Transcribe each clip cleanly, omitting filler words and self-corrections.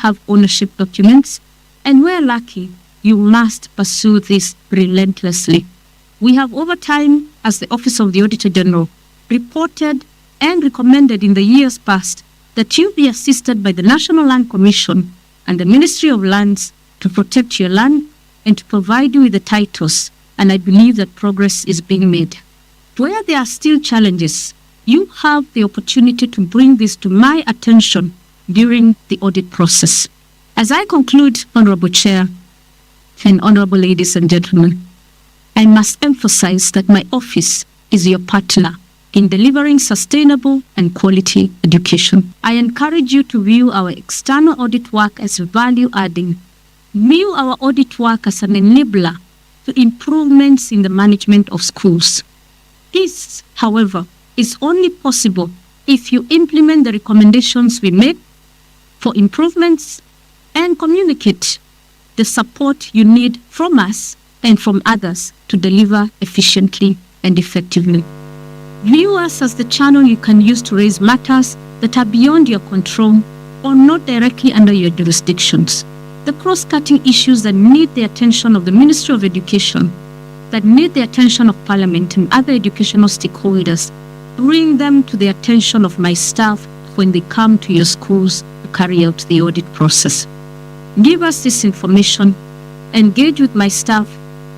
have ownership documents, and where lucky, you must pursue this relentlessly. We have over time, as the Office of the Auditor General, reported and recommended in the years past that you be assisted by the National Land Commission and the Ministry of Lands to protect your land and to provide you with the titles, and I believe that progress is being made. Where there are still challenges, you have the opportunity to bring this to my attention during the audit process. As I conclude, Honorable Chair and Honorable Ladies and Gentlemen, I must emphasize that my office is your partner in delivering sustainable and quality education. I encourage you to view our external audit work as value-adding. View our audit work as an enabler to improvements in the management of schools. This, however, is only possible if you implement the recommendations we make for improvements and communicate the support you need from us and from others to deliver efficiently and effectively. View us as the channel you can use to raise matters that are beyond your control or not directly under your jurisdictions. The cross-cutting issues that need the attention of the Ministry of Education, that need the attention of Parliament and other educational stakeholders, bring them to the attention of my staff when they come to your schools to carry out the audit process. Give us this information, engage with my staff,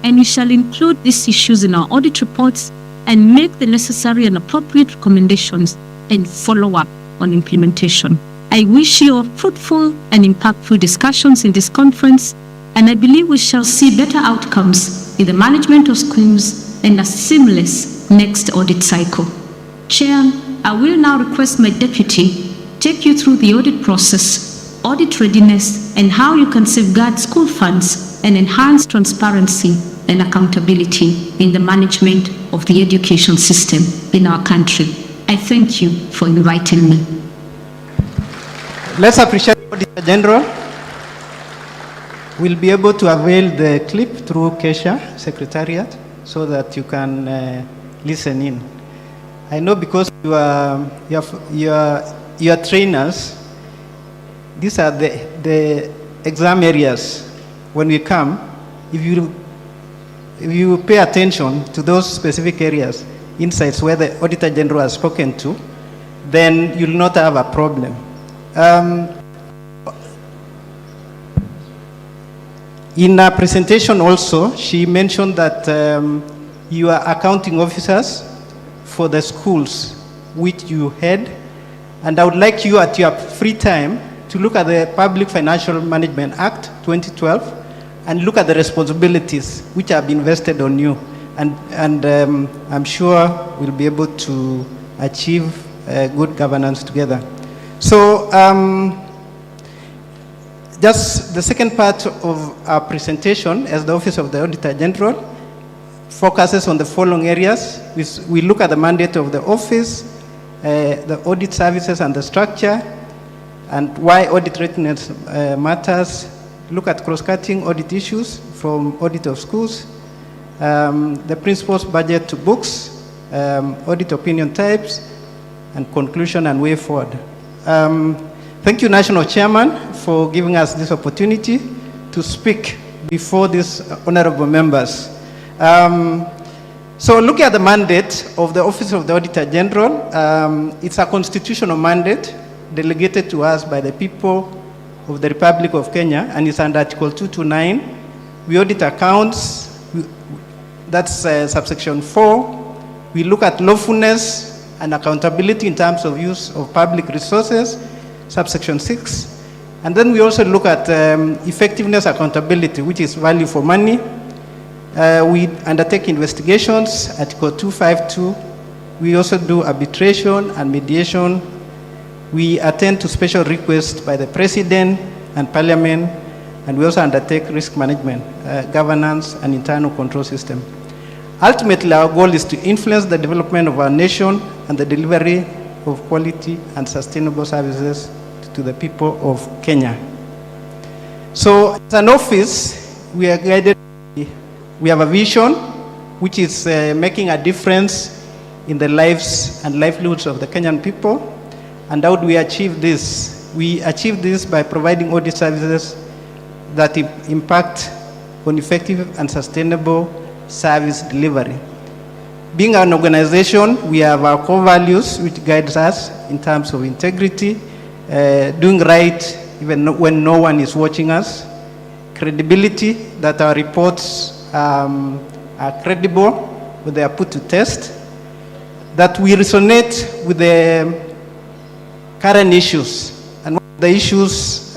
and we shall include these issues in our audit reports and make the necessary and appropriate recommendations and follow up on implementation. I wish you fruitful and impactful discussions in this conference, and I believe we shall see better outcomes in the management of schools and a seamless next audit cycle. Chair, I will now request my deputy take you through the audit process, audit readiness, and how you can safeguard school funds and enhance transparency and accountability in the management of the education system in our country. I thank you for inviting me. Let's appreciate the Auditor General. We'll be able to avail the clip through KESSHA Secretariat so that you can listen in. I know because you are trainers, these are the exam areas. When we come, if you pay attention to those specific areas, insights where the Auditor General has spoken to, then you'll not have a problem. In her presentation also, she mentioned that you are accounting officers for the schools which you head, and I would like you at your free time to look at the Public Financial Management Act 2012 and look at the responsibilities which have been vested on you, and I'm sure we'll be able to achieve good governance together. So just the second part of our presentation as the Office of the Auditor General focuses on the following areas. We look at the mandate of the office, the audit services and the structure, and why audit readiness matters. Look at cross-cutting audit issues from audit of schools, the principles budget to books, audit opinion types, and conclusion and way forward. Thank you, National Chairman, for giving us this opportunity to speak before these honorable members. So looking at the mandate of the Office of the Auditor General, it's a constitutional mandate delegated to us by the people of the Republic of Kenya, and it's under Article 229. We audit accounts, that's subsection 4. We look at lawfulness and accountability in terms of use of public resources, subsection 6. And then we also look at effectiveness accountability, which is value for money. We undertake investigations, Article 252. We also do arbitration and mediation. We attend to special requests by the President and Parliament, and we also undertake risk management, governance, and internal control system. Ultimately, our goal is to influence the development of our nation and the delivery of quality and sustainable services to the people of Kenya. So, as an office, we are guided. We have a vision, which is making a difference in the lives and livelihoods of the Kenyan people. And how do we achieve this? We achieve this by providing audit services that impact on effective and sustainable service delivery. Being an organization, we have our core values which guides us in terms of integrity, doing right even when no one is watching us, credibility, that our reports are credible when they are put to test, that we resonate with the current issues. And one of the issues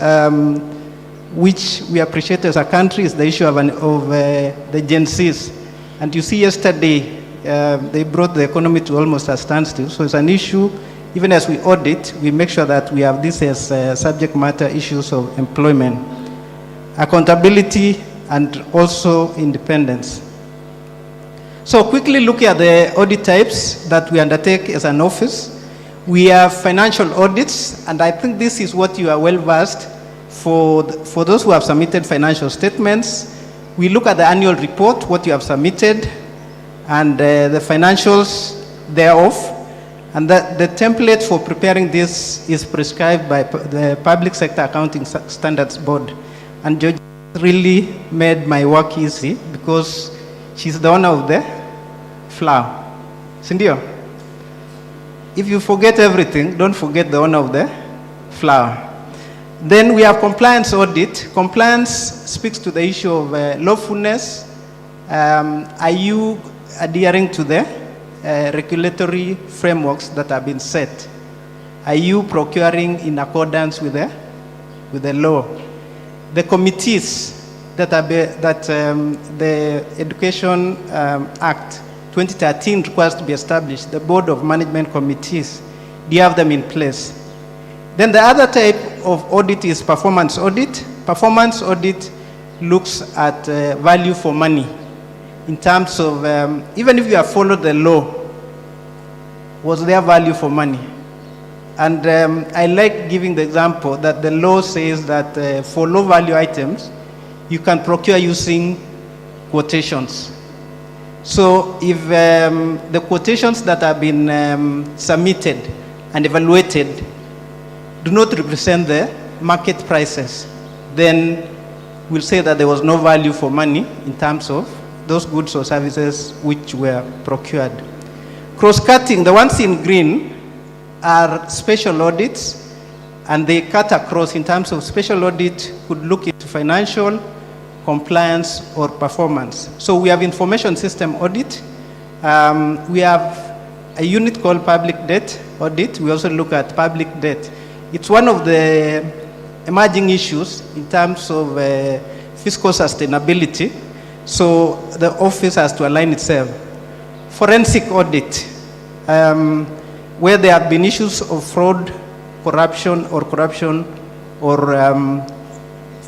which we appreciate as a country is the issue of the Gen Zs. And you see yesterday, they brought the economy to almost a standstill. So it's an issue, even as we audit, we make sure that we have this as subject matter issues of employment, accountability, and also independence. So quickly looking at the audit types that we undertake as an office, we have financial audits, and I think this is what you are well versed for those who have submitted financial statements. We look at the annual report, what you have submitted, and the financials thereof. And the template for preparing this is prescribed by the Public Sector Accounting Standards Board. And George really made my work easy because she's the owner of the flower. Sindio? If you forget everything, don't forget the owner of the flower. Then we have compliance audit. Compliance speaks to the issue of lawfulness. Are you adhering to the regulatory frameworks that have been set? Are you procuring in accordance with the law? The committees that the Education Act 2013 requires to be established, the Board of Management Committees, do you have them in place? Then the other type of audit is performance audit. Performance audit looks at value for money in terms of, even if you have followed the law, was there value for money? And I like giving the example that the law says that for low value items, you can procure using quotations. So if the quotations that have been submitted and evaluated do not represent the market prices, then we'll say that there was no value for money in terms of those goods or services which were procured. Cross-cutting, the ones in green are special audits, and they cut across in terms of special audit could look into financial, compliance, or performance. So we have information system audit. We have a unit called public debt audit. We also look at public debt. It's one of the emerging issues in terms of fiscal sustainability. So the office has to align itself. Forensic audit, where there have been issues of fraud, corruption, or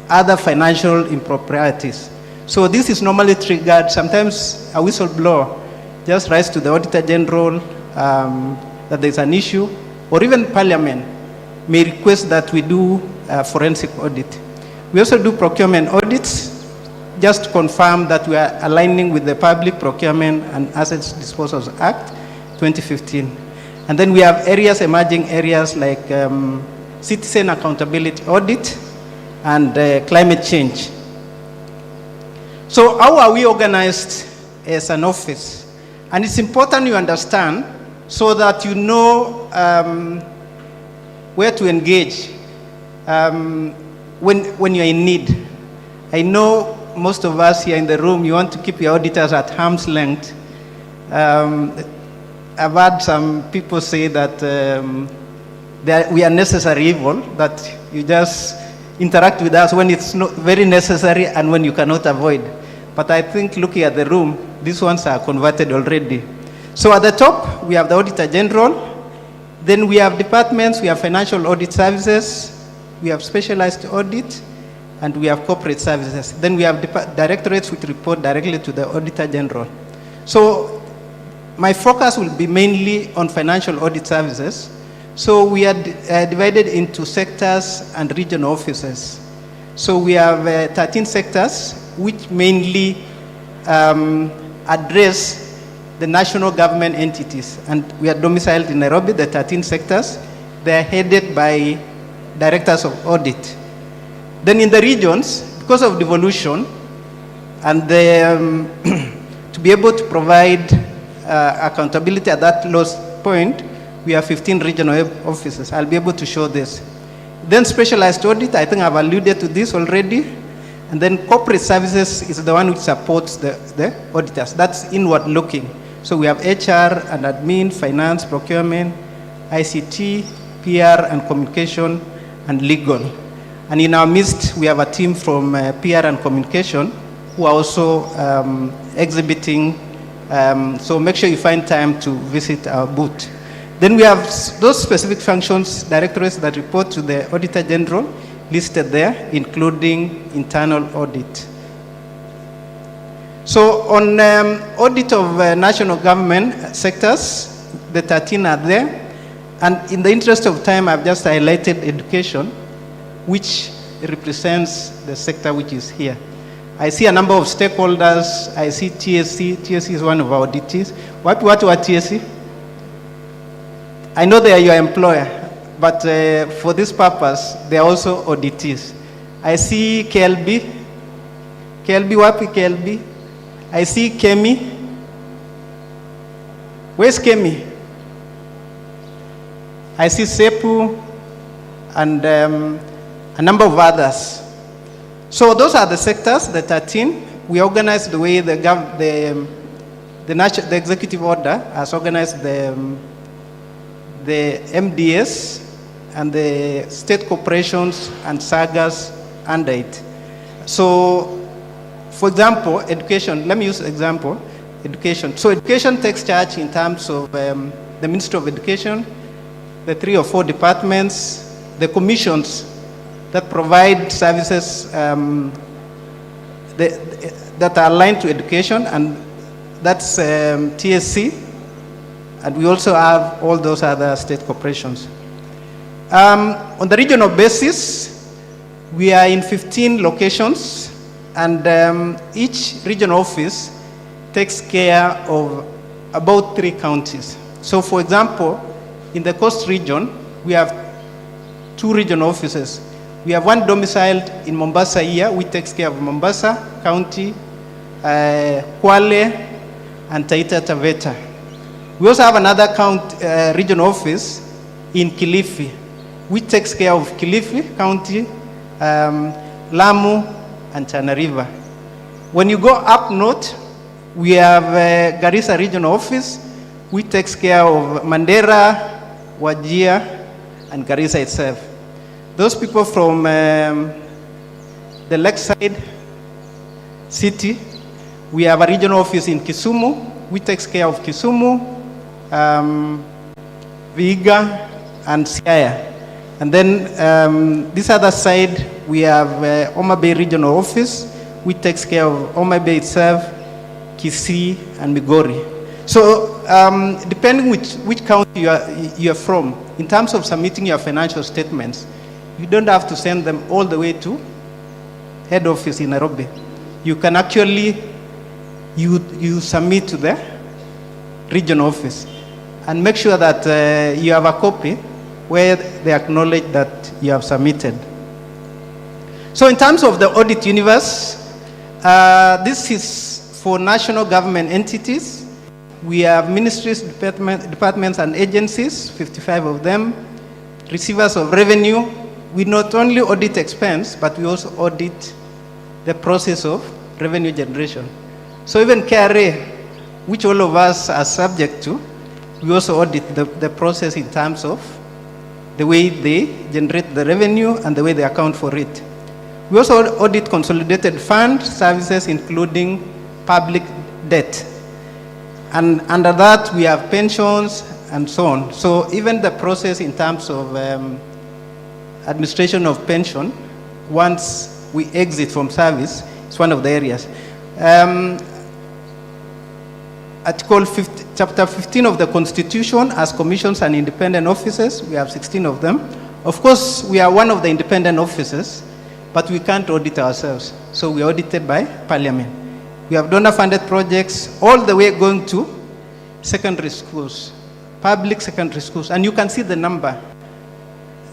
other financial improprieties. So this is normally triggered. Sometimes a whistleblower just writes to the Auditor General that there's an issue, or even Parliament may request that we do forensic audit. We also do procurement audits, just to confirm that we are aligning with the Public Procurement and Assets Disposal Act 2015. And then we have areas, emerging areas like citizen accountability audit and climate change. So how are we organized as an office? And it's important you understand so that you know where to engage when you're in need. I know most of us here in the room, you want to keep your auditors at arm's length. I've heard some people say that we are necessary evil, that you just interact with us when it's not very necessary and when you cannot avoid. But I think looking at the room, these ones are converted already. So at the top, we have the Auditor General. Then we have departments, we have financial audit services, we have specialized audit, and we have corporate services. Then we have directorates which report directly to the Auditor General. So my focus will be mainly on financial audit services. So we are divided into sectors and regional offices. So we have 13 sectors which mainly address the national government entities. And we are domiciled in Nairobi, the 13 sectors. They are headed by directors of audit. Then in the regions, because of devolution and to be able to provide accountability at that lowest point, we have 15 regional offices. I'll be able to show this. Then specialized audit, I think I've alluded to this already. And then corporate services is the one which supports the auditors. That's inward looking. So we have HR and admin, finance, procurement, ICT, PR and communication, and legal. And in our midst, we have a team from PR and communication who are also exhibiting. So make sure you find time to visit our booth. Then we have those specific functions, directorates that report to the Auditor General listed there, including internal audit. So on audit of national government sectors, the 13 are there. And in the interest of time, I've just highlighted education, which represents the sector which is here. I see a number of stakeholders. I see TSC. TSC is one of our auditees. What are TSC? I know they are your employer, but for this purpose, they are also auditees. I see KLB. KLB, wapi KLB? I see Kemi. Where's Kemi? I see Sepu and a number of others. So those are the sectors, the 13. We organize the way the executive order has organized the MDS and the state corporations and sagas under it. So, for example, education, let me use example, education. So education takes charge in terms of the Ministry of Education, the 3 or 4 departments, the commissions that provide services that are aligned to education, and that's TSC. And we also have all those other state corporations. On the regional basis, we are in 15 locations, and each regional office takes care of about 3 counties. So for example, in the Coast region, we have 2 regional offices. We have one domiciled in Mombasa here, which takes care of Mombasa County, Kwale, and Taita Taveta. We also have another regional office in Kilifi, which takes care of Kilifi County, Lamu, and Tana River. When you go up north, we have Garissa Regional Office, which takes care of Mandera, Wajir, and Garissa itself. Those people from the lakeside city, we have a regional office in Kisumu, which takes care of Kisumu, Vihiga, and Siaya. And then this other side, we have Homa Bay Regional Office, which takes care of Homa Bay itself, Kisii, and Migori. So depending which county you are from, in terms of submitting your financial statements, you don't have to send them all the way to head office in Nairobi. You can actually, you submit to the regional office and make sure that you have a copy where they acknowledge that you have submitted. So in terms of the audit universe, this is for national government entities. We have ministries, departments and agencies, 55 of them, receivers of revenue. We not only audit expense, but we also audit the process of revenue generation. So even KRA, which all of us are subject to, we also audit the process in terms of the way they generate the revenue and the way they account for it. We also audit consolidated fund services, including public debt. And under that, we have pensions and so on. So even the process in terms of administration of pension, once we exit from service, is one of the areas. Article 50, Chapter 15 of the Constitution has commissions and independent offices. We have 16 of them. Of course, we are one of the independent offices, but we can't audit ourselves. So we are audited by Parliament. We have donor-funded projects all the way going to secondary schools, public secondary schools. And you can see the number.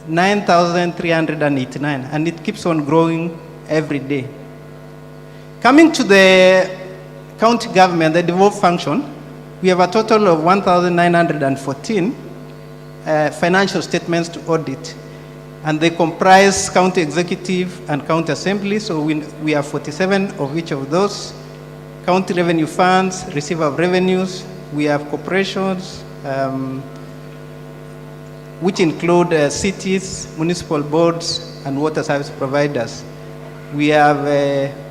9,389, and it keeps on growing every day. Coming to the county government, the devolved function, we have a total of 1,914 financial statements to audit, and they comprise county executive and county assembly, so we have 47 of each of those. County revenue funds, receiver of revenues, we have corporations, which include cities, municipal boards, and water service providers. We have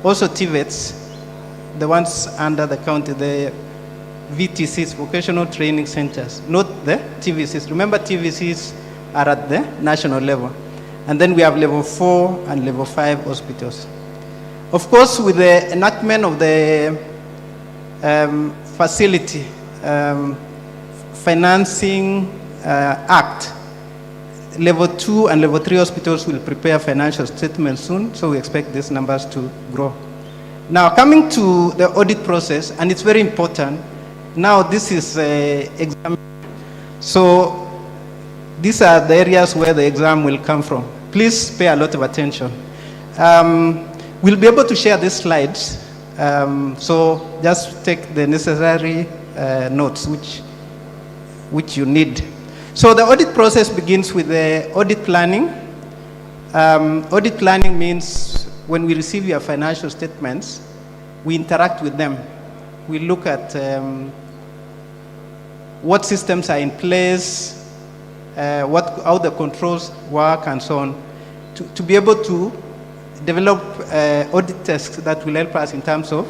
also TVETs, the ones under the county, the VTCs, vocational training centers, not the TVCs. Remember, TVCs are at the national level. And then we have level 4 and level 5 hospitals. Of course, with the enactment of the Facility Financing Act, level 2 and level 3 hospitals will prepare financial statements soon, so we expect these numbers to grow. Now, coming to the audit process, and it's very important. Now, this is exam. So, these are the areas where the exam will come from. Please pay a lot of attention. We'll be able to share these slides, so just take the necessary notes which you need. So the audit process begins with the audit planning. Audit planning means when we receive your financial statements, we interact with them. We look at what systems are in place, how the controls work, and so on, to be able to develop audit tests that will help us in terms of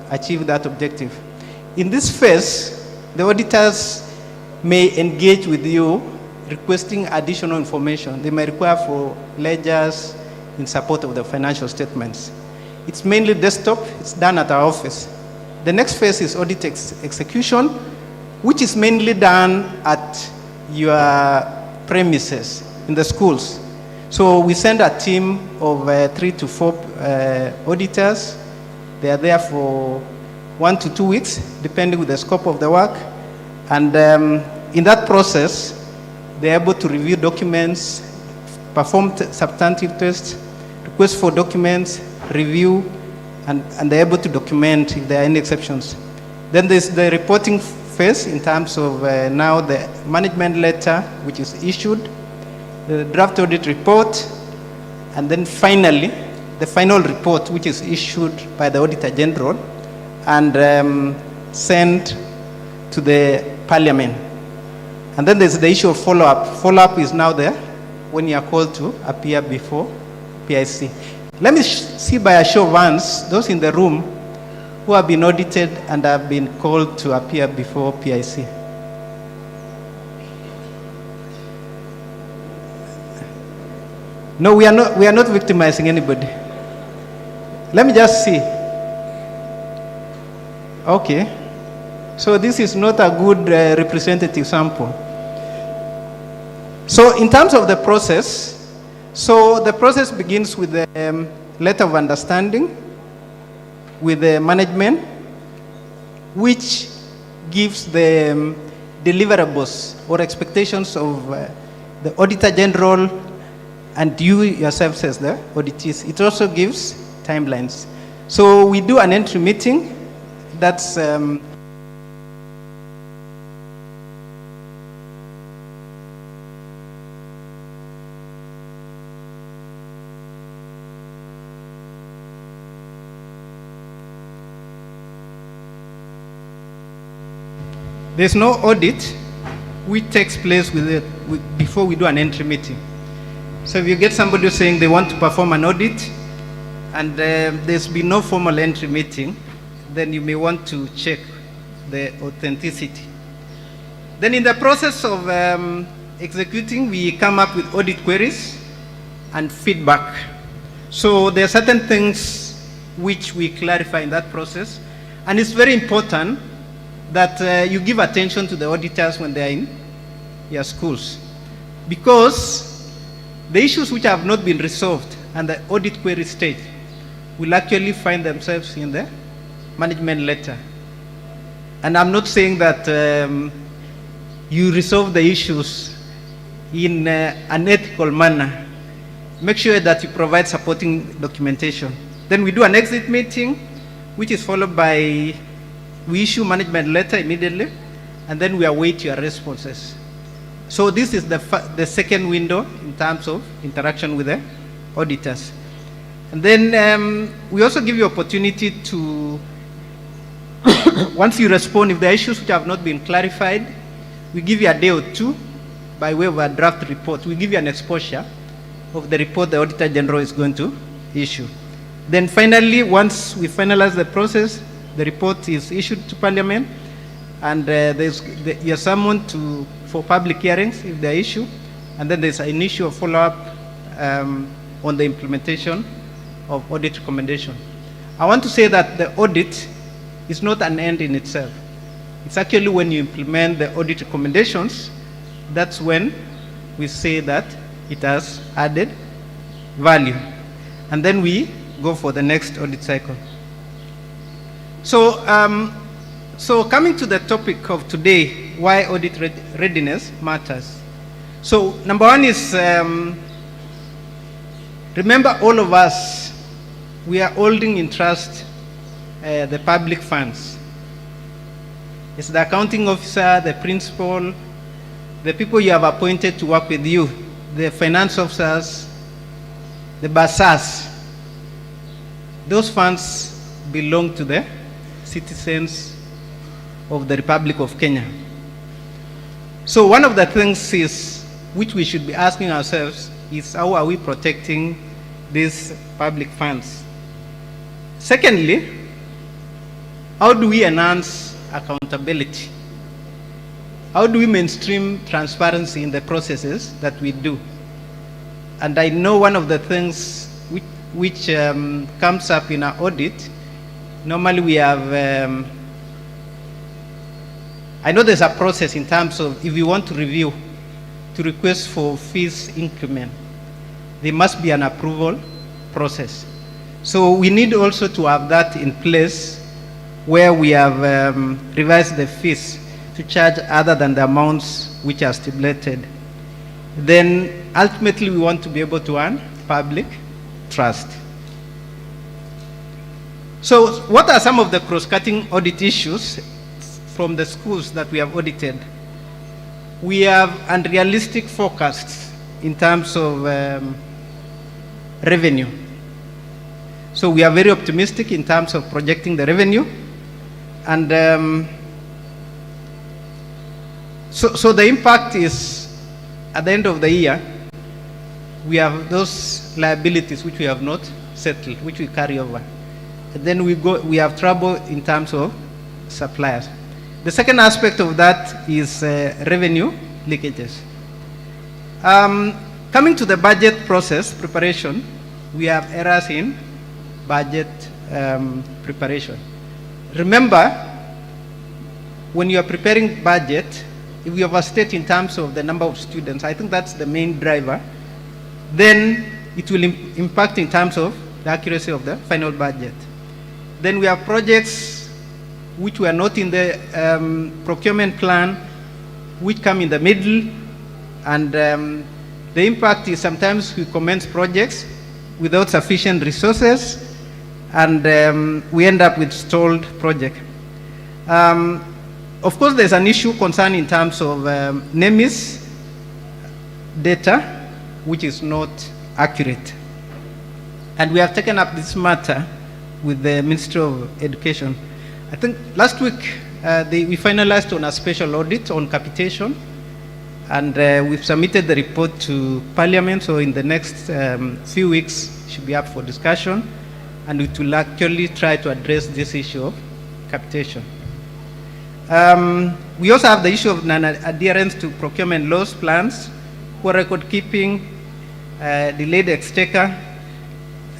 achieve that objective. In this phase, the auditors may engage with you requesting additional information. They may require for ledgers in support of the financial statements. It's mainly desktop. It's done at our office. The next phase is audit execution, which is mainly done at your premises in the schools. So we send a team of 3 to 4 auditors. They are there for 1 to 2 weeks, depending on the scope of the work. And in that process, they're able to review documents, perform substantive tests, request for documents, review, and they're able to document if there are any exceptions. Then there's the reporting phase in terms of now the management letter, which is issued, the draft audit report, and then finally, the final report, which is issued by the Auditor General and sent to the Parliament. And then there's the issue of follow-up. Follow-up is now there when you are called to appear before PIC. Let me see by a show of hands, those in the room who have been audited and have been called to appear before PIC. No, we are not victimizing anybody. Let me just see. Okay. So this is not a good representative sample. So in terms of the process, so the process begins with the letter of understanding with the management, which gives the deliverables or expectations of the Auditor General and you yourself as the auditees. It also gives timelines. So we do an entry meeting. That's there's no audit which takes place before we do an entry meeting. So if you get somebody saying they want to perform an audit and there's been no formal entry meeting, then you may want to check the authenticity. Then in the process of executing, we come up with audit queries and feedback. So there are certain things which we clarify in that process, and it's very important that you give attention to the auditors when they are in your schools, because the issues which have not been resolved and the audit query stage will actually find themselves in the management letter. And I'm not saying that you resolve the issues in an ethical manner. Make sure that you provide supporting documentation. Then we do an exit meeting, which is followed by, we issue management letter immediately, and then we await your responses. So this is the second window in terms of interaction with the auditors. And then we also give you opportunity to, once you respond, if there are issues which have not been clarified, we give you a day or two by way of a draft report. We give you an exposure of the report the Auditor General is going to issue. Then finally, once we finalize the process, the report is issued to Parliament, and you're summoned for public hearings if there are issues, and then there's an issue of follow-up on the implementation of audit recommendation. I want to say that the audit is not an end in itself. It's actually when you implement the audit recommendations, that's when we say that it has added value. And then we go for the next audit cycle. So, so coming to the topic of today, why audit readiness matters. So number one is, remember all of us, we are holding in trust the public funds. It's the accounting officer, the principal, the people you have appointed to work with you, the finance officers, the bursars. Those funds belong to the citizens of the Republic of Kenya. So one of the things is, which we should be asking ourselves, is how are we protecting these public funds? Secondly, how do we enhance accountability? How do we mainstream transparency in the processes that we do? And I know one of the things which comes up in our audit, normally we have, I know there's a process in terms of if you want to review, to request for fees increment, there must be an approval process. So we need also to have that in place where we have revised the fees to charge other than the amounts which are stipulated. Then ultimately we want to be able to earn public trust. So what are some of the cross-cutting audit issues from the schools that we have audited? We have unrealistic forecasts in terms of revenue. So we are very optimistic in terms of projecting the revenue. And so the impact is, at the end of the year, we have those liabilities which we have not settled, which we carry over. And then we have trouble in terms of suppliers. The second aspect of that is revenue leakages. Coming to the budget process preparation, we have errors in budget preparation. Remember, when you are preparing budget, if you overstate in terms of the number of students, I think that's the main driver, then it will impact in terms of the accuracy of the final budget. Then we have projects which were not in the procurement plan, which come in the middle, and the impact is sometimes we commence projects without sufficient resources, and we end up with stalled project. Of course, there's an issue concern in terms of NEMIS data, which is not accurate. And we have taken up this matter with the Ministry of Education. I think last week we finalized on a special audit on capitation, and we've submitted the report to Parliament, so in the next few weeks it should be up for discussion, and it will actually try to address this issue of capitation. We also have the issue of non-adherence to procurement laws, plans, poor record keeping, delayed exchequer,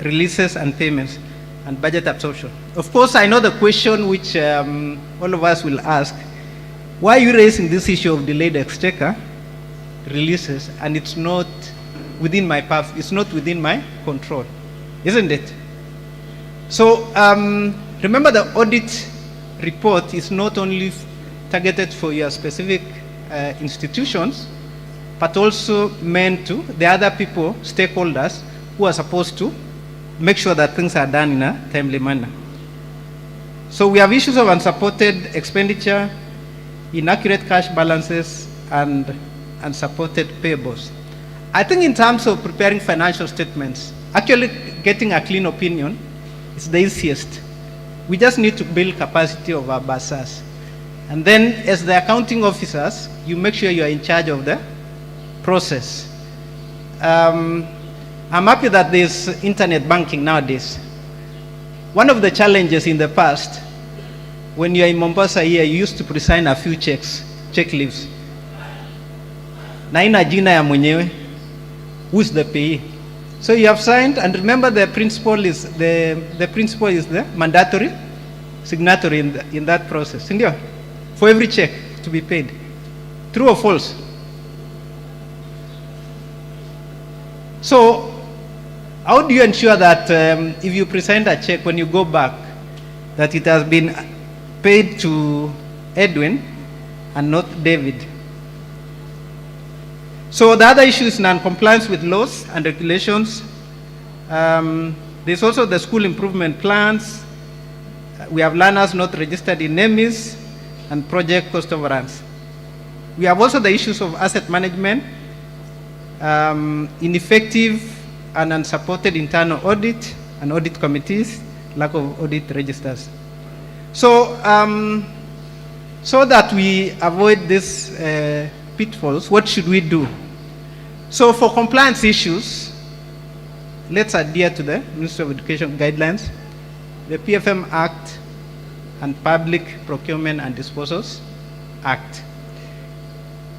releases and payments, and budget absorption. Of course, I know the question which all of us will ask, why are you raising this issue of delayed exchequer, releases, and it's not within my path, it's not within my control, isn't it? So remember, the audit report is not only targeted for your specific institutions, but also meant to the other people, stakeholders, who are supposed to make sure that things are done in a timely manner. So we have issues of unsupported expenditure, inaccurate cash balances, and unsupported payables. I think in terms of preparing financial statements, actually getting a clean opinion is the easiest. We just need to build capacity of our bursars. And then as the accounting officers, you make sure you are in charge of the process. I'm happy that there's internet banking nowadays. One of the challenges in the past, when you're in Mombasa here, you used to pre-sign a few checks, check leaves. Na ina jina ya mwenyewe, who's the payee? So you have signed, and remember the principal is the mandatory signatory in that process. India, for every check to be paid. True or false? So how do you ensure that if you present a check, when you go back, that it has been paid to Edwin and not David? So the other issue is non-compliance with laws and regulations. There's also the school improvement plans. We have learners not registered in NEMIS and project cost overruns. We have also the issues of asset management, ineffective and unsupported internal audit and audit committees, lack of audit registers. So, so that we avoid these pitfalls, what should we do? So for compliance issues, let's adhere to the Ministry of Education guidelines, the PFM Act, and Public Procurement and Disposals Act.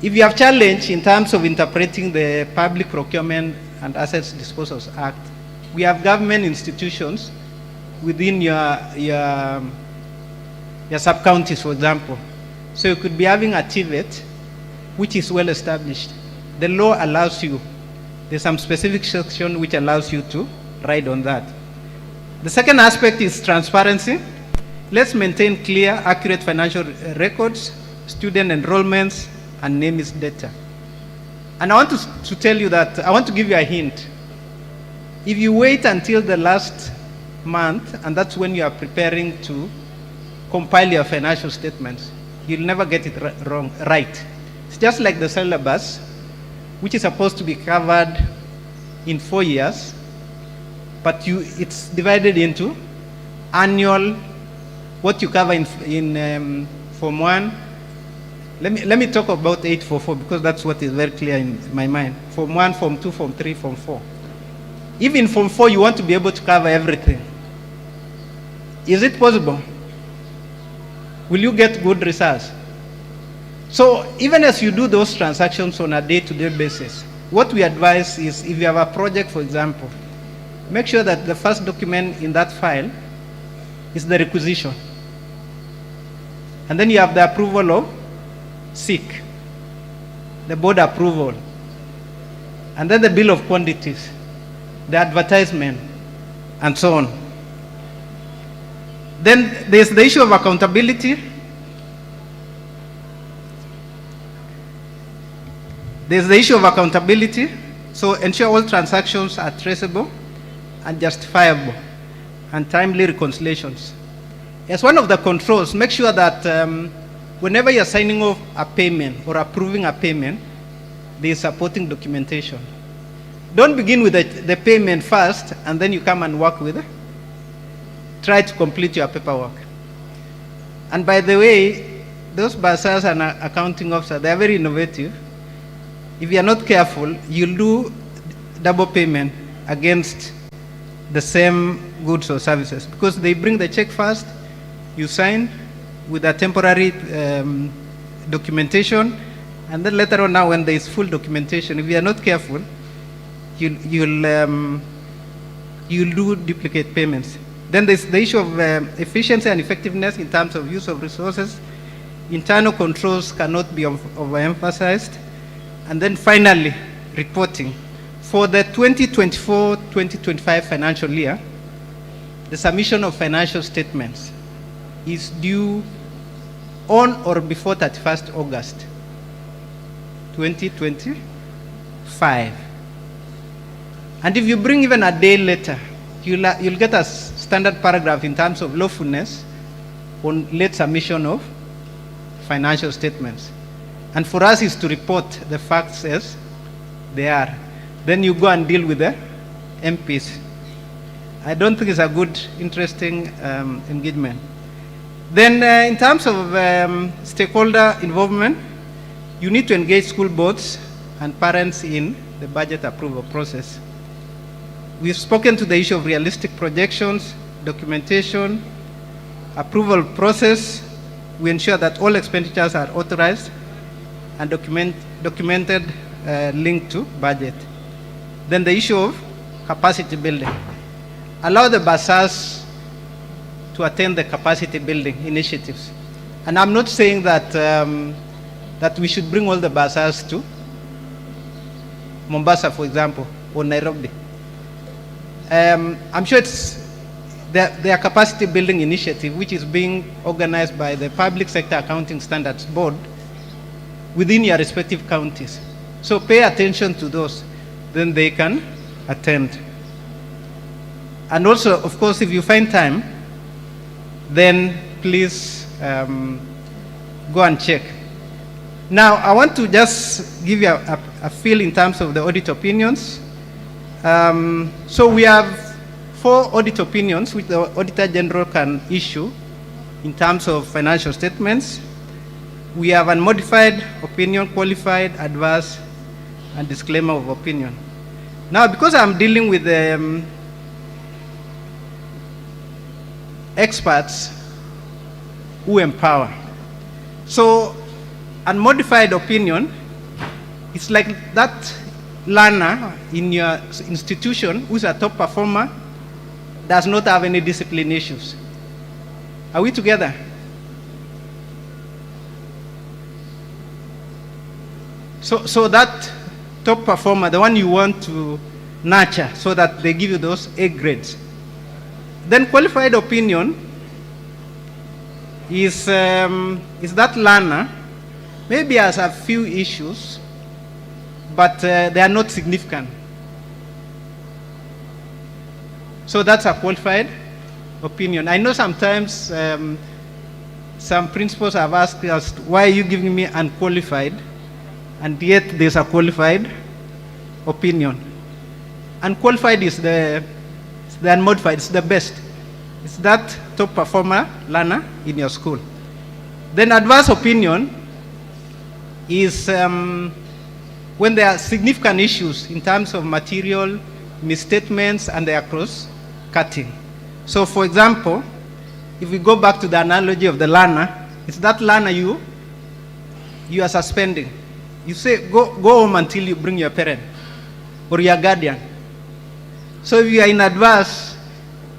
If you have challenge in terms of interpreting the Public Procurement and Assets Disposals Act, we have government institutions within your sub-counties, for example. So you could be having a TVET, which is well established. The law allows you, there's some specific section which allows you to ride on that. The second aspect is transparency. Let's maintain clear, accurate financial records, student enrollments, and NEMIS data. And I want to tell you that, I want to give you a hint. If you wait until the last month, and that's when you are preparing to compile your financial statements, you'll never get it right. It's just like the syllabus, which is supposed to be covered in 4 years, but it's divided into annual, what you cover in Form 1. Let me talk about 844 because that's what is very clear in my mind. Form 1, Form 2, Form 3, Form 4. Even Form 4, you want to be able to cover everything. Is it possible? Will you get good results? So even as you do those transactions on a day-to-day basis, what we advise is if you have a project, for example, make sure that the first document in that file is the requisition. And then you have the approval of SIC, the board approval, and then the bill of quantities, the advertisement, and so on. Then there's the issue of accountability. There's the issue of accountability. So ensure all transactions are traceable and justifiable and timely reconciliations. As one of the controls, make sure that whenever you're signing off a payment or approving a payment, there is supporting documentation. Don't begin with the payment first and then you come and work with it. Try to complete your paperwork. And by the way, those bursars and accounting officers, they are very innovative. If you are not careful, you'll do double payment against the same goods or services because they bring the check first, you sign with a temporary documentation, and then later on, now when there is full documentation, if you are not careful, you'll do duplicate payments. Then there's the issue of efficiency and effectiveness in terms of use of resources. Internal controls cannot be overemphasized. And then finally, reporting. For the 2024-2025 financial year, the submission of financial statements is due on or before 31st August 2024. 5. And if you bring even a day later, you'll get a standard paragraph in terms of lawfulness on late submission of financial statements. And for us is to report the facts as they are. Then you go and deal with the MPs. I don't think it's a good, interesting engagement. Then in terms of stakeholder involvement, you need to engage school boards and parents in the budget approval process. We've spoken to the issue of realistic projections, documentation, approval process. We ensure that all expenditures are authorized and documented, linked to budget. Then the issue of capacity building. Allow the bursars to attend the capacity building initiatives. And I'm not saying that, that we should bring all the bursars to Mombasa, for example, or Nairobi. I'm sure it's their capacity building initiative, which is being organized by the Public Sector Accounting Standards Board within your respective counties. So pay attention to those, then they can attend. And also, of course, if you find time, then please go and check. Now, I want to just give you a feel in terms of the audit opinions. So we have 4 audit opinions which the Auditor General can issue in terms of financial statements. We have unmodified opinion, qualified, adverse, and disclaimer of opinion. Now, because I'm dealing with experts who empower, so unmodified opinion, it's like that learner in your institution who's a top performer does not have any discipline issues. Are we together? So that top performer, the one you want to nurture so that they give you those A grades. Then qualified opinion is that learner maybe has a few issues, but they are not significant. So that's a qualified opinion. I know sometimes some principals have asked us, why are you giving me unqualified? And yet there's a qualified opinion. Unqualified is the unmodified, it's the best. It's that top performer learner in your school. Then adverse opinion is when there are significant issues in terms of material, misstatements, and they are cross-cutting. So for example, if we go back to the analogy of the learner, it's that learner you are suspending. You say, go home until you bring your parent or your guardian. So if you are in adverse,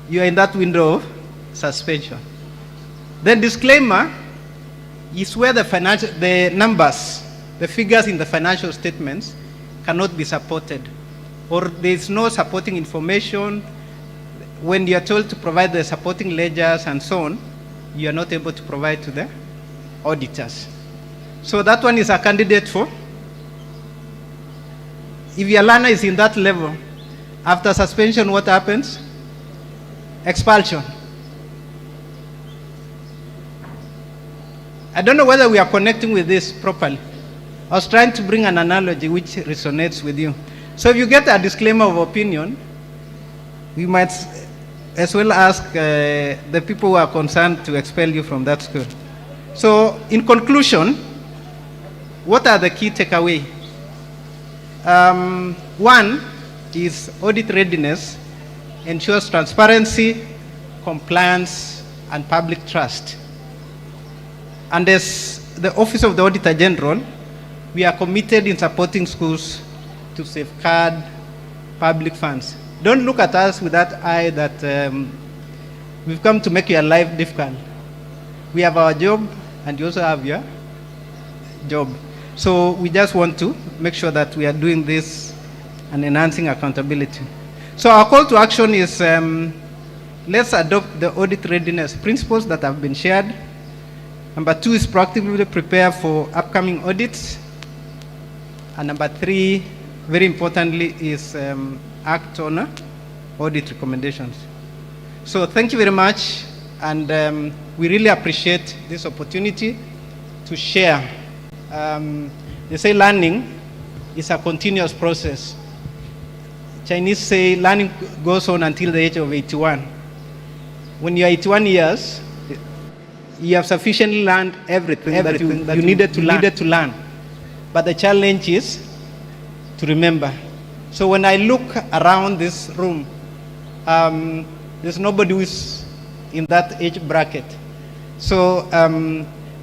you are in that window of suspension. Then disclaimer is where the numbers, the figures in the financial statements cannot be supported, or there is no supporting information. When you are told to provide the supporting ledgers and so on, you are not able to provide to the auditors. So that one is a candidate for. If your learner is in that level, after suspension, what happens? Expulsion. I don't know whether we are connecting with this properly. I was trying to bring an analogy which resonates with you. So if you get a disclaimer of opinion, we might as well ask the people who are concerned to expel you from that school. So in conclusion, what are the key takeaways? One is audit readiness ensures transparency, compliance, and public trust. And as the Office of the Auditor General, we are committed in supporting schools to safeguard public funds. Don't look at us with that eye that we've come to make your life difficult. We have our job, and you also have your job. So we just want to make sure that we are doing this and enhancing accountability. So our call to action is let's adopt the audit readiness principles that have been shared. Number 2 is proactively prepare for upcoming audits. And number 3, very importantly, is act on audit recommendations. So thank you very much, and we really appreciate this opportunity to share. They say learning is a continuous process. Chinese say learning goes on until the age of 81. When you are 81 years, you have sufficiently learned everything that you needed to learn. But the challenge is to remember. So when I look around this room, there's nobody who is in that age bracket. So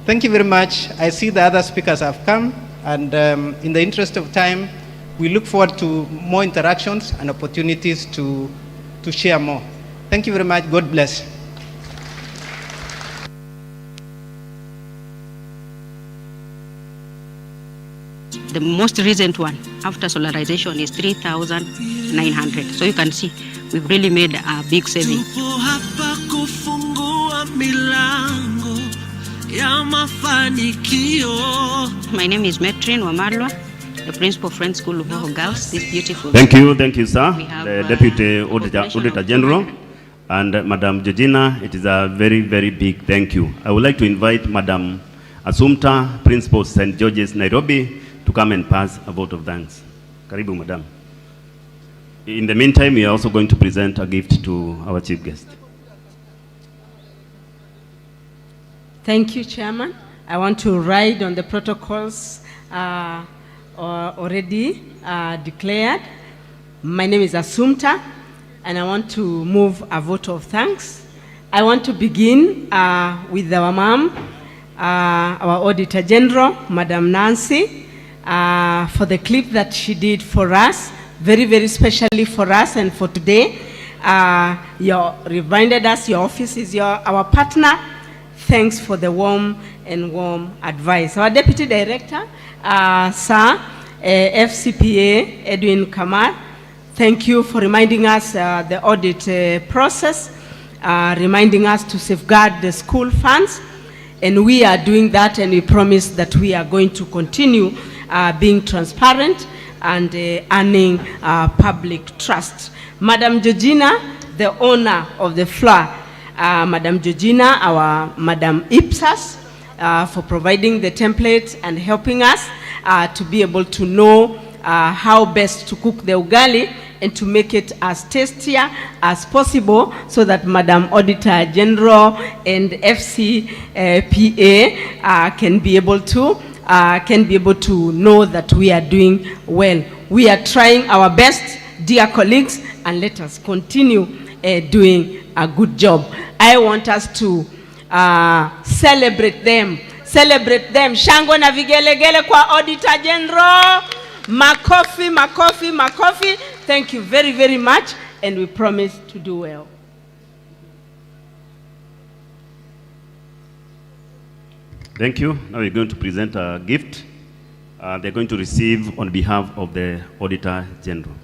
thank you very much. I see the other speakers have come, and in the interest of time, we look forward to more interactions and opportunities to share more. Thank you very much. God bless. The most recent one after solarization is 3,900. So you can see we've really made a big saving. My name is Metrin Wamalwa, the principal of Friends School of Girls. This beautiful. Thank you, sir. The Deputy Auditor General and Madam Georgina. It is a very, very big thank you. I would like to invite Madam Assumpta, Principal St. George's, Nairobi, to come and pass a vote of thanks. Karibu, Madam. In the meantime, we are also going to present a gift to our chief guest. Thank you, Chairman. I want to ride on the protocols already declared. My name is Assumpta, and I want to move a vote of thanks. I want to begin with our mom, our Auditor General, Madam Nancy, for the clip that she did for us, very, very specially for us and for today. You reminded us your office is our partner. Thanks for the warm advice. Our Deputy Director, Sir, FCPA, Edwin Kamal, thank you for reminding us the audit process, reminding us to safeguard the school funds. And we are doing that, and we promise that we are going to continue being transparent and earning public trust. Madam Georgina, the owner of the floor, Madam Georgina, our Madam Ipsas, for providing the templates and helping us to be able to know how best to cook the ugali and to make it as tastier as possible, so that Madam Auditor General and FCPA can be able to know that we are doing well. We are trying our best, dear colleagues, and let us continue doing a good job. I want us to celebrate them. Shango na vigelegele kwa Auditor General. Makofi, makofi, makofi. Thank you very, very much, and we promise to do well. Thank you. Now we're going to present a gift. They're going to receive on behalf of the Auditor General.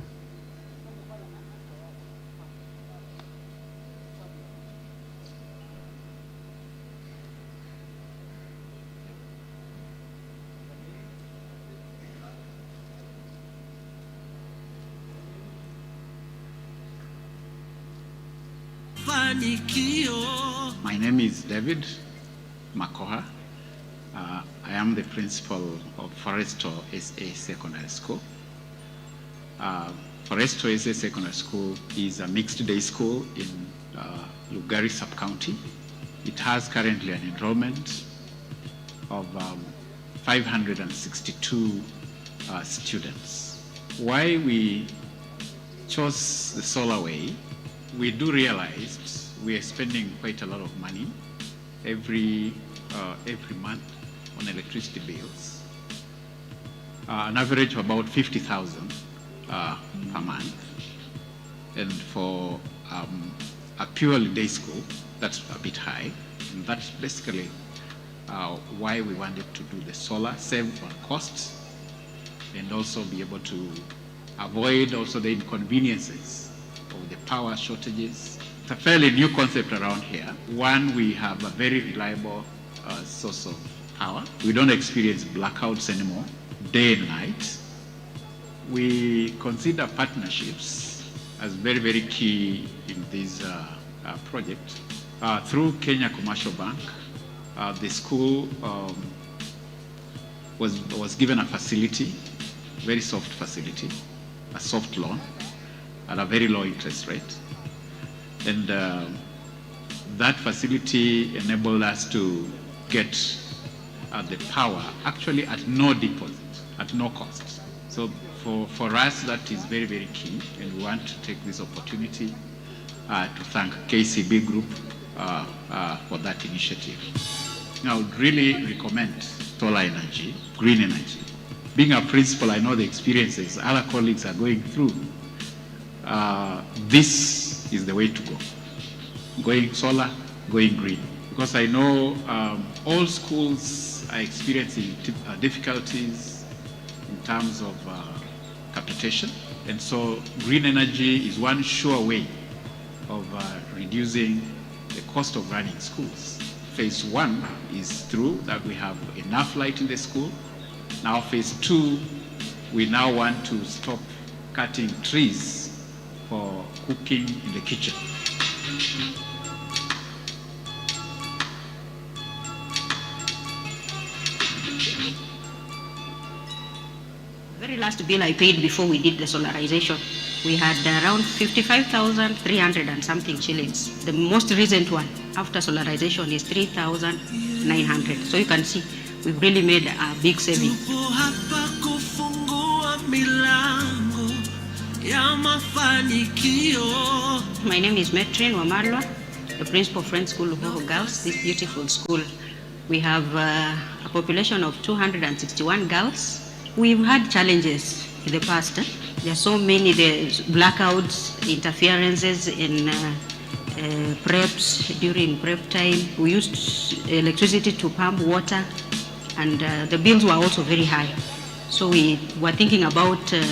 My name is David Makoha. I am the principal of Foresto SA Secondary School. Foresto SA Secondary School is a mixed day school in Lugari sub-county. It has currently an enrollment of 562 students. Why we chose the solar way, we do realize we are spending quite a lot of money every month on electricity bills, an average of about 50,000 per month. And for a purely day school, that's a bit high. And that's basically why we wanted to do the solar, save on costs, and also be able to avoid also the inconveniences of the power shortages. It's a fairly new concept around here. One, we have a very reliable source of power. We don't experience blackouts anymore, day and night. we consider partnerships as very, very key in this project. Through Kenya Commercial Bank, the school was given a facility, very soft facility, a soft loan at a very low interest rate. And that facility enabled us to get the power actually at no deposit, at no cost. So for us, that is very, very key, and we want to take this opportunity to thank KCB Group for that initiative. Now, I would really recommend solar energy, green energy. Being a principal, I know the experiences other colleagues are going through. This is the way to go. Going solar, going green. Because I know all schools are experiencing difficulties in terms of capitation. And so green energy is one sure way of reducing the cost of running schools. Phase 1 is through, that we have enough light in the school. Now phase 2, we now want to stop cutting trees for cooking in the kitchen. The very last bill I paid before we did the solarization, we had around 55,300 and something shillings. The most recent one after solarization is 3,900. So you can see we've really made a big saving. My name is Metrin Wamalwa, the principal of Friends School of Girls, this beautiful school. We have a population of 261 girls. We've had challenges in the past. There are so many, there's blackouts, interferences in preps, during prep time. We used electricity to pump water, and the bills were also very high. So we were thinking about a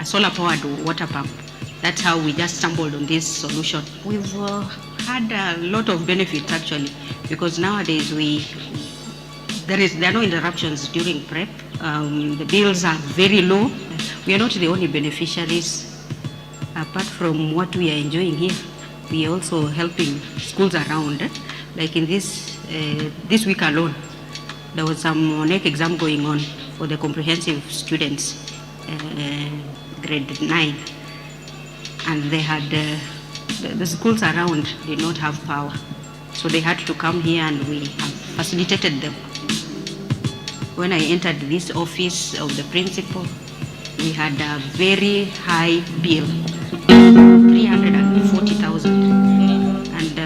solar-powered water pump. That's how we just stumbled on this solution. We've had a lot of benefit actually, because nowadays there are no interruptions during prep. The bills are very low. We are not the only beneficiaries. Apart from what we are enjoying here, we are also helping schools around. Like in this week alone, there was some NEC exam going on for the comprehensive students, grade 9. And they had, the schools around did not have power. So they had to come here and we have facilitated them. When I entered this office of the principal, we had a very high bill, 340,000. And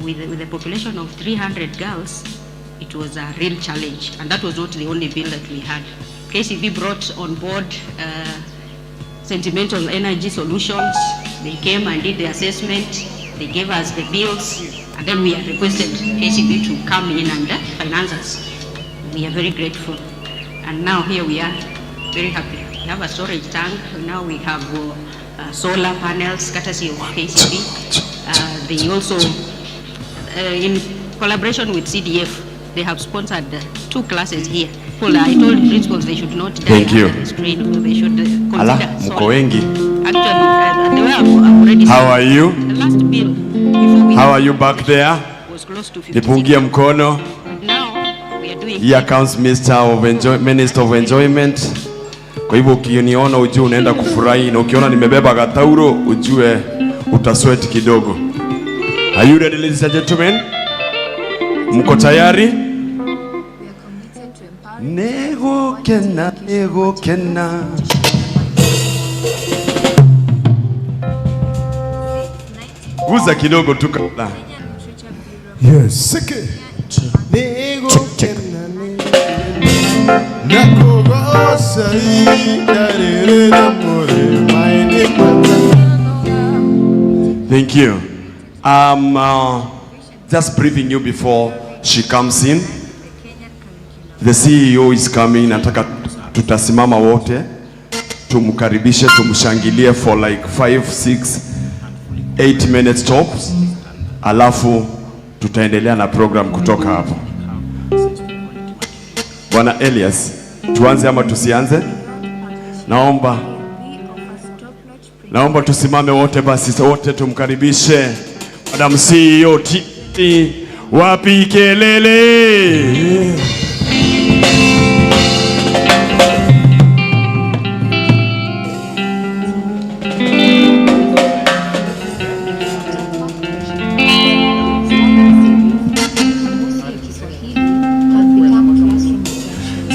with a population of 300 girls, it was a real challenge. And that was not the only bill that we had. KCB brought on board Sentimental Energy Solutions. They came and did the assessment. They gave us the bills. And then we requested KCB to come in and finance us. We are very grateful, and now here we are, very happy. We have a storage tank. Now we have solar panels, courtesy of KCB. They also, in collaboration with CDF, they have sponsored 2 classes here. I told principals they should not die under the strain. They should consider solar. Actually, the way I've already said. How are you? The last bill before we How are you back there? Was close to 50. Nipungie mkono. He accounts Minister of Enjoyment. Kwa hivyo ukiniona ujue unaenda kufurahi, na ukiona nimebeba gatauro ujue utasweat kidogo. Are you ready, ladies and gentlemen? Mko tayari? Nego kena, nego kena. Guza kidogo tu kabla. Yes, sike. Nego kena. Thank you. Just briefing you before she comes in. The CEO is coming. Nataka tutasimama wote tumkaribishe, tumshangilie for like 5, 6, 8 minutes tops, alafu tutaendelea na program kutoka hapo. Bwana Elias, tuanze ama tusianze? Naomba tusimame wote basi, wote tumkaribishe Madam CEO. Wapi kelele?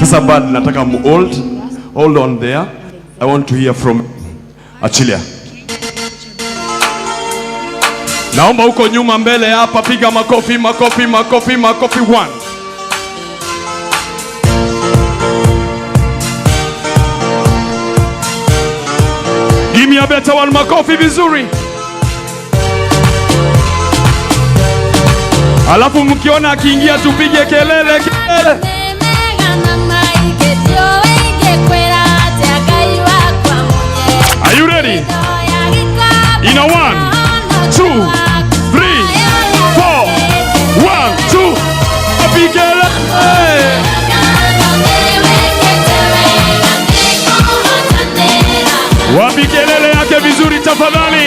Sasa bado nataka hold on there. I want to hear from Achilia. Naomba huko nyuma mbele hapa, piga makofi, makofi, makofi, makofi. 1. Give me a better one, makofi vizuri. Alafu mkiona akiingia tupige kelele, kelele. Are you ready? In a 1, 2, 3, 4. 1, 2. Apigela. Wapigelele yake vizuri tafadhali.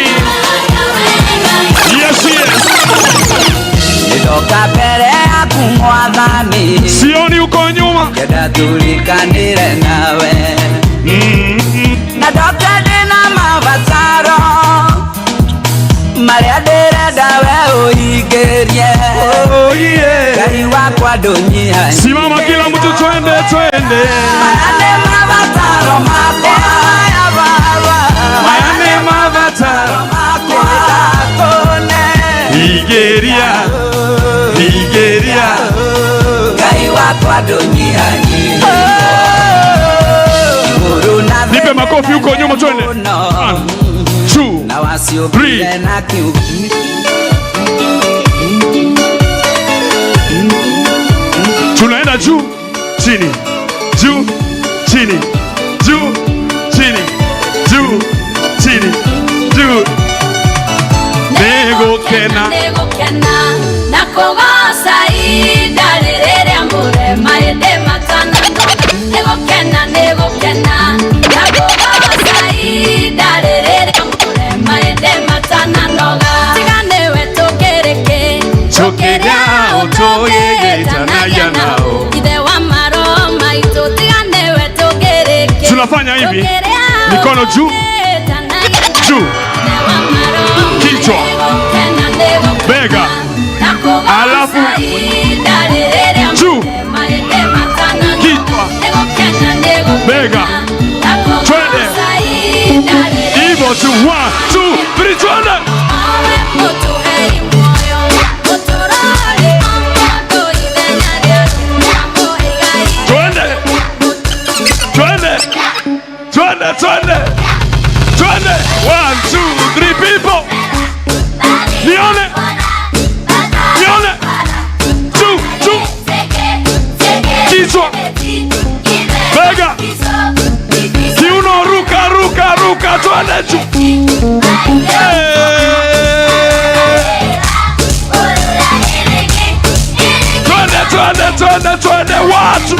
Yes, yes. Sioni uko nyuma. Simama kila mtu, twende, twende. Nipe makofi huko nyuma, twende. 1, 2, 3. Tunaenda juu, chini, juu, chini, juu, chini, juu, chini, juu. Nego kena nakogosa idalere ambure maede matana. Nego kena nakogosa idalere ambure maede matana noga. Tigane weto kereke chokeria otoye tanaya nao. Ide wa maro maito tigane weto kereke. Tunafanya hivi, mikono juu, juu, kichwa, bega, alafu juu, kichwa, bega, twende hivyo tu. 1, 2, 3, twende. Twende, twende, twende, twende. 1, 2, 3 people. Nione, nione. 2, 2. Kichwa, bega, kiuno, ruka, ruka, ruka, twende juu. Twende, twende, twende, twende watu.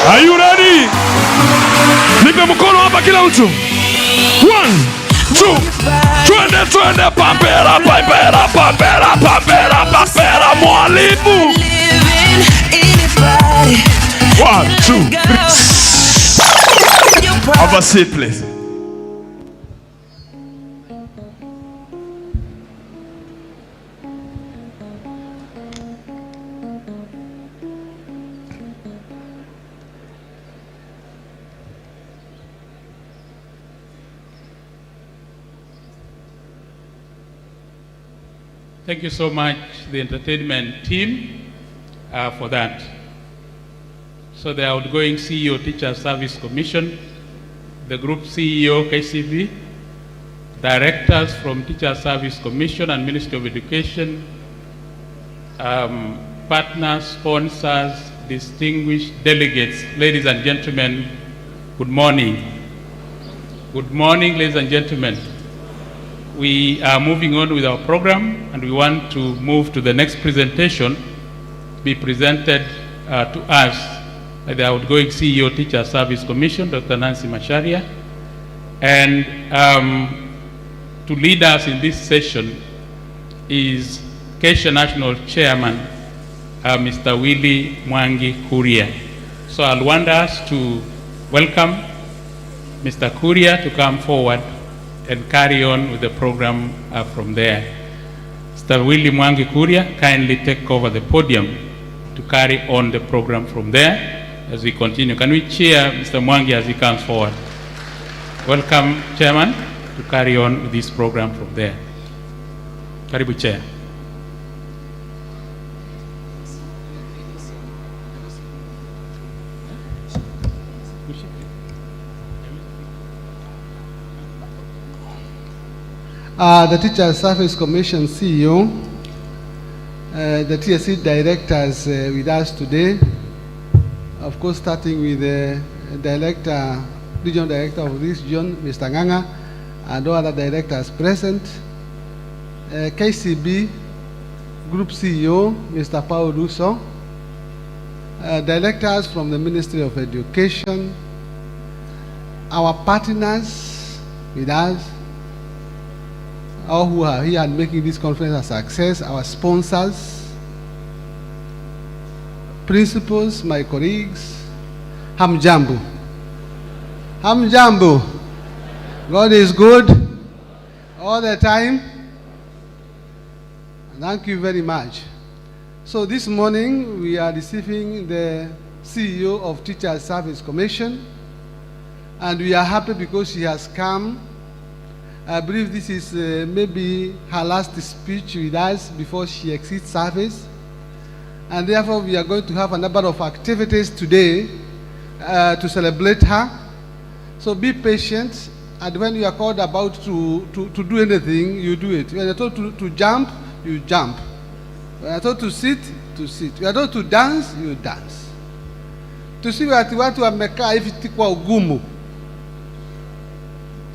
Are you ready? Nipe mkono hapa kila mtu. 1, 2, twende, twende, papera, papera, papera, papera, papera, mwalimu. 1, 2, 3. Have a seat, please. Thank you so much, the entertainment team, for that. So the outgoing CEO, Teacher Service Commission, the Group CEO, KCB, directors from Teacher Service Commission and Ministry of Education, partners, sponsors, distinguished delegates, ladies and gentlemen, Good morning. Good morning, ladies and gentlemen. We are moving on with our program, and we want to move to the next presentation, be presented to us by the outgoing CEO Teacher Service Commission, Dr. Nancy Macharia. And to lead us in this session is KESSHA National Chairman, Mr. Willy Mwangi Kuria. So I'll want us to welcome Mr. Kuria to come forward and carry on with the program from there. Mr. Willy Mwangi Kuria, kindly take over the podium to carry on the program from there as we continue. Can we cheer Mr. Mwangi as he comes forward? Welcome, Chairman, to carry on with this program from there. Karibu, Chair. The Teacher Service Commission CEO, the TSC directors with us today, of course starting with the regional director of this region, Mr. Nganga, and all other directors present, KCB Group CEO, Mr. Paul Russo, directors from the Ministry of Education, our partners with us, all who are here and making this conference a success, our sponsors, principals, my colleagues, Hamjambo. Hamjambo. God is good all the time. Thank you very much. So this morning we are receiving the CEO of Teacher Service Commission, and we are happy because she has come. I believe this is maybe her last speech with us before she exits service. And therefore, we are going to have a number of activities today to celebrate her. So be patient, and when you are called about to do anything, you do it. When you are told to jump, you jump. When you are told to sit, you sit. When you are told to dance, you dance. To see watu wamekaa hivi kwa ugumu.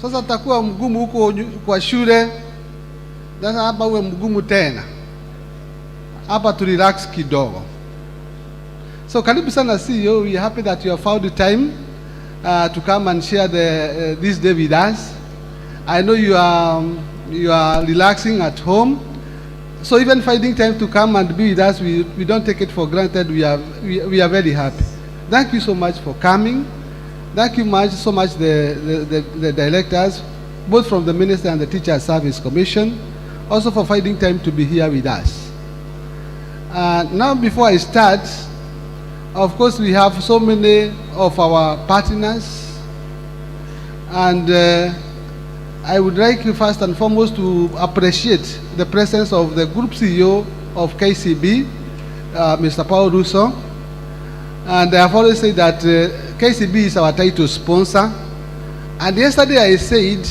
Sasa takuwa mgumu huko kwa shule, sasa hapa uwe mgumu tena. Hapa to relax kidogo. So karibu sana CEO, we are happy that you have found the time to come and share this day with us. I know you are relaxing at home. So even finding time to come and be with us, we don't take it for granted. We are very happy. Thank you so much for coming. Thank you so much the directors, both from the Minister and the Teacher Service Commission, also for finding time to be here with us. Now before I start, of course we have so many of our partners, and I would like you first and foremost to appreciate the presence of the Group CEO of KCB, Mr. Paul Russo. And I have always said that KCB is our title sponsor. And yesterday I said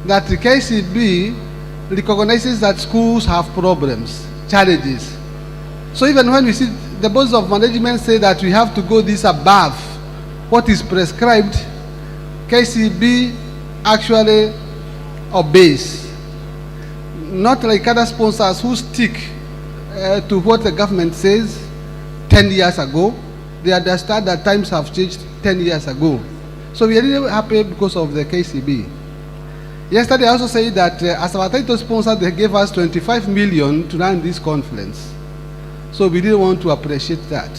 that the KCB recognizes that schools have problems, challenges. So even when we see the boards of management say that we have to go this above what is prescribed, KCB actually obeys. Not like other sponsors who stick to what the government says 10 years ago. They understand that times have changed 10 years ago. So we are really happy because of the KCB. Yesterday I also said that as our title sponsor, they gave us 25 million to run this conference. So we really want to appreciate that.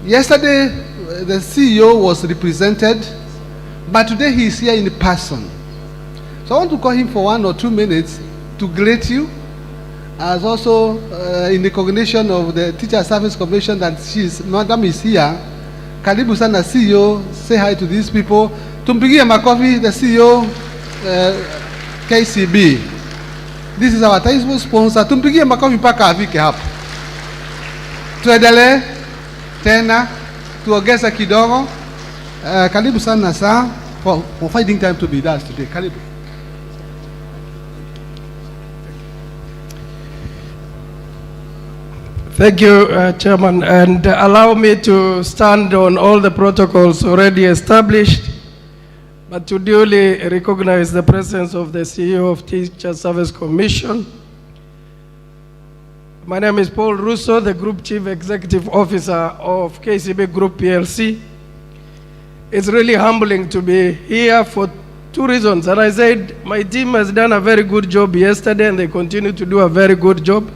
Yesterday, the CEO was represented, but today he is here in person. So I want to call him for 1 or 2 minutes to greet you, as also in recognition of the Teacher Service Commission that Madam is here. Karibu sana CEO, say hi to these people. Tumpigie makofi, the CEO, KCB. This is our title sponsor. Tumpigie makofi mpaka afike hapa. Tuendelee tena, tuongeze kidogo. Karibu sana sir for finding time to be with us today. Karibu. Thank you, Chairman, and allow me to stand on all the protocols already established, but to duly recognize the presence of the CEO of Teacher Service Commission. My name is Paul Russo, the Group Chief Executive Officer of KCB Group PLC. It's really humbling to be here for two reasons. And I said my team has done a very good job yesterday and they continue to do a very good job.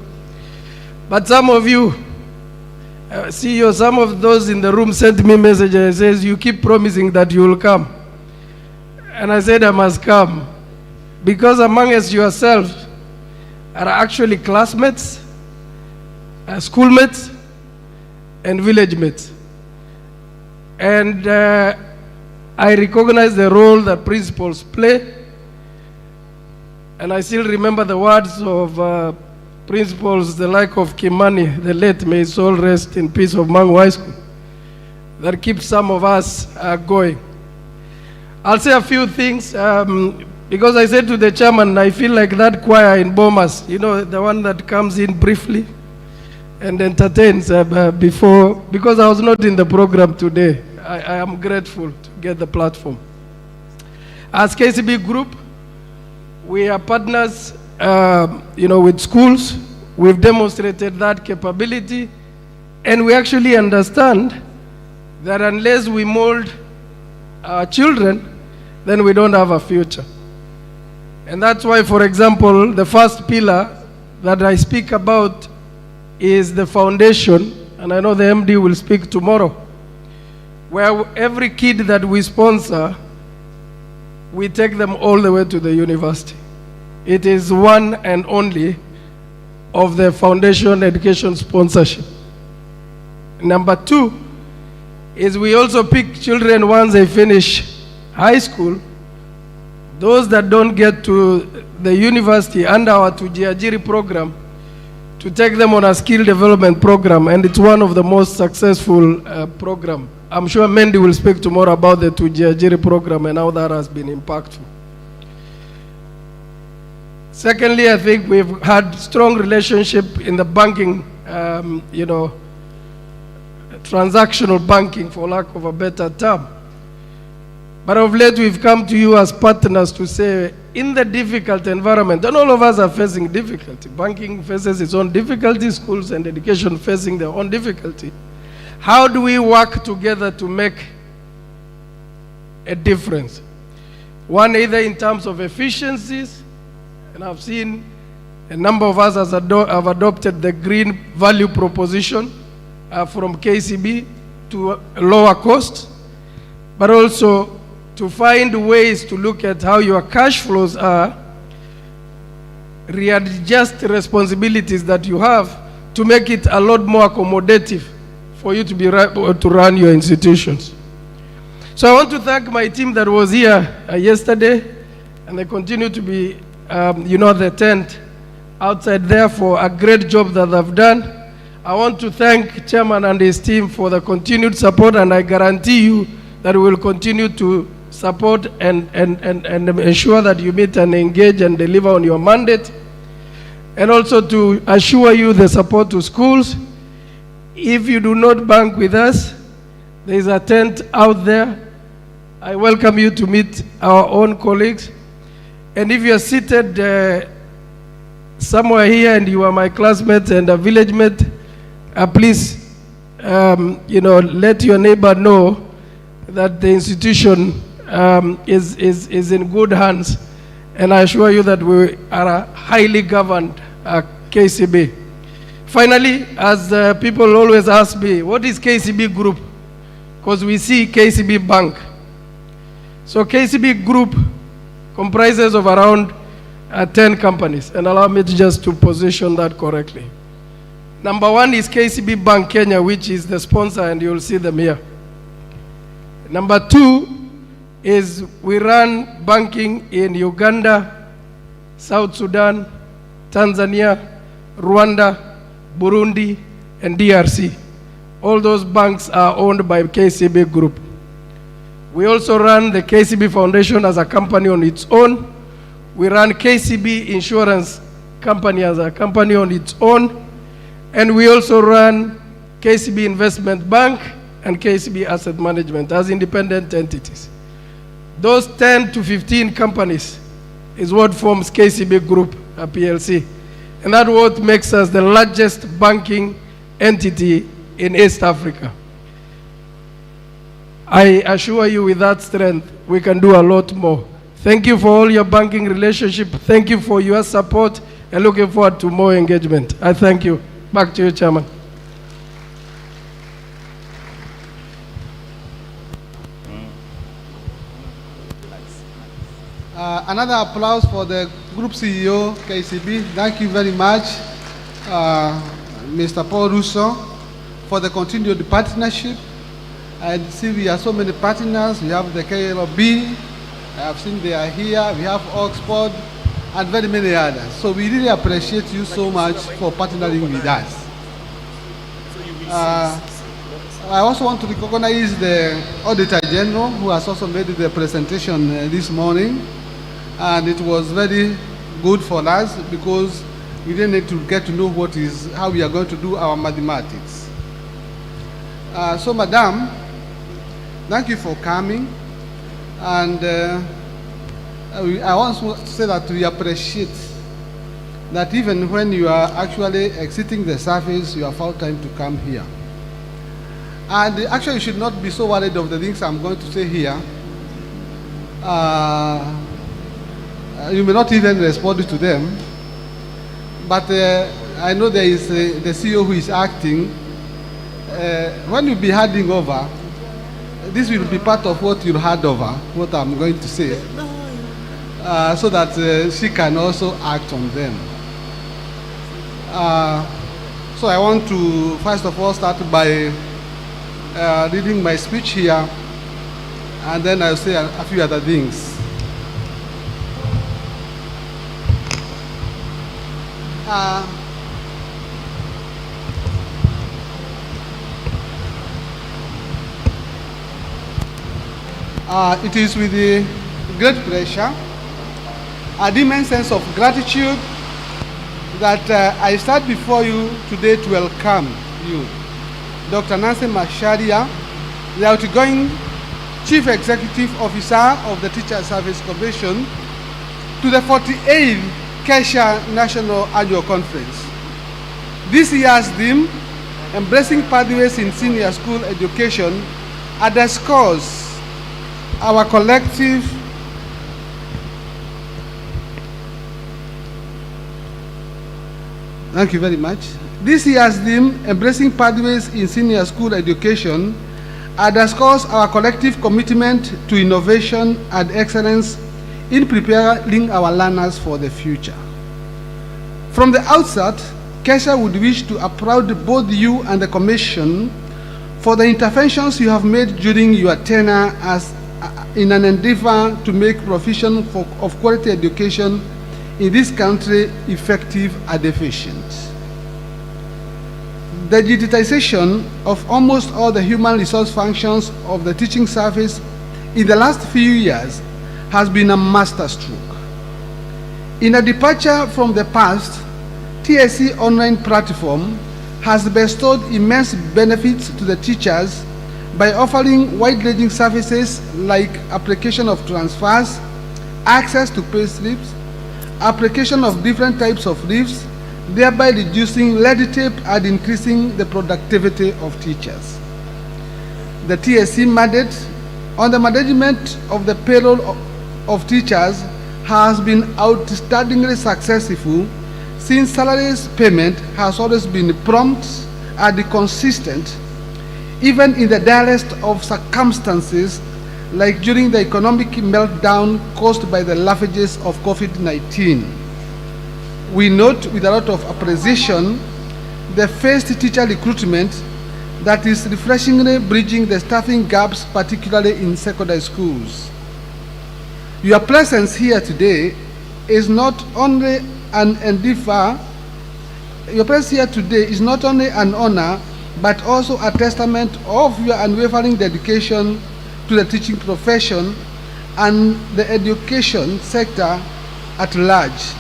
But some of you, CEO, some of those in the room sent me messages and says, you keep promising that you will come. And I said I must come because amongst yourselves are actually classmates, schoolmates, and village mates. And I recognize the role that principals play. And I still remember the words of principals, the like of Kimani, the late, may his soul rest in peace, of Mangu High School, that keeps some of us going. I'll say a few things because I said to the chairman, I feel like that choir in Bomas, you know, the one that comes in briefly and entertains before, because I was not in the program today. I am grateful to get the platform. As KCB Group, we are partners with schools. We've demonstrated that capability, and we actually understand that unless we mold our children, then we don't have a future. And that's why, for example, the first pillar that I speak about is the foundation, and I know the MD will speak tomorrow, where every kid that we sponsor, we take them all the way to the university. It is one and only of the foundation education sponsorship. Number two is we also pick children once they finish high school, those that don't get to the university under our Tujiajiri program, to take them on a skill development program, and it's one of the most successful program. I'm sure Mendy will speak tomorrow about the Tujiajiri program and how that has been impactful. Secondly, I think we've had strong relationship in the banking, transactional banking, for lack of a better term. But of late, we've come to you as partners to say, in the difficult environment, and all of us are facing difficulty. Banking faces its own difficulty, schools and education facing their own difficulty. How do we work together to make a difference? One, either in terms of efficiencies, and I've seen a number of us have adopted the green value proposition from KCB to a lower cost, but also to find ways to look at how your cash flows are, readjust responsibilities that you have to make it a lot more accommodative for you to be to run your institutions. So I want to thank my team that was here yesterday, and they continue to be, the tent outside there for a great job that they've done. I want to thank Chairman and his team for the continued support, and I guarantee you that we will continue to support and ensure that you meet and engage and deliver on your mandate, and also to assure you the support to schools. If you do not bank with us, there is a tent out there. I welcome you to meet our own colleagues. And if you're seated somewhere here and you are my classmate and a village mate, please, let your neighbor know that the institution is in good hands. And I assure you that we are a highly governed KCB. Finally, as people always ask me, what is KCB Group? Because we see KCB Bank. So KCB Group comprises of around 10 companies, and allow me just to position that correctly. Number one is KCB Bank Kenya, which is the sponsor, and you'll see them here. Number two is we run banking in Uganda, South Sudan, Tanzania, Rwanda, Burundi, and DRC. All those banks are owned by KCB Group. We also run the KCB Foundation as a company on its own. We run KCB Insurance Company as a company on its own. And we also run KCB Investment Bank and KCB Asset Management as independent entities. Those 10 to 15 companies is what forms KCB Group, a PLC. And that's what makes us the largest banking entity in East Africa. I assure you with that strength, we can do a lot more. Thank you for all your banking relationship. Thank you for your support, and looking forward to more engagement. I thank you. Back to you, Chairman. Another applause for the Group CEO, KCB. Thank you very much, Mr. Paul Russo, for the continued partnership. I see we have so many partners. We have the KLB. I have seen they are here. We have Oxford and very many others. So we really appreciate you so much for partnering with us. I also want to recognize the Auditor General, who has also made the presentation this morning. And it was very good for us because we didn't need to get to know how we are going to do our mathematics. So, Madam, thank you for coming. And I want to say that we appreciate that even when you are actually exiting the service, you have found time to come here. And actually, you should not be so worried of the things I'm going to say here. You may not even respond to them. But I know there is the CEO who is acting. When you'll be handing over, this will be part of what you'll hand over, what I'm going to say, so that she can also act on them. So I want to, first of all, start by reading my speech here, and then I'll say a few other things. It is with a great pleasure, an immense sense of gratitude that I stand before you today to welcome you, Dr. Nancy Macharia, the outgoing Chief Executive Officer of the Teacher Service Commission, to the 48th KESSHA National Annual Conference. This year's theme, Embracing Pathways in Senior School Education, underscores our collective Thank you very much. This year's theme, Embracing Pathways in Senior School Education, underscores our collective commitment to innovation and excellence in preparing our learners for the future. From the outset, KESSHA would wish to applaud both you and the Commission for the interventions you have made during your tenure in an endeavor to make provision of quality education in this country effective and efficient. The digitization of almost all the human resource functions of the teaching service in the last few years has been a masterstroke. In a departure from the past, TSC online platform has bestowed immense benefits to the teachers by offering wide-ranging services like application of transfers, access to pay slips, application of different types of leaves, thereby reducing red tape and increasing the productivity of teachers. The TSC mandate on the management of the payroll of teachers has been outstandingly successful, since salaries payment has always been prompt and consistent, even in the direst of circumstances, like during the economic meltdown caused by the ravages of COVID-19. We note with a lot of appreciation the phased teacher recruitment that is refreshingly bridging the staffing gaps, particularly in secondary schools. Your presence here today is not only an endeavor, your presence here today is not only an honor, but also a testament of your unwavering dedication to the teaching profession and the education sector at large.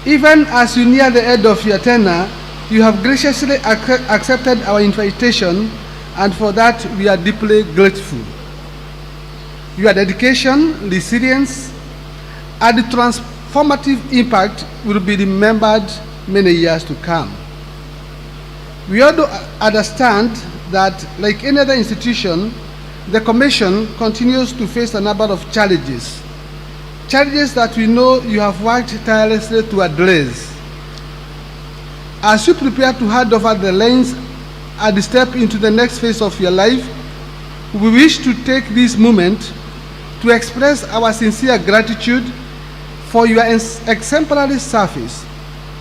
Even as you near the end of your tenure, You have graciously accepted our invitation, and for that we are deeply grateful. Your dedication, resilience, and the transformative impact will be remembered many years to come. We all understand that, like any other institution, the Commission continues to face a number of challenges. Challenges that we know you have worked tirelessly to address. As you prepare to hand over the reins and step into the next phase of your life, we wish to take this moment to express our sincere gratitude for your exemplary service.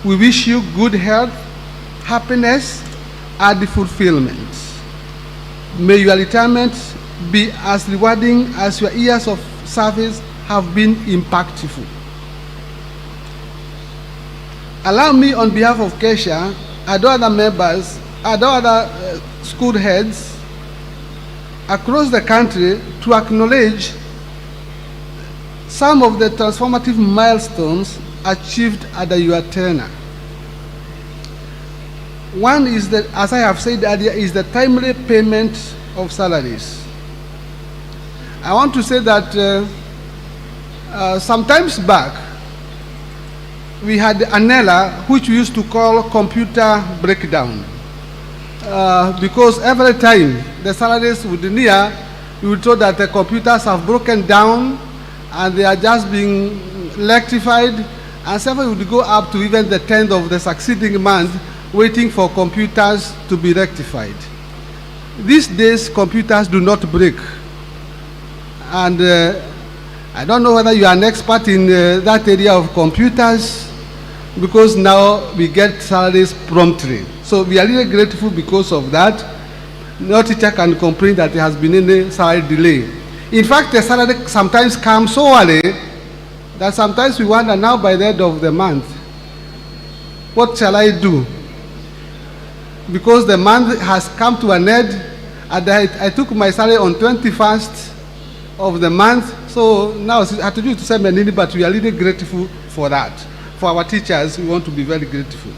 We wish you good health, happiness, and fulfillment. May your retirement be as rewarding as your years of service have been impactful. Allow me, on behalf of KESSHA and other members and other school heads across the country, to acknowledge some of the transformative milestones achieved under your tenure. One is that, as I have said earlier, is the timely payment of salaries. I want to say that sometimes back, we had an error which we used to call computer breakdown. Because every time the salaries would near, we were told that the computers have broken down and they are just being rectified, and several would go up to even the 10th of the succeeding month waiting for computers to be rectified. These days, computers do not break. And I don't know whether you are an expert in that area of computers, because now we get salaries promptly. So we are really grateful because of that. No teacher can complain that there has been any salary delay. In fact, the salary sometimes comes so early that sometimes we wonder, now by the end of the month, what shall I do? Because the month has come to an end, and I took my salary on 21st of the month. So now I have to do it to send an but we are really grateful for that. For our teachers, we want to be very grateful.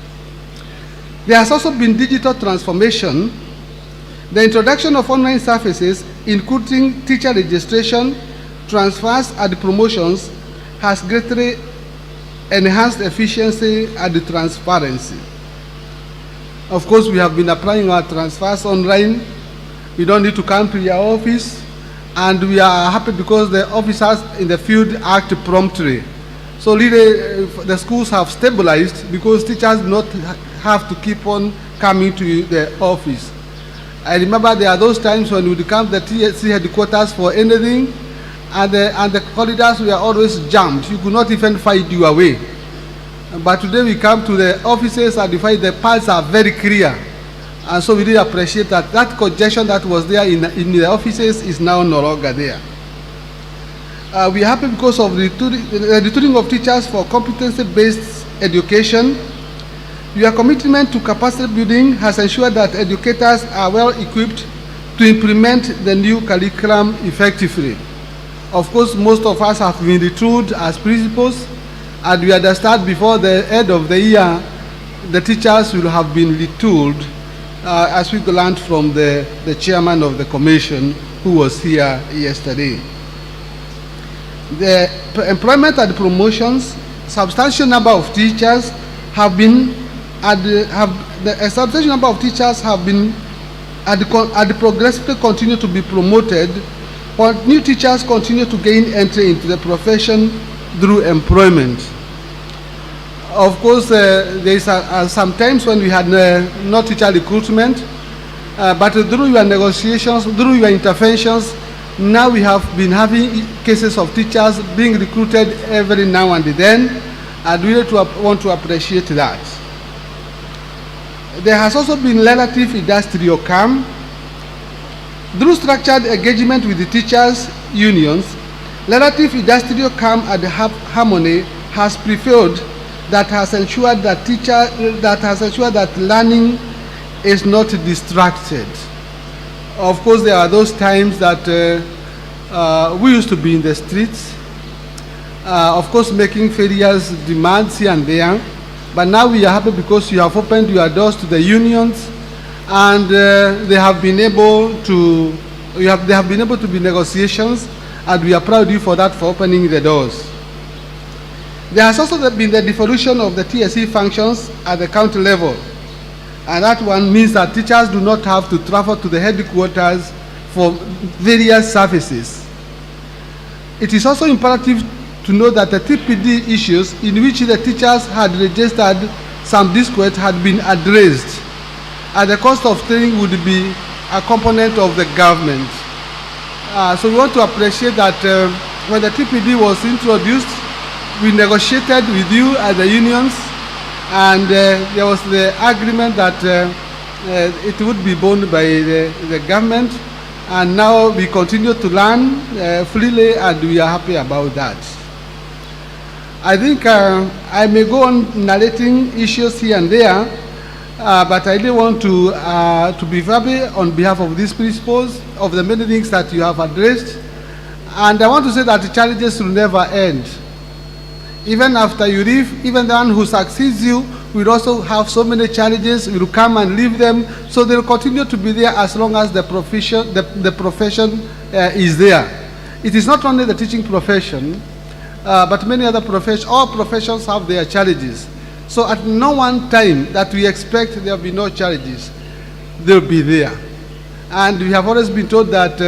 There has also been digital transformation. The introduction of online services, including teacher registration, transfers, and promotions, has greatly enhanced efficiency and transparency. Of course, we have been applying our transfers online. We don't need to come to your office, and we are happy because the officers in the field act promptly. So really, the schools have stabilized because teachers do not have to keep on coming to the office. I remember there are those times when we would come to the TSC headquarters for anything, and the corridors were always jammed. You could not even find your way. But today we come to the offices and we find the paths are very clear. And so we really appreciate that that congestion that was there in the offices is now no longer there. We are happy because of the retooling of teachers for competency-based education. Your commitment to capacity building has ensured that educators are well equipped to implement the new curriculum effectively. Of course, most of us have been retooled as principals, and we understand before the end of the year, the teachers will have been retooled, as we learned from the chairman of the commission who was here yesterday. The employment and promotions, substantial number of teachers have been, a substantial number of teachers have been, and progressively continue to be promoted, while new teachers continue to gain entry into the profession through employment. Of course, there is some times when we had no teacher recruitment, but through your negotiations, through your interventions, now we have been having cases of teachers being recruited every now and then, and we want to appreciate that. There has also been relative industrial calm. Through structured engagement with the teachers' unions, relative industrial calm and harmony has prevailed that has ensured that learning is not distracted. Of course, there are those times that we used to be in the streets, of course, making various demands here and there, But now we are happy because you have opened your doors to the unions, and they have been able to be negotiations, and we are proud of you for that, for opening the doors. There has also been the devolution of the TSE functions at the county level, and that one means that teachers do not have to travel to the headquarters for various services. It is also imperative to know that the TPD issues in which the teachers had registered some discord had been addressed, and the cost of training would be a component of the government. So we want to appreciate that when the TPD was introduced, we negotiated with you as the unions, and there was the agreement that it would be borne by the government, and now we continue to learn freely, and we are happy about that. I think I may go on narrating issues here and there, but I really want to be happy on behalf of these principles of the many things that you have addressed, and I want to say that the challenges will never end. Even after you leave, even the one who succeeds you will also have so many challenges, will come and leave them, so they will continue to be there as long as the profession is there. It is not only the teaching profession, but many other professions, all professions have their challenges. So at no one time that we expect there will be no challenges, they will be there. And we have always been told that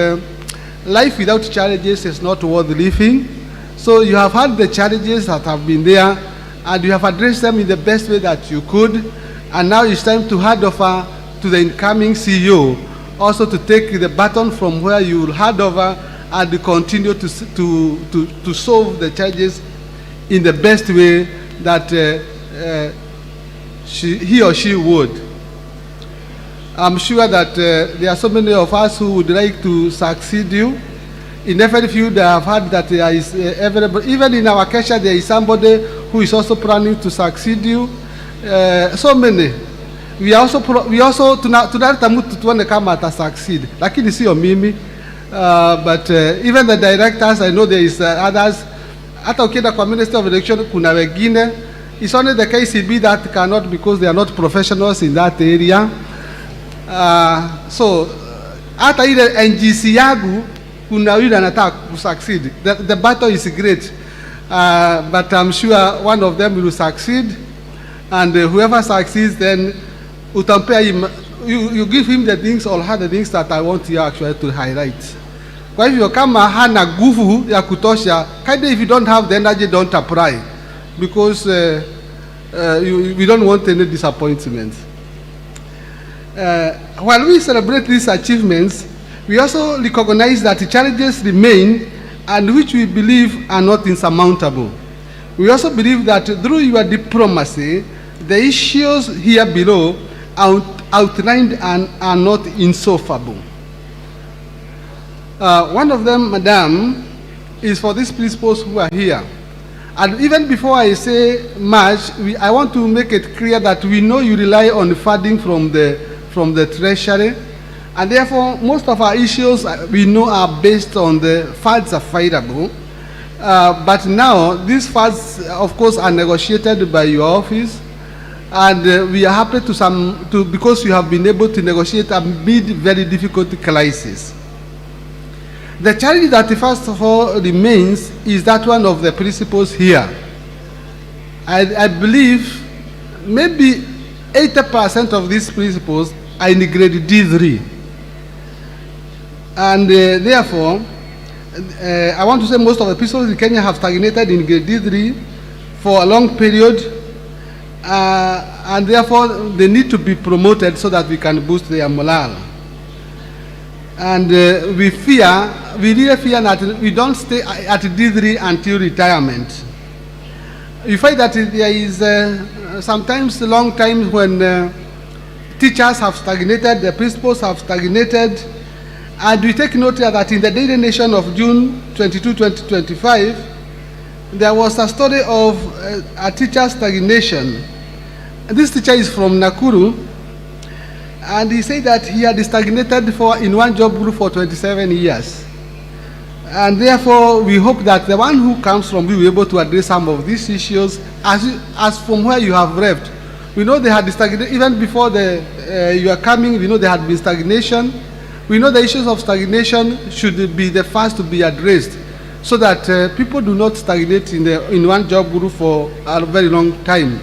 life without challenges is not worth living. So you have had the challenges that have been there, and you have addressed them in the best way that you could. And now it's time to hand over to the incoming CEO, also to take the baton from where you will hand over and to continue to solve the challenges in the best way that he or she would. I'm sure that there are so many of us who would like to succeed you. In every field, I have heard that there is even in our KESSHA, there is somebody who is also planning to succeed you. So many. We also tunaleta mtu tuone kama ata succeed, lakini sio mimi. But even the directors, I know there is others. Hata ukienda kwa Minister of Education, kuna wengine. It's only the KCB that cannot, because they are not professionals in that area. So hata ile NGC yangu kuna yule anataka succeed. The battle is great, but I'm sure one of them will succeed, and whoever succeeds, then utampea him, you give him the things or her the things that I want you actually to highlight. Kwa hivyo kama hana nguvu ya kutosha, kindly if you don't have the energy, don't apply, because we don't want any disappointment. While we celebrate these achievements, we also recognize that the challenges remain and which we believe are not insurmountable. We also believe that through your diplomacy, the issues here below are outlined and are not insufferable. One of them, Madam, is for these principals who are here. And even before I say much, I want to make it clear that we know you rely on funding from the Treasury, and therefore most of our issues we know are based on the funds available. But now these funds, of course, are negotiated by your office, and we are happy because you have been able to negotiate amid very difficult crisis. The challenge that first of all remains is that one of the principals here. I believe maybe 80% of these principals are in grade D3. And therefore, I want to say most of the principals in Kenya have stagnated in grade D3 for a long period, and therefore they need to be promoted so that we can boost their morale. And we really fear that we don't stay at D3 until retirement. We find that there is sometimes a long time when teachers have stagnated, the principals have stagnated, and we take note that in the Daily Nation of June 22, 2025, there was a story of a teacher stagnation. This teacher is from Nakuru, and he said that he had stagnated in one job group for 27 years. And therefore, we hope that the one who comes from will be able to address some of these issues as from where you have left. We know they had stagnation, even before you are coming, we know there had been stagnation. We know the issues of stagnation should be the first to be addressed so that people do not stagnate in one job group for a very long time.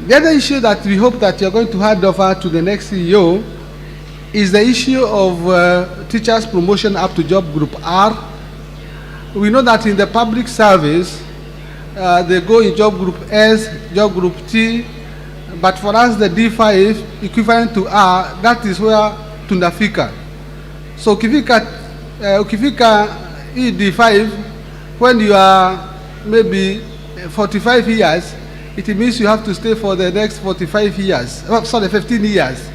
The other issue that we hope that you're going to hand over to the next CEO is the issue of teachers' promotion up to job group R. We know that in the public service, they go in job group S, job group T, but for us the D5 equivalent to R, that is where tunafika. So ukifika D5, when you are maybe 45 years, it means you have to stay for the next 45 years, 15 years.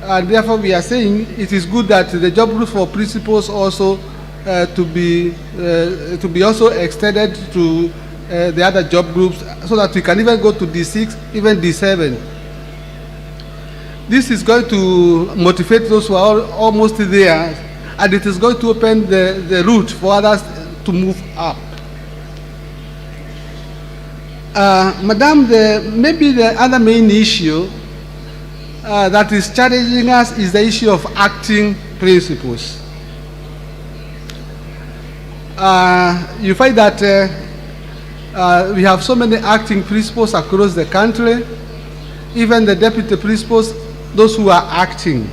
And therefore we are saying it is good that the job group for principals also to be also extended to the other job groups so that we can even go to D6, even D7. This is going to motivate those who are almost there, and it is going to open the route for others to move up. Madam, maybe the other main issue that is challenging us is the issue of acting principals. You find that we have so many acting principals across the country, even the deputy principals, those who are acting.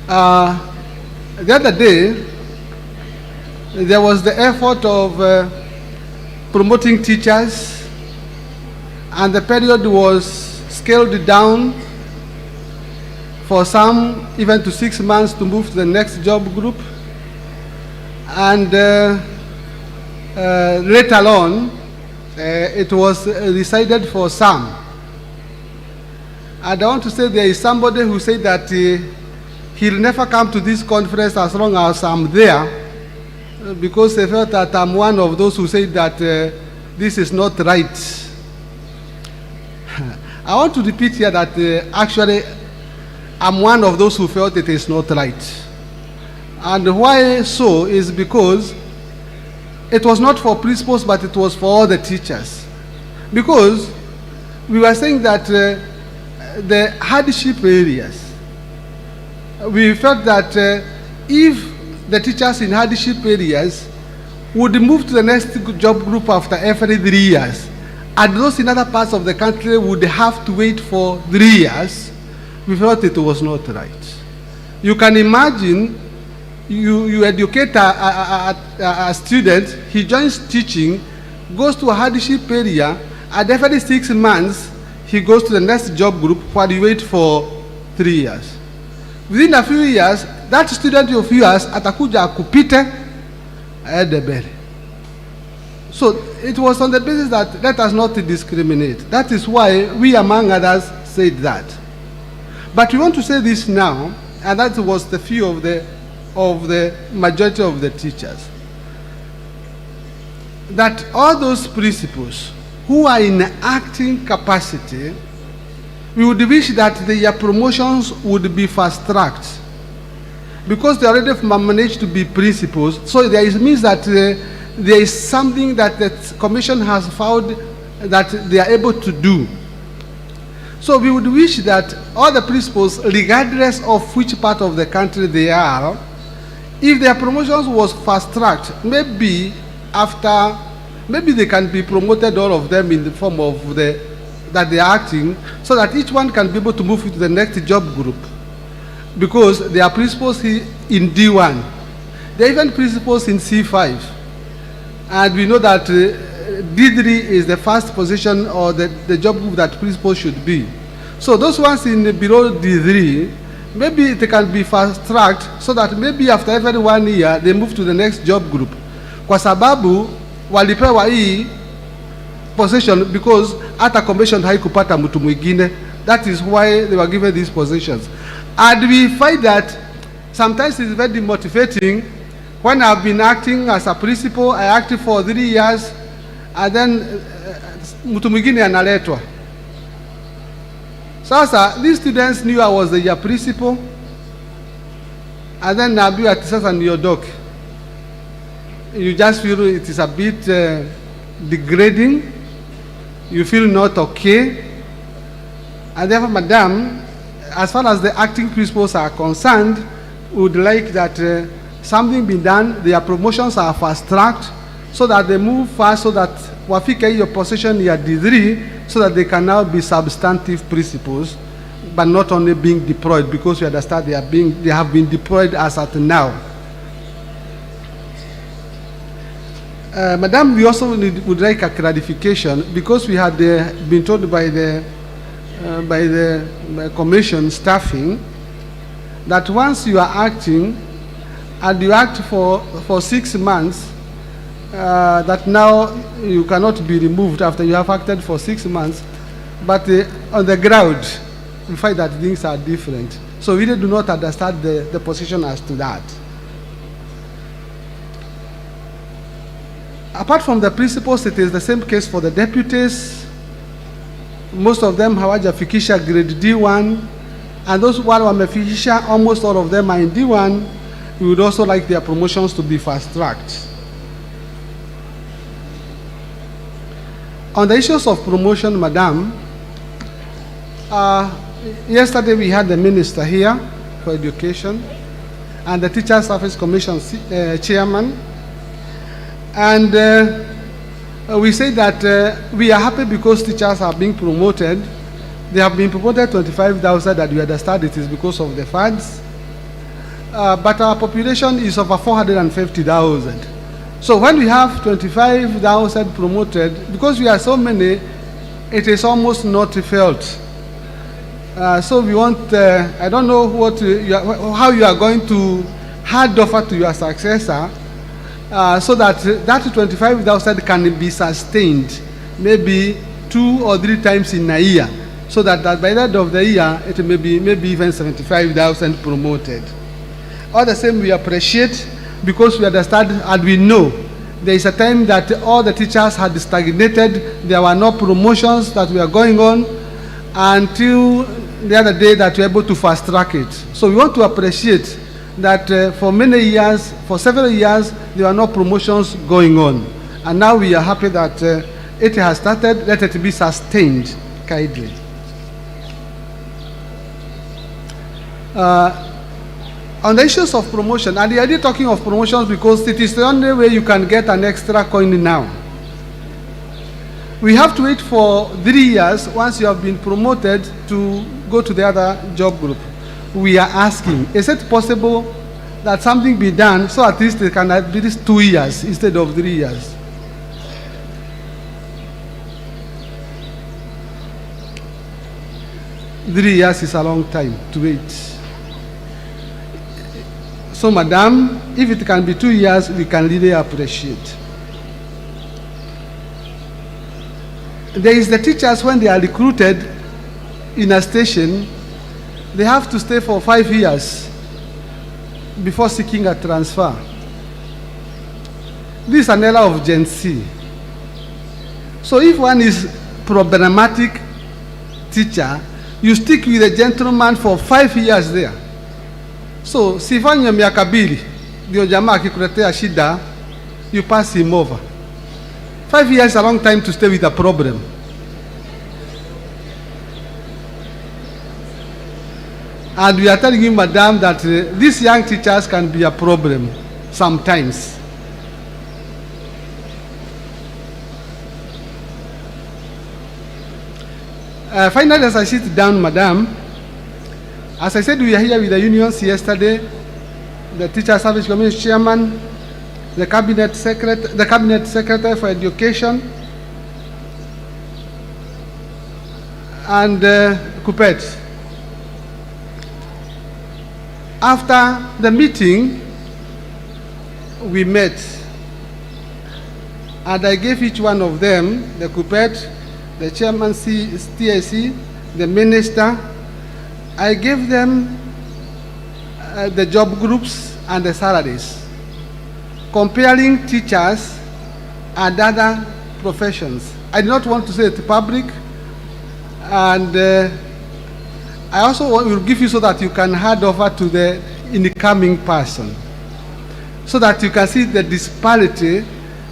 The other day, there was the effort of promoting teachers, and the period was scaled down for some even to 6 months to move to the next job group. And later on, it was decided for some. And I want to say there is somebody who said that he'll never come to this conference as long as I'm there, because they felt that I'm one of those who say that this is not right. I want to repeat here that actually I'm one of those who felt it is not right. And why so is because it was not for principals, but it was for all the teachers. Because we were saying that the hardship areas, we felt that if the teachers in hardship areas would move to the next job group after every 3 years, and those in other parts of the country would have to wait for 3 years, we felt it was not right. You can imagine you educate a student, he joins teaching, goes to a hardship area, and every 6 months he goes to the next job group while you wait for 3 years. Within a few years, that student of yours atakuja akupite aende mbele. So it was on the basis that let us not discriminate. That is why we, among others, said that. But we want to say this now, and that was the view of the majority of the teachers, that all those principals who are in acting capacity, we would wish that their promotions would be fast-tracked, because they already managed to be principals. So there means that there is something that the commission has found that they are able to do. So we would wish that all the principals, regardless of which part of the country they are, if their promotions was fast-tracked, maybe they can be promoted, all of them, in the form of that they are acting, so that each one can be able to move to the next job group. Because there are principals in D1. There are even principals in C5. And we know that D3 is the first position or the job group that principals should be. So those ones in below D3, maybe it can be fast-tracked so that maybe after every 1 year, they move to the next job group. Kwa sababu, walipewa hii position because hata commission haikupata mtu mwingine. That is why they were given these positions. And we find that sometimes it's very motivating. When I've been acting as a principal, I acted for 3 years, and then mtu mwingine analetwa. Sasa, these students knew I was the year principal. and then Nabu at and your dog. You just feel it is a bit degrading. You feel not okay. And therefore, Madam, as far as the acting principals are concerned, would like that something be done, their promotions are fast-tracked, so that they move fast, so that wafike your position here D3, so that they can now be substantive principals, but not only being deployed, because we understand they have been deployed as at now. Madam, we also would like a clarification, because we had been told by the commission staffing that once you are acting and you act for 6 months, that now you cannot be removed after you have acted for 6 months, but on the ground we find that things are different. So we really do not understand the position as to that. Apart from the principals, it is the same case for the deputies. Most of them have Fikisha grade D1, and those who are Fikisha, almost all of them are in D1. We would also like their promotions to be fast-tracked. On the issues of promotion, Madam, yesterday we had the minister here for education and the Teacher Service Commission chairman, and we say that we are happy because teachers are being promoted. They have been promoted 25,000, and we understand it is because of the funds. But our population is over 450,000. So when we have 25,000 promoted, because we are so many, it is almost not felt. So we want, I don't know how you are going to hand over to your successor, so that 25,000 can be sustained maybe 2 or 3 times in a year, so that by the end of the year it may be maybe even 75,000 promoted. All the same, we appreciate, because we understand and we know there is a time that all the teachers had stagnated. There were no promotions that were going on until the other day that we were able to fast track it. So we want to appreciate that for many years, for several years, there were no promotions going on. And now we are happy that it has started. Let it be sustained kindly. On the issues of promotion, and I did talking of promotions because it is the only way you can get an extra coin now. We have to wait for 3 years once you have been promoted to go to the other job group. We are asking, is it possible that something be done so at least it can be 2 years instead of 3 years? Three years is a long time to wait. So, Madam, if it can be 2 years, we can really appreciate. There is the teachers, when they are recruited in a station, they have to stay for 5 years before seeking a transfer. This is an era of Gen Z. So if one is problematic teacher, you stick with a gentleman for 5 years there. So sifanye miaka 2 ndio jamaa akikuletea shida, you pass him over. 5 years is a long time to stay with a problem. And we are telling you, Madam, that these young teachers can be a problem sometimes. Finally, as I sit down, Madam, as I said, we are here with the unions yesterday, the Teacher Service Commission Chairman, the Cabinet Secretary for Education, and KUPPET. After the meeting, we met, and I gave each one of them, the KUPPET, the Chairman TIC, the Minister, I gave them the job groups and the salaries, comparing teachers and other professions. I do not want to say it public, and I also will give you so that you can hand over to the incoming person, so that you can see the disparity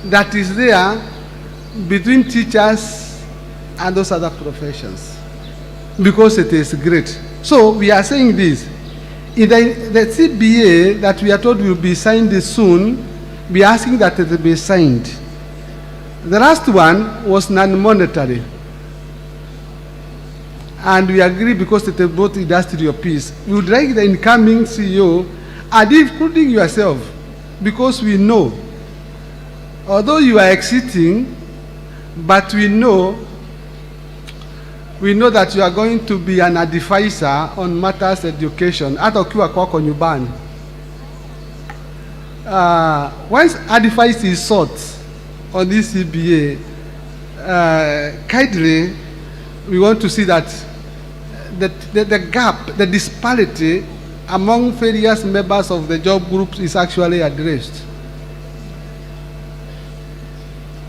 that is there between teachers and those other professions, because it is great. So we are saying this. In the CBA that we are told will be signed soon, we are asking that it will be signed. The last one was non-monetary. And we agree because it is both industrial peace. We would like the incoming CEO, and including yourself, because we know, although you are exiting, but we know that you are going to be an advisor on matters education. Hata ukiwa kwako nyumbani. Once advice is sought on this CBA, kindly, we want to see that the gap, the disparity among various members of the job groups is actually addressed.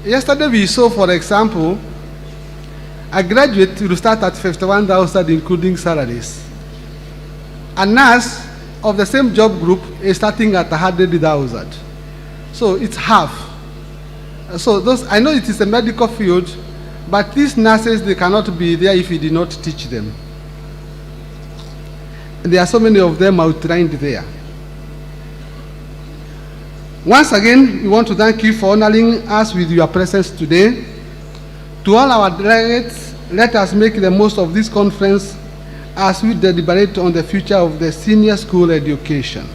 Yesterday we saw, for example, a graduate will start at 51,000 including salaries. A nurse of the same job group is starting at 100,000. So it's half. So those, I know it is a medical field, but these nurses, they cannot be there if you did not teach them. And there are so many of them outlined there. Once again, we want to thank you for honoring us with your presence today. To all our delegates, let us make the most of this conference as we deliberate on the future of the senior school education.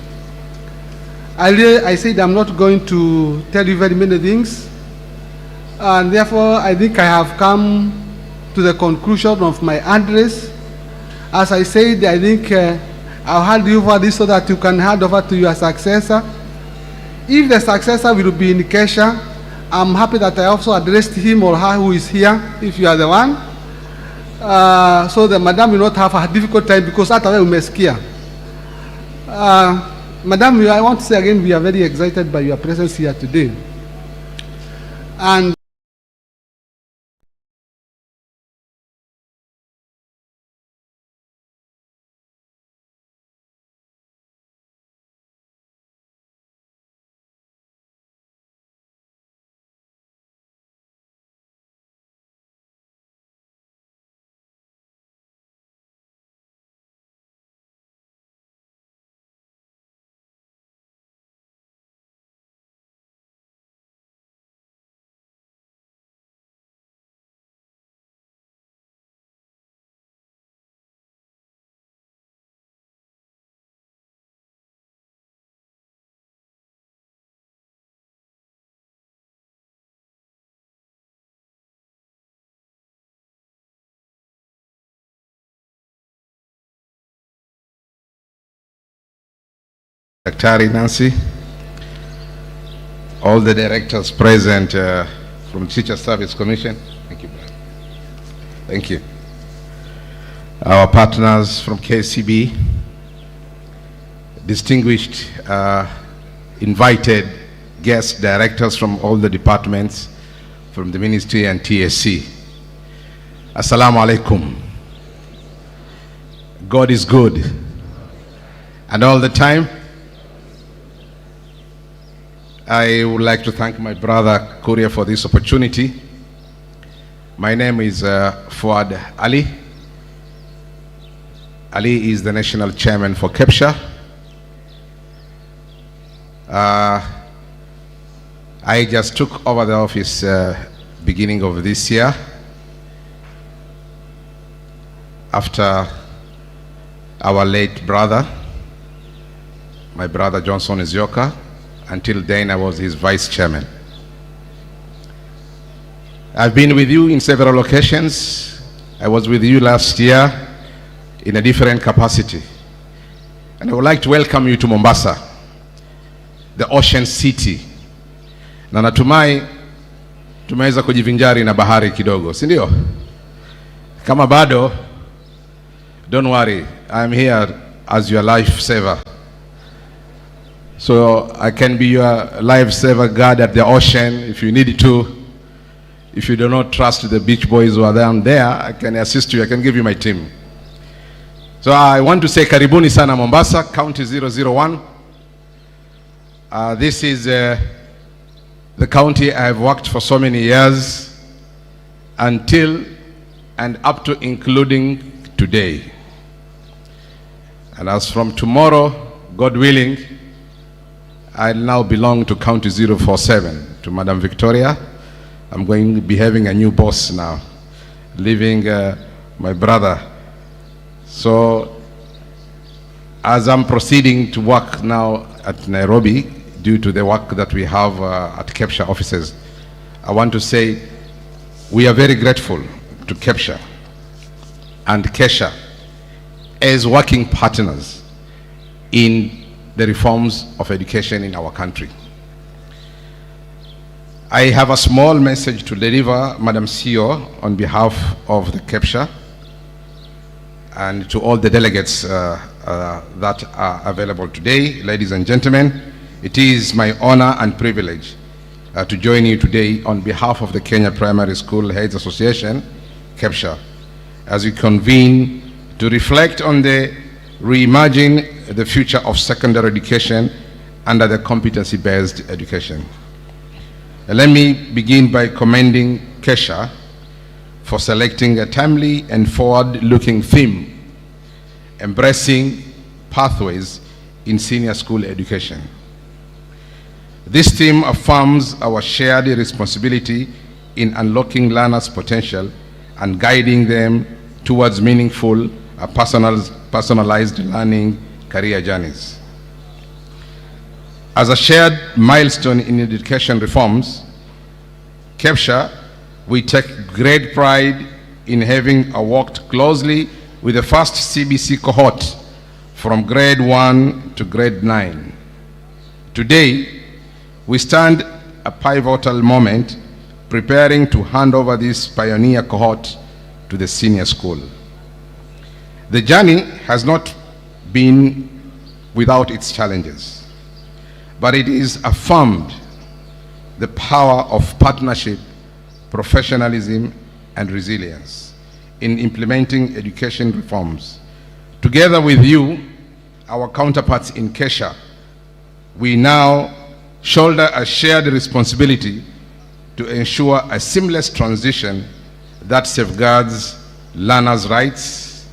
I said I'm not going to tell you very many things, and therefore I think I have come to the conclusion of my address. As I said, I think I'll hand you over this so that you can hand over to your successor. If the successor will be in KESHA, I'm happy that I also addressed him or her who is here, if you are the one. So the madam will not have a difficult time, because after we umesikia. Madam, I want to say again, we are very excited by your presence here today. And Daktari Nancy, all the directors present from Teacher Service Commission. Thank you, brother. Thank you. Our partners from KCB, distinguished invited guest directors from all the departments, from the ministry and TSC. Assalamu alaikum. God is good. And all the time, I would like to thank my brother Korea for this opportunity. My name is Fuad Ali. Ali is the national chairman for KESSHA. I just took over the office beginning of this year after our late brother, my brother Johnson Izioka. Until then, I was his vice chairman. I've been with you in several occasions. I was with you last year in a different capacity. And I would like to welcome you to Mombasa, the ocean city. Na natumai tumeweza kujivinjari na bahari kidogo, si ndio? Kama bado, don't worry, I'm here as your lifesaver. So I can be your lifesaver guard at the ocean if you need to. If you do not trust the beach boys who are down there, I can assist you, I can give you my team. So I want to say karibuni sana Mombasa, County 001. This is the county I have worked for so many years, until and up to including today. And as from tomorrow, God willing, I now belong to County 047, to Madam Victoria. I'm going to be having a new boss now, leaving my brother. So as I'm proceeding to work now at Nairobi, due to the work that we have at KESSHA offices, I want to say we are very grateful to KESSHA and KESSHA as working partners in the reforms of education in our country. I have a small message to deliver, Madam CEO, on behalf of the KESSHA and to all the delegates that are available today. Ladies and gentlemen, it is my honor and privilege to join you today on behalf of the Kenya Primary School Heads Association, KESSHA, as we convene to reflect on the reimagine the future of secondary education under the competency-based education. Let me begin by commending KESSHA for selecting a timely and forward-looking theme, embracing pathways in senior school education. This theme affirms our shared responsibility in unlocking learners' potential and guiding them towards meaningful, personalized learning career journeys. As a shared milestone in education reforms, KESSHA, we take great pride in having worked closely with the first CBC cohort from grade 1 to grade 9. Today, we stand a pivotal moment preparing to hand over this pioneer cohort to the senior school. The journey has not been without its challenges, but it is affirmed the power of partnership, professionalism, and resilience in implementing education reforms. Together with you, our counterparts in KESSHA, we now shoulder a shared responsibility to ensure a seamless transition that safeguards learners' rights,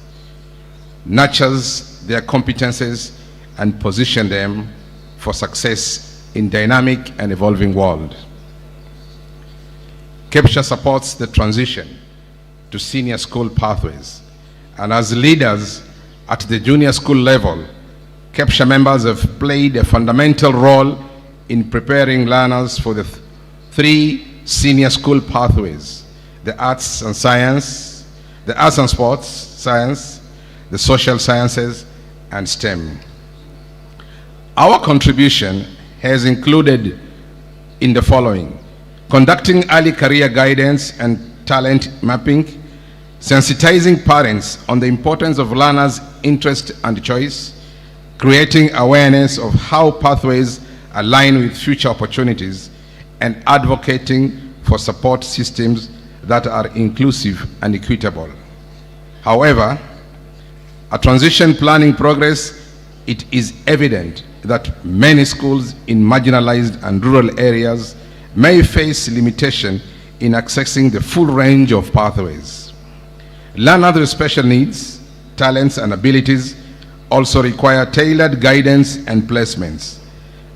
nurtures their competences, and position them for success in dynamic and evolving world. KESSHA supports the transition to senior school pathways, and as leaders at the junior school level, KESSHA members have played a fundamental role in preparing learners for the three senior school pathways: the arts and science, the arts and sports science, the social sciences, and STEM. Our contribution has included in the following: conducting early career guidance and talent mapping, sensitizing parents on the importance of learners' interest and choice, creating awareness of how pathways align with future opportunities, and advocating for support systems that are inclusive and equitable. However, a transition planning progress, it is evident that many schools in marginalized and rural areas may face limitation in accessing the full range of pathways. Learners with special needs, talents, and abilities also require tailored guidance and placements.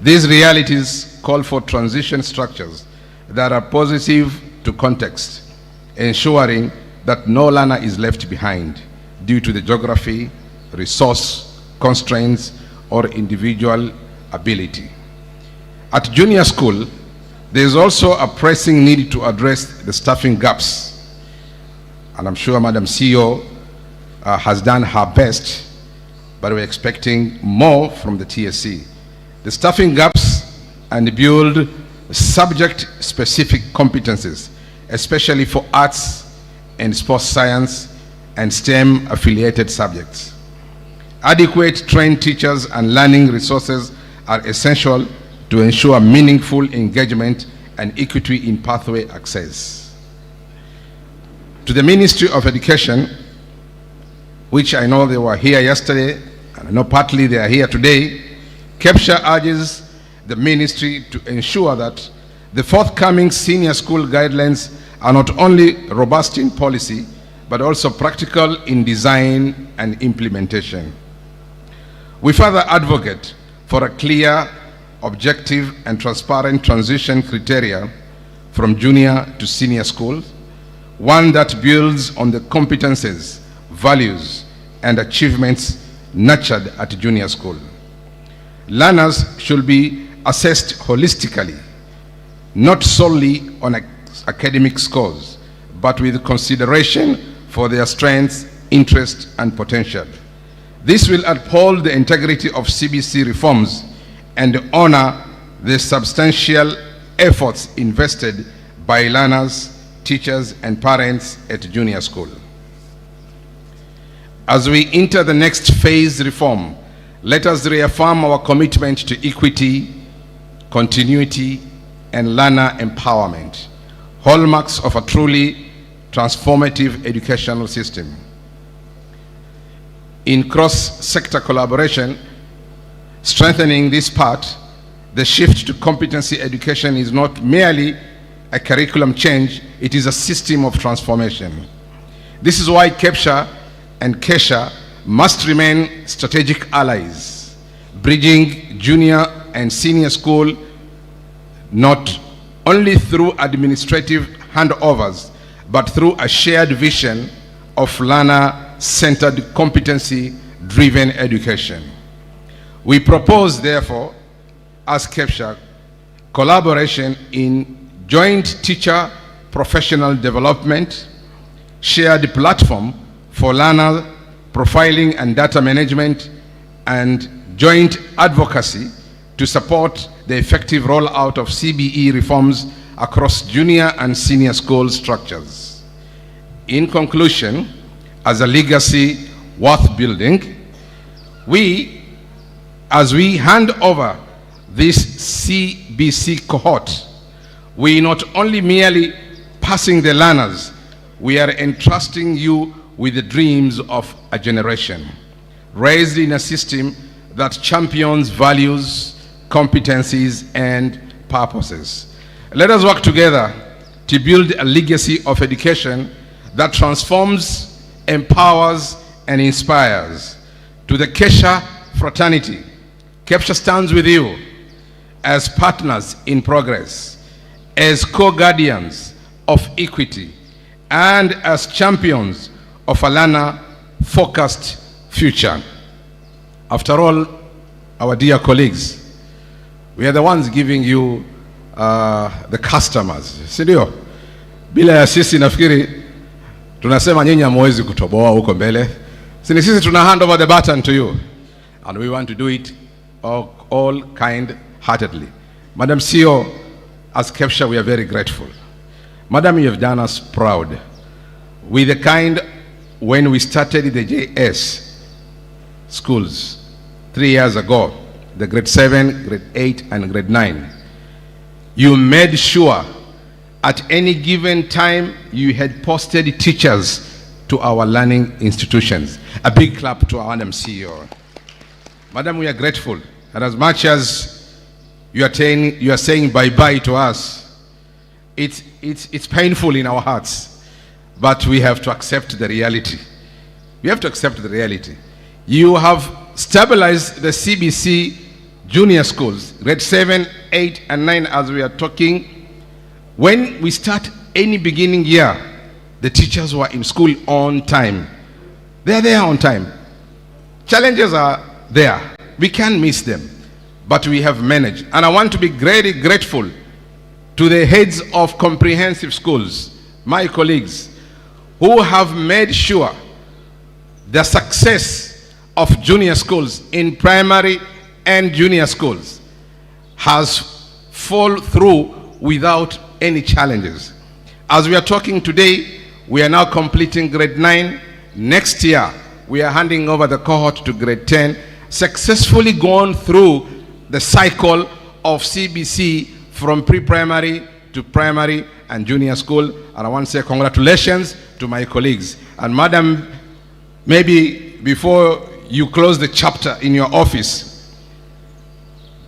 These realities call for transition structures that are positive to context, ensuring that no learner is left behind due to the geography, resource constraints, or individual ability. At junior school, there is also a pressing need to address the staffing gaps, and I'm sure Madam CEO has done her best, but we're expecting more from the TSC. The staffing gaps and build subject-specific competencies, especially for arts and sports science and STEM-affiliated subjects. Adequate trained teachers and learning resources are essential to ensure meaningful engagement and equity in pathway access. To the Ministry of Education, which I know they were here yesterday, and I know partly they are here today, KESSHA urges the ministry to ensure that the forthcoming senior school guidelines are not only robust in policy, but also practical in design and implementation. We further advocate for a clear, objective, and transparent transition criteria from junior to senior school, one that builds on the competences, values, and achievements nurtured at junior school. Learners should be assessed holistically, not solely on academic scores, but with consideration for their strengths, interests, and potential. This will uphold the integrity of CBC reforms and honor the substantial efforts invested by learners, teachers, and parents at junior school. As we enter the next phase reform, let us reaffirm our commitment to equity, continuity, and learner empowerment, hallmarks of a truly transformative educational system. In cross-sector collaboration, strengthening this part, the shift to competency education is not merely a curriculum change, it is a system of transformation. This is why KESSHA and KESSHA must remain strategic allies, bridging junior and senior school not only through administrative handovers, but through a shared vision of learner-centered, competency-driven education. We propose, therefore, as KESSHA, collaboration in joint teacher professional development, shared platform for learner profiling and data management, and joint advocacy to support the effective rollout of CBE reforms across junior and senior school structures. In conclusion, as a legacy worth building, as we hand over this CBC cohort, we not only merely passing the learners, we are entrusting you with the dreams of a generation, raised in a system that champions values, competencies, and purposes. Let us work together to build a legacy of education that transforms, empowers, and inspires. To the KESSHA fraternity, KESSHA stands with you as partners in progress, as co-guardians of equity, and as champions of a learner-focused future. After all, our dear colleagues, we are the ones giving you the customers, si ndio? Bila ya sisi nafikiri tunasema nyinyi hamwezi kutoboa huko mbele. Sisi tuna hand over the baton to you, and we want to do it all kind-heartedly. Madam CEO, as KESSHA, we are very grateful. Madam, you have done us proud. With the kind, when we started the JS schools 3 years ago, the grade 7, grade 8, and grade 9, you made sure at any given time you had posted teachers to our learning institutions. A big clap to our Madam CEO. Madam, we are grateful. And as much as you are saying bye-bye to us, it's painful in our hearts, but we have to accept the reality. We have to accept the reality. You have stabilized the CBC junior schools, grade 7, 8, and 9, as we are talking. When we start any beginning year, the teachers were in school on time. They're there on time. Challenges are there. We can't miss them, but we have managed. And I want to be very grateful to the heads of comprehensive schools, my colleagues, who have made sure the success of junior schools in primary and junior schools has fallen through without any challenges. As we are talking today, we are now completing grade 9. Next year, we are handing over the cohort to grade 10, successfully gone through the cycle of CBC from pre-primary to primary and junior school. And I want to say congratulations to my colleagues. And Madam maybe before you close the chapter in your office,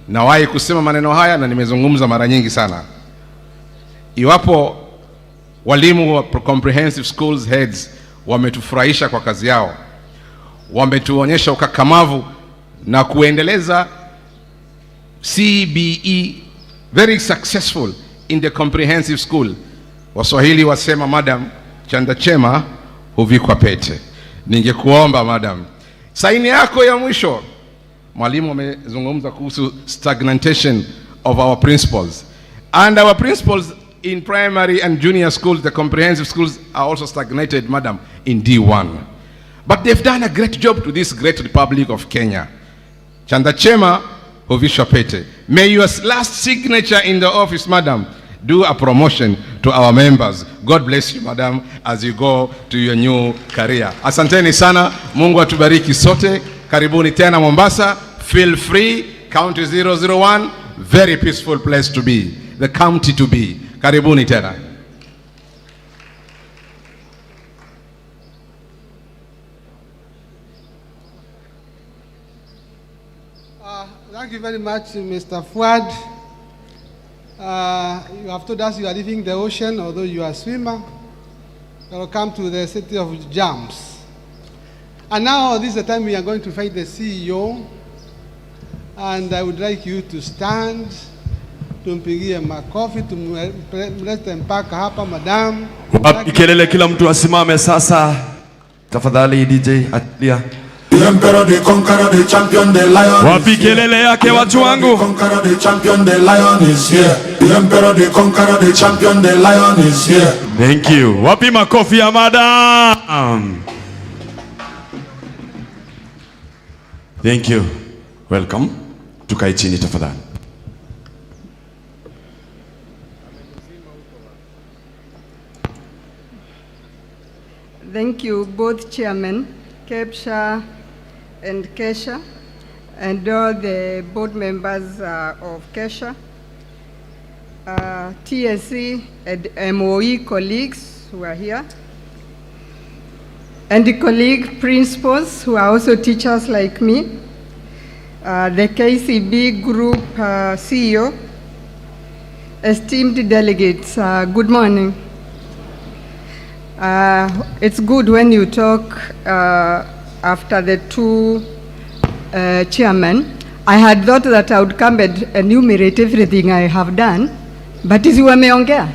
nawahi kusema maneno haya na nimezungumza mara nyingi sana. Iwapo walimu wa comprehensive schools heads wametufurahisha kwa kazi yao, wametuonyesha ukakamavu na kuendeleza CBE very successful in the comprehensive school. Waswahili wasema, madam, chanda chema huvikwa pete. Ningekuomba madam, saini yako ya mwisho. Mwalimu amezungumza kuhusu stagnation of our principals, and our principals in primary and junior schools, the comprehensive schools, are also stagnated, madam, in D1. But they've done a great job to this great Republic of Kenya. Chanda chema huvishwa pete. May your last signature in the office, madam, do a promotion to our members. God bless you, madam, as you go to your new career. Asanteni sana, Mungu atubariki sote. Karibuni tena Mombasa. Feel free. County 001, very peaceful place to be. The county to be. Karibuni tena. Thank you very much, Mr. Fuad. You have told us you are leaving the ocean, although you are a swimmer. Welcome to the city of jams. And now this is the time we are going to find the CEO. And I would like you to stand. Tumpigie makofi, tumlete mpaka hapa, madam. Wapi kelele, kila mtu asimame sasa. Tafadhali DJ Atlia. The emperor, the conqueror, the champion, the lion. Wapi kelele yake watu wangu. The conqueror, the champion, the lion is here. The emperor, the conqueror, the champion, the lion is here. Thank you. Wapi makofi ya madam. Thank you. Welcome. Tukae chini tafadhali. Thank you, both chairmen, KESSHA and KESSHA, and all the board members of KESSHA, TSC and MOE colleagues who are here, and the colleague principals who are also teachers like me, the KCB group CEO, esteemed delegates, good morning. It's good when you talk after the two chairmen. I had thought that I would come and enumerate everything I have done, but as you wameongea,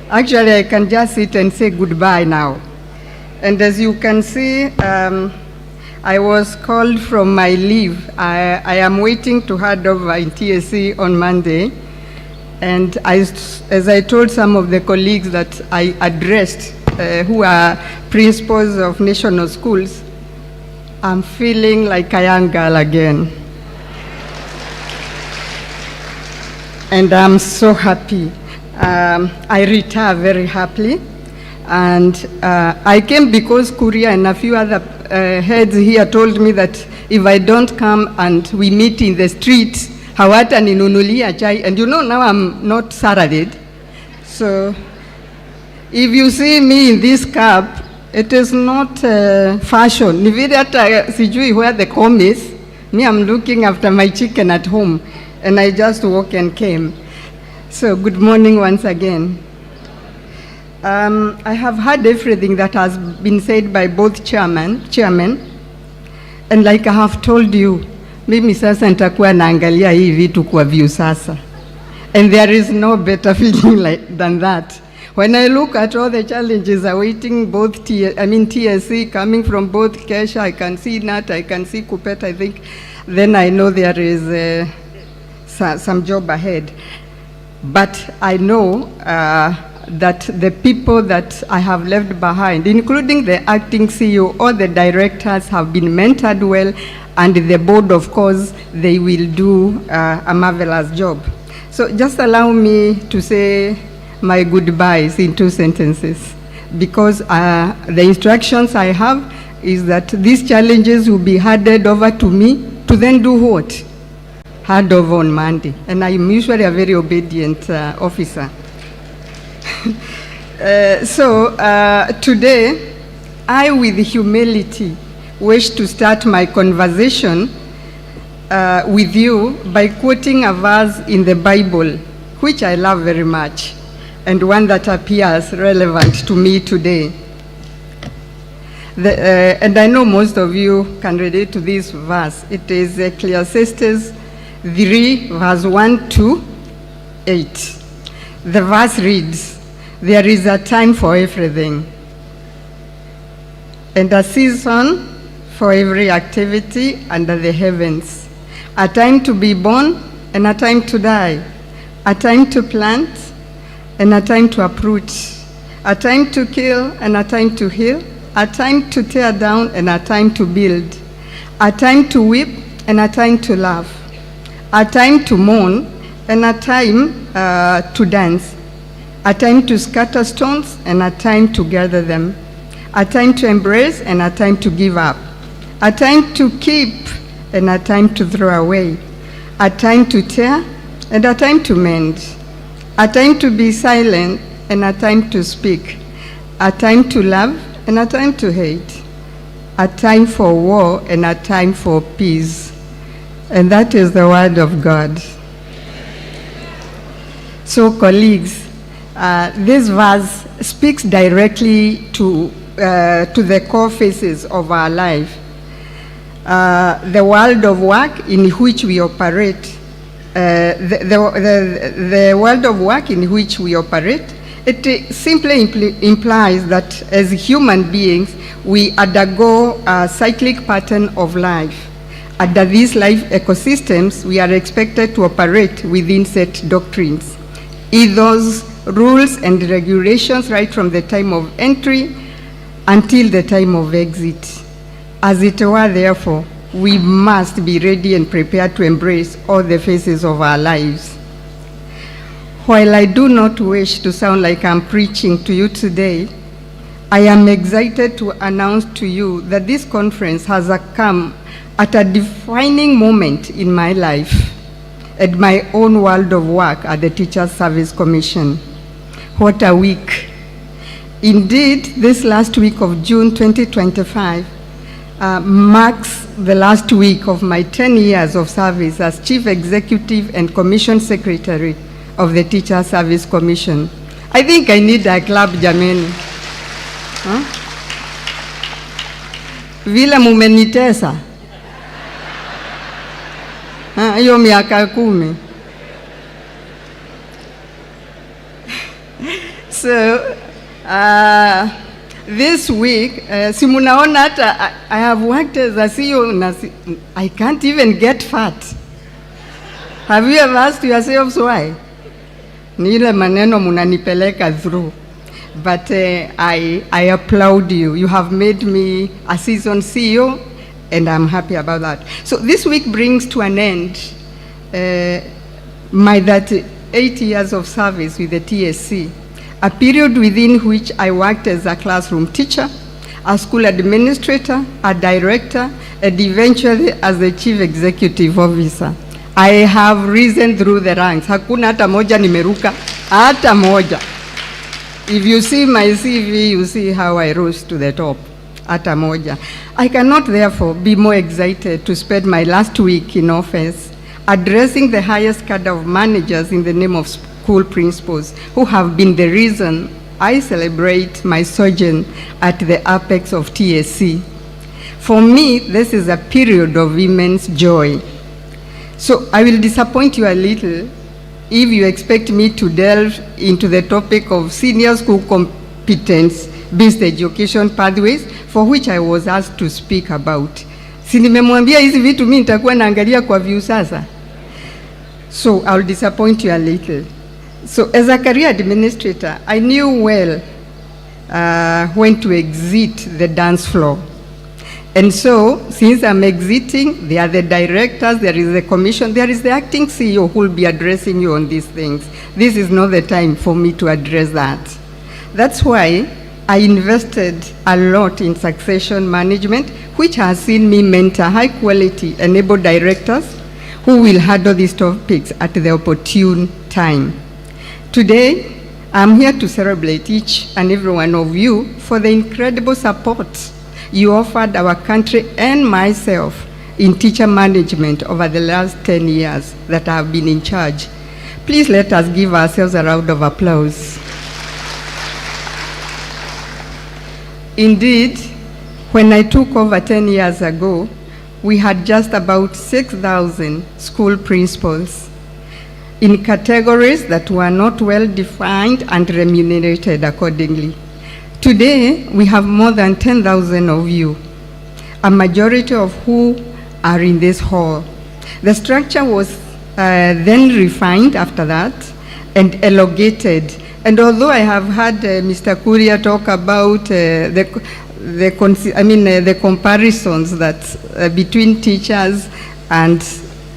actually I can just sit and say goodbye now. And as you can see, I was called from my leave. I am waiting to hand over in TSC on Monday. And as I told some of the colleagues that I addressed, who are principals of national schools, I'm feeling like a young girl again. And I'm so happy. I retire very happily. And I came because Kuria and a few other heads here told me that if I don't come and we meet in the streets, hawata ninunulia chai. And you know now I'm not salaried. So if you see me in this cap, it is not fashion. Ni vile hata sijui where the comb is. Me, I'm looking after my chicken at home, and I just walk and came. So good morning once again. I have heard everything that has been said by both chairmen, and like I have told you, mimi sasa nitakuwa naangalia hii vitu kwa view sasa. And there is no better feeling than that. When I look at all the challenges awaiting both TSC coming from both KESSHA, I can see NAT, I can see KUPPET, I think, then I know there is some job ahead. But I know that the people that I have left behind, including the acting CEO, all the directors have been mentored well, and the board, of course, they will do a marvelous job. So just allow me to say my goodbyes in 2 sentences, because the instructions I have is that these challenges will be handed over to me to then do what? Hand over on Monday. And I am usually a very obedient officer. So today, I with humility wish to start my conversation with you by quoting a verse in the Bible, which I love very much, and one that appears relevant to me today. And I know most of you can relate to this verse. It is Ecclesiastes 3, verse 1 to 8. The verse reads, "There is a time for everything, and a season for every activity under the heavens. A time to be born and a time to die. A time to plant and a time to uproot. A time to kill and a time to heal. A time to tear down and a time to build. A time to weep and a time to laugh. A time to mourn and a time to dance. A time to scatter stones and a time to gather them. A time to embrace and a time to give up. A time to keep and a time to throw away. A time to tear and a time to mend. A time to be silent and a time to speak. A time to love and a time to hate. A time for war and a time for peace." And that is the word of God. So colleagues, this verse speaks directly to the core phases of our life. The world of work in which we operate, the world of work in which we operate, it simply implies that as human beings, we undergo a cyclic pattern of life. Under these life ecosystems, we are expected to operate within set doctrines, ethos, rules, and regulations right from the time of entry until the time of exit. As it were, therefore, we must be ready and prepared to embrace all the phases of our lives. While I do not wish to sound like I'm preaching to you today, I am excited to announce to you that this conference has come at a defining moment in my life and my own world of work at the Teachers Service Commission. What a week. Indeed, this last week of June 2025 marks the last week of my 10 years of service as Chief Executive and Commission Secretary of the Teachers Service Commission. I think I need a clap, jameni. Vile mumenitesa. Hiyo miaka 10. So, this week, si munaona hata I have worked as a CEO, I can't even get fat. Have you ever asked yourselves why? Ni ile maneno munanipeleka through. But I applaud you. You have made me a seasoned CEO, and I'm happy about that. So this week brings to an end my 38 years of service with the TSC, a period within which I worked as a classroom teacher, a school administrator, a director, and eventually as the chief executive officer. I have risen through the ranks. Hakuna hata moja nimeruka, hata moja. If you see my CV, you see how I rose to the top. Hata moja. I cannot therefore be more excited to spend my last week in office addressing the highest cadre of managers in the name of school principals who have been the reason I celebrate my sojourn at the apex of TSC. For me, this is a period of immense joy. So I will disappoint you a little if you expect me to delve into the topic of senior school competence-based education pathways, for which I was asked to speak about. Si nimemwambia hizi vitu mimi nitakuwa naangalia kwa view sasa. So I'll disappoint you a little. So as a career administrator, I knew well when to exit the dance floor. And so, since I'm exiting, there are the directors, there is the commission, there is the acting CEO who will be addressing you on these things. This is not the time for me to address that. That's why I invested a lot in succession management, which has seen me mentor high-quality, enabled directors who will handle these topics at the opportune time. Today, I'm here to celebrate each and every one of you for the incredible support you offered our country and myself in teacher management over the last 10 years that I have been in charge. Please let us give ourselves a round of applause. Indeed, when I took over 10 years ago, we had just about 6,000 school principals in categories that were not well defined and remunerated accordingly. Today, we have more than 10,000 of you, a majority of who are in this hall. The structure was then refined after that and elongated. And although I have had Mr. Kuria talk about the comparisons that between teachers and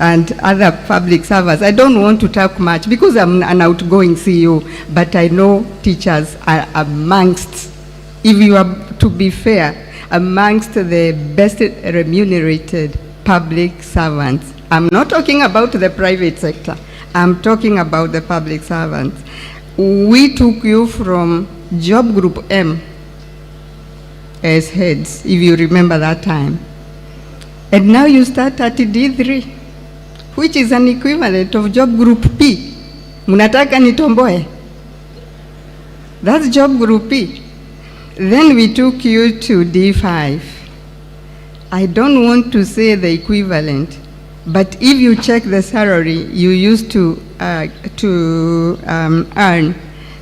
other public servants, I don't want to talk much because I'm an outgoing CEO, but I know teachers are amongst, if you are to be fair, amongst the best remunerated public servants. I'm not talking about the private sector. I'm talking about the public servants. We took you from job group M as heads, if you remember that time. And now you start at D3, which is an equivalent of job group P. Munataka nitomboe. That's job group P. Then we took you to D5. I don't want to say the equivalent, but if you check the salary you used to earn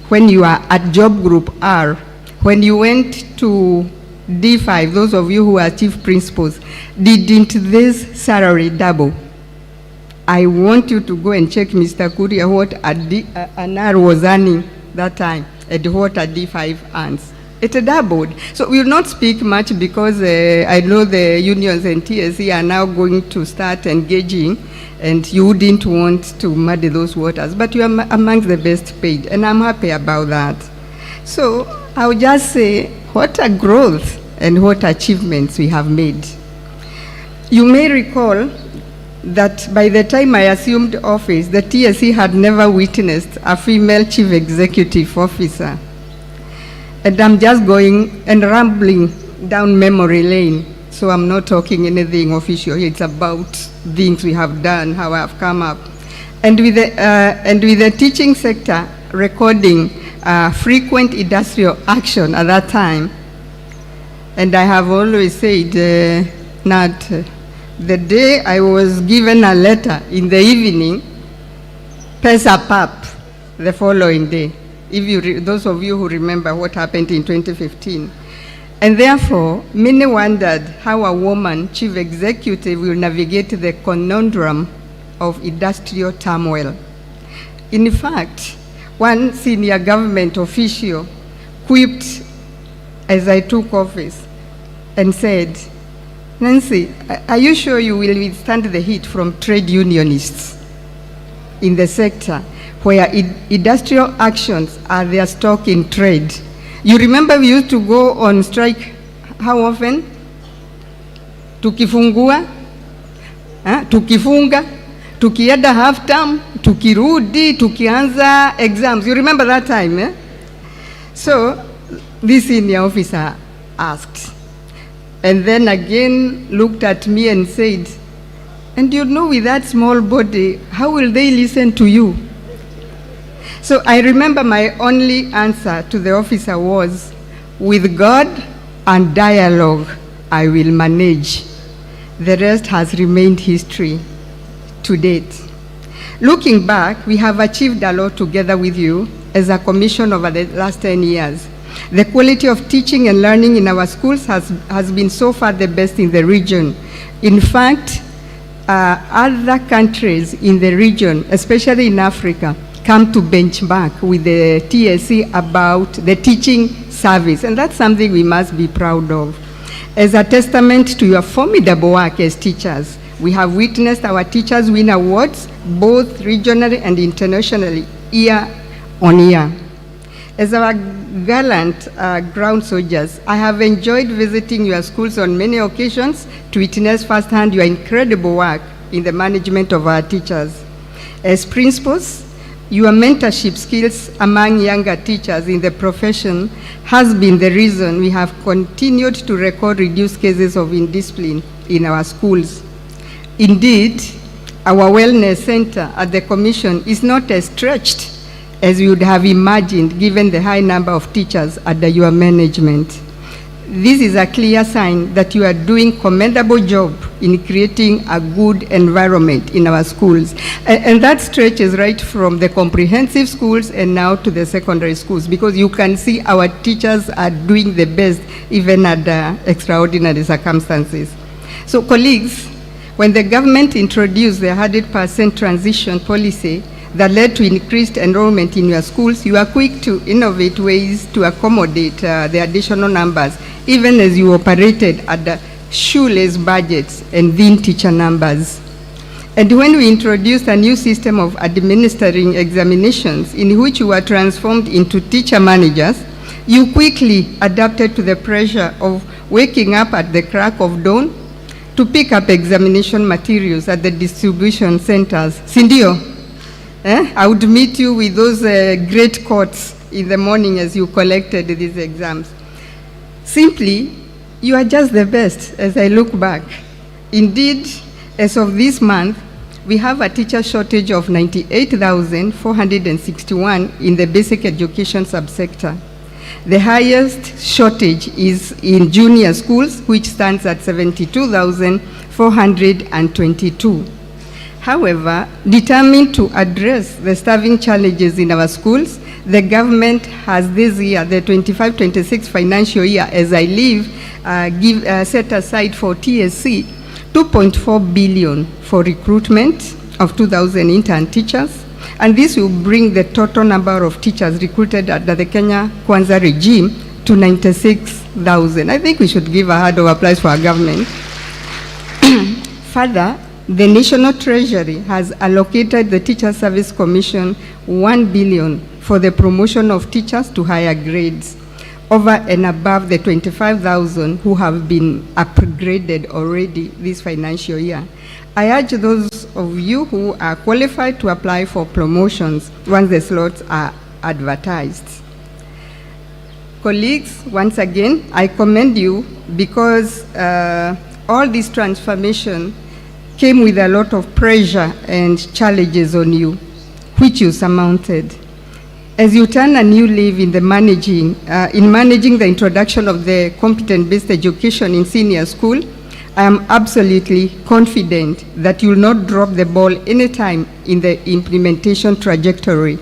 when you are at job group R, when you went to D5, those of you who are chief principals, didn't this salary double? I want you to go and check Mr. Kuria what an R was earning that time and what a D5 earns. It doubled. So we will not speak much because I know the unions and TSC are now going to start engaging and you wouldn't want to muddy those waters, but you are amongst the best paid and I'm happy about that. So I'll just say what a growth and what achievements we have made. You may recall that by the time I assumed office, the TSC had never witnessed a female chief executive officer. And I'm just going and rambling down memory lane, so I'm not talking anything official. It's about things we have done, how I have come up. And with the teaching sector recording frequent industrial action at that time, and I have always said that the day I was given a letter in the evening, Pesa Pap, the following day. If you those of you who remember what happened in 2015. And therefore, many wondered how a woman chief executive will navigate the conundrum of industrial turmoil. In fact, one senior government official quipped as I took office and said, "Nancy, are you sure you will withstand the heat from trade unionists in the sector where industrial actions are their stock in trade?" You remember we used to go on strike how often? Tukifungua, tukifunga, tukienda half term, tukirudi, tukianza exams. You remember that time, eh? So this senior officer asked, and then again looked at me and said, "And you know, with that small body, how will they listen to you?" So I remember my only answer to the officer was, "With God and dialogue, I will manage." The rest has remained history to date. Looking back, we have achieved a lot together with you as a commission over the last 10 years. The quality of teaching and learning in our schools has been so far the best in the region. In fact, other countries in the region, especially in Africa, come to benchmark with the TSC about the teaching service, and that's something we must be proud of. As a testament to your formidable work as teachers, we have witnessed our teachers win awards, both regionally and internationally, year on year. As our gallant ground soldiers, I have enjoyed visiting your schools on many occasions to witness firsthand your incredible work in the management of our teachers. As principals, Your mentorship skills among younger teachers in the profession has been the reason we have continued to record reduced cases of indiscipline in our schools. Indeed, our wellness center at the Commission is not as stretched as we would have imagined given the high number of teachers under your management. This is a clear sign that you are doing a commendable job in creating a good environment in our schools. And that stretches right from the comprehensive schools and now to the secondary schools, because you can see our teachers are doing the best even under extraordinary circumstances. So colleagues, when the government introduced the 100% transition policy that led to increased enrollment in your schools, you are quick to innovate ways to accommodate the additional numbers, even as you operated at the shoeless budgets and thin teacher numbers. And when we introduced a new system of administering examinations in which you were transformed into teacher managers, you quickly adapted to the pressure of waking up at the crack of dawn to pick up examination materials at the distribution centers. Sindio? I would meet you with those great quotes in the morning as you collected these exams. Simply, you are just the best as I look back. Indeed, as of this month, we have a teacher shortage of 98,461 in the basic education subsector. The highest shortage is in junior schools, which stands at 72,422. However, determined to address the staffing challenges in our schools, the government has this year, the 25-26 financial year, as I live, set aside for TSC 2.4 billion for recruitment of 2,000 intern teachers, and this will bring the total number of teachers recruited under the Kenya Kwanza regime to 96,000. I think we should give a round of applause for our government. Further, the National Treasury has allocated the Teacher Service Commission 1 billion for the promotion of teachers to higher grades, over and above the 25,000 who have been upgraded already this financial year. I urge those of you who are qualified to apply for promotions once the slots are advertised. Colleagues, once again, I commend you because all this transformation came with a lot of pressure and challenges on you, which you surmounted. As you turn a new leaf in managing the introduction of the competent-based education in senior school, I am absolutely confident that you will not drop the ball anytime in the implementation trajectory.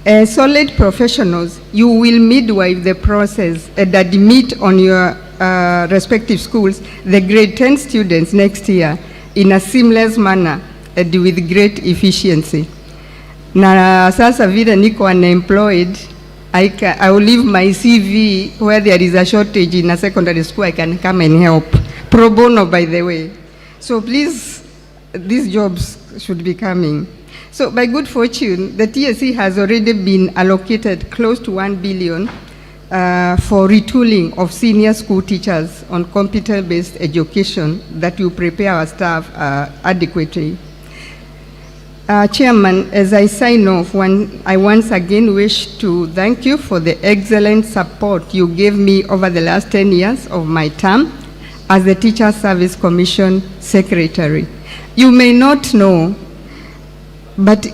As solid professionals, you will midwife the process and admit on your respective schools the grade 10 students next year in a seamless manner and with great efficiency. Na sasa vile niko unemployed, I will leave my CV where there is a shortage in a secondary school. I can come and help. Pro bono, by the way. So please, these jobs should be coming. So by good fortune, the TSC has already been allocated close to 1 billion for retooling of senior school teachers on computer-based education that will prepare our staff adequately. Chairman, as I sign off, I once again wish to thank you for the excellent support you gave me over the last 10 years of my term as the Teacher Service Commission Secretary. You may not know, but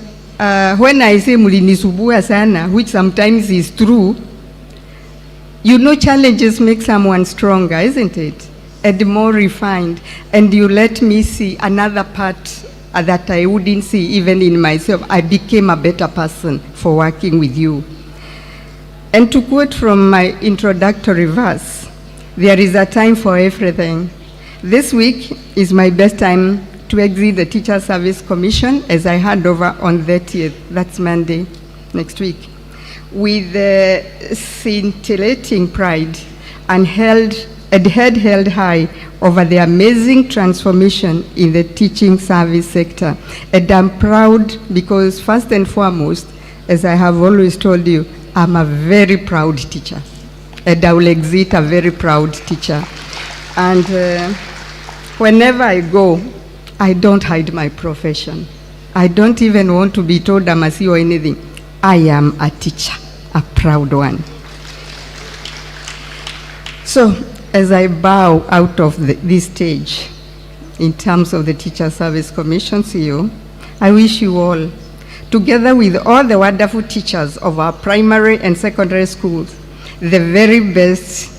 when I say mulinisubua sana, which sometimes is true, you know challenges make someone stronger, isn't it? And more refined. And you let me see another part that I wouldn't see even in myself. I became a better person for working with you. And to quote from my introductory verse, there is a time for everything. This week is my best time to exit the Teacher Service Commission as I hand over on 30th, that's Monday, next week, with scintillating pride and head held high over the amazing transformation in the teaching service sector. And I'm proud because first and foremost, as I have always told you, I'm a very proud teacher. And I will exit a very proud teacher. And whenever I go, I don't hide my profession. I don't even want to be told I'm a CEO or anything. I am a teacher, a proud one. So, as I bow out of this stage, in terms of the Teacher Service Commission CEO, I wish you all, together with all the wonderful teachers of our primary and secondary schools, the very best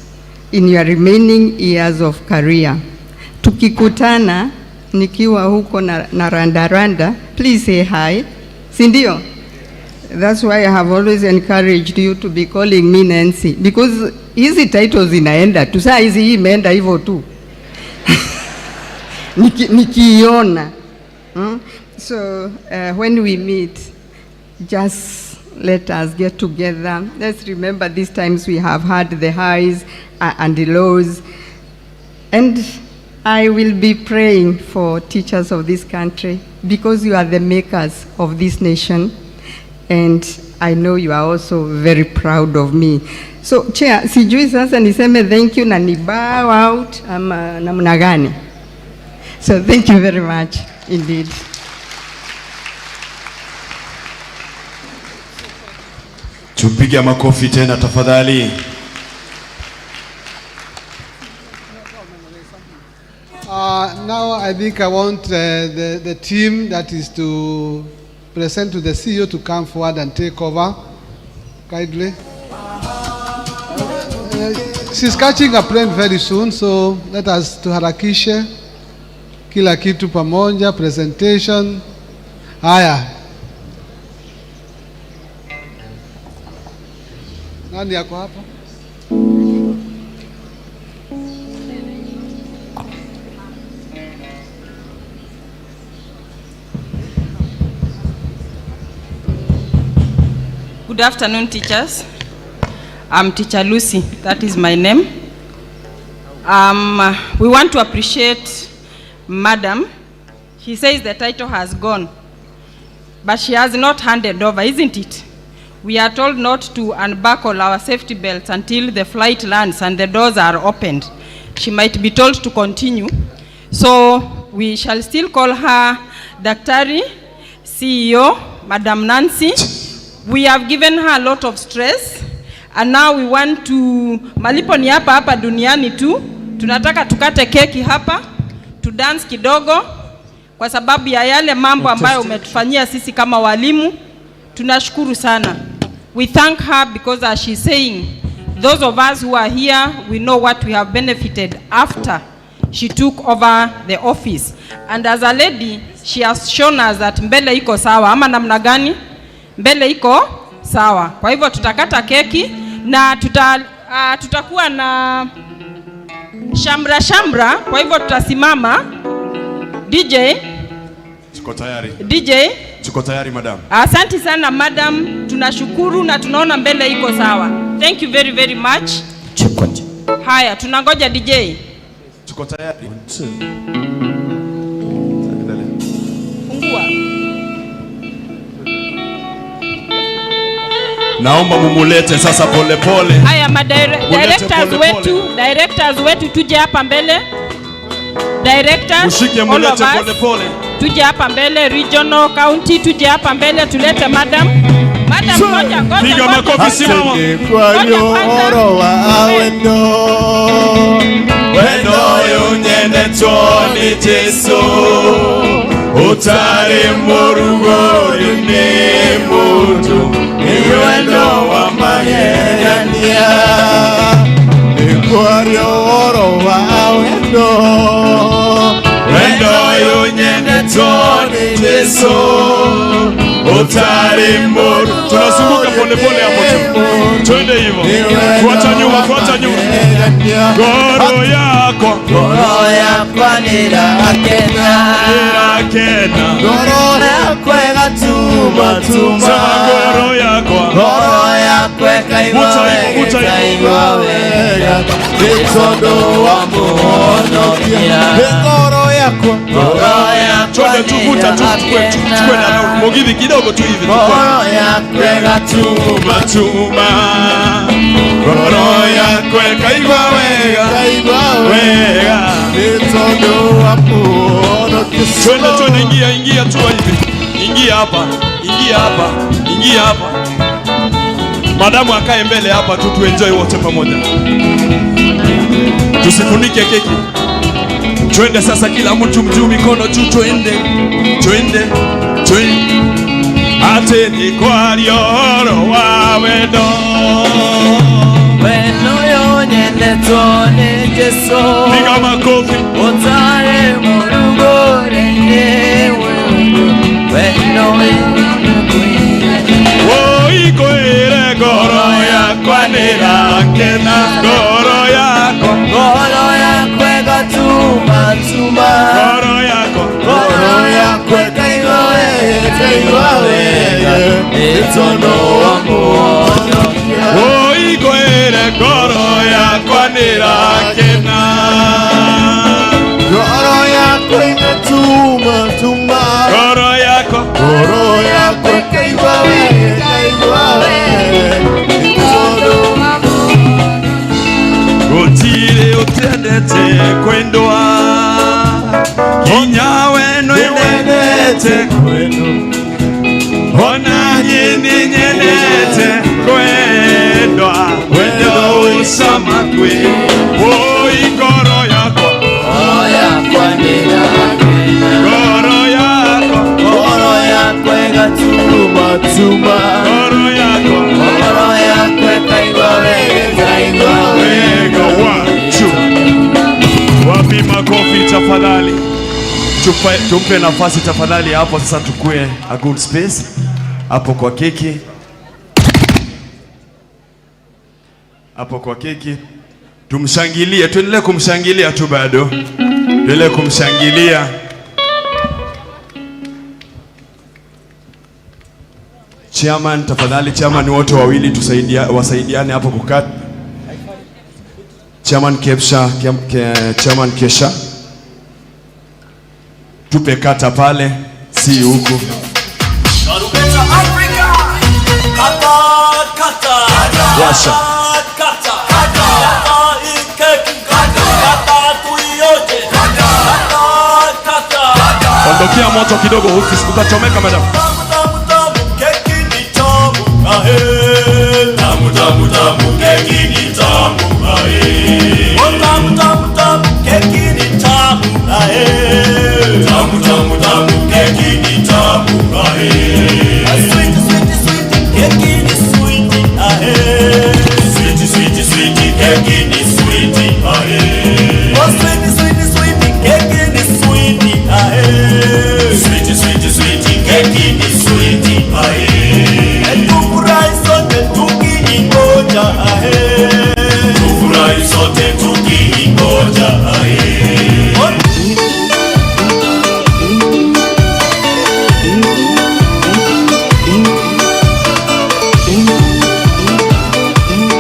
in your remaining years of career. Tukikutana, nikiwa huko na randa, please say hi. Sindio? That's why I have always encouraged you to be calling me Nancy, because hizi titles inaenda tu, saa hizi hii imeenda hivyo tu. Nikiona. So when we meet, just let us get together. Let's remember these times we have had the highs and the lows. And I will be praying for teachers of this country, because you are the makers of this nation. And I know you are also very proud of me. So, Chair, sijui sasa niseme thank you na ni bow out ama namna gani? So, thank you very much indeed. Tupige makofi tena tafadhali. Now I think I want the team that is to present to the CEO to come forward and take over kindly. She's catching a plane very soon, so let us tuharakishe kila kitu pamoja, presentation. Haya. Nani yako hapa? Good afternoon, teachers. I'm Teacher Lucy, that is my name. We want to appreciate Madam. She says the title has gone, but she has not handed over, isn't it? We are told not to unbuckle our safety belts until the flight lands and the doors are opened. She might be told to continue. So we shall still call her Daktari, CEO, Madam Nancy. We have given her a lot of stress, and now we want to, malipo ni hapa duniani tu, tunataka tukate keki hapa, to dance kidogo, kwa sababu ya yale mambo ambayo umetufanyia sisi kama walimu. Tunashukuru sana. We thank her because, as she's saying, those of us who are here, we know what we have benefited after she took over the office. And as a lady, she has shown us that mbele iko sawa. Ama namna gani? Mbele iko sawa. Kwa hivyo tutakata keki na tutakuwa na shamra. Kwa hivyo tutasimama. DJ. Tuko tayari. DJ. Tuko tayari, madam. Asante sana madam, tunashukuru na tunaona mbele iko sawa. Thank you very very much. Haya, tunangoja DJ. Tuko tayari. Fungua. Naomba mumulete sasa pole pole. Haya, directors wetu tuje hapa mbele. Directors, Mushike mulete pole pole. Tuje hapa mbele, regional, county, tuje hapa mbele, tulete madam. Madam, ngoja. Piga makofi simama. Kwa oro wa wendo. Wendo yunyende toni Jesu. Utari murugori ni mutu. Wendo wa maheyania. Kwa oro wa wendo. Wendo yunyende toni Jesu. Utari muru. Tunazunguka pole pole hapo tu. Twende hivyo. Fuata nyuma. Goro yako nila Kenya. Goro yako egatuma. Goro yako ekaiwa wega. Itondo wa muhono kia. Goro yako twende tuvuta tukwe na mogidhi kidogo tu hivi. Goro yako egatuma. Goro yako ekaiwa wega. Itondo wa muhono kia. Twende ingia tu hivi. Ingia hapa, ingia hapa, ingia hapa. Madamu akae mbele hapa tu tuenjoy wote pamoja. Tusifunike keki. Twende sasa kila mtu mjuu mikono juu twende. Twende. Twende. Ate ni kwa rioro wa wendo. Wendo yo nyende tuone Jesu. Piga makofi. Otare morugore nyewe. Wendo Iko ere goro ya kwanera kena goro yako ega tuma goro yako ega iwawe etono wa muono iko ere goro ya kwanera kena goro yako ega tuma goro yako ega iwawe Otire utendete kwendoa Inyawe no inenete kwendo Ona yini nyenete kwendoa Wendo usama kwe Oi goro yako anira Goro yako ega tuma Goro yako ega iwawe Wapi makofi tafadhali. Tumpe nafasi tafadhali hapo sasa tukue a good space. Hapo kwa keki. Hapo kwa keki. Tumshangilie, tuendelee kumshangilia tu bado. Tuendelee kumshangilia. Chairman tafadhali, chairman wote wawili wasaidiane hapo kukaa. Chairman KESSHA, Chairman KESSHA. Tupe kata pale, si huku. Washa. Ondokea moto kidogo huku, utachomeka madam. Tamu tamu tamu keki ni tamu ae. Oh tamu tamu tamu keki ni tamu ae. Tamu tamu tamu keki ni tamu ae. Sweet sweet sweet keki ni sweet ae. Sweet sweet sweet keki ni sweet ae. Oh sweet sweet sweet keki ni sweet ae. Sweet sweet sweet keki ni sweet ae. Tufurahi sote tukiingoja ahe. Tufurahi sote tukiingoja ahe.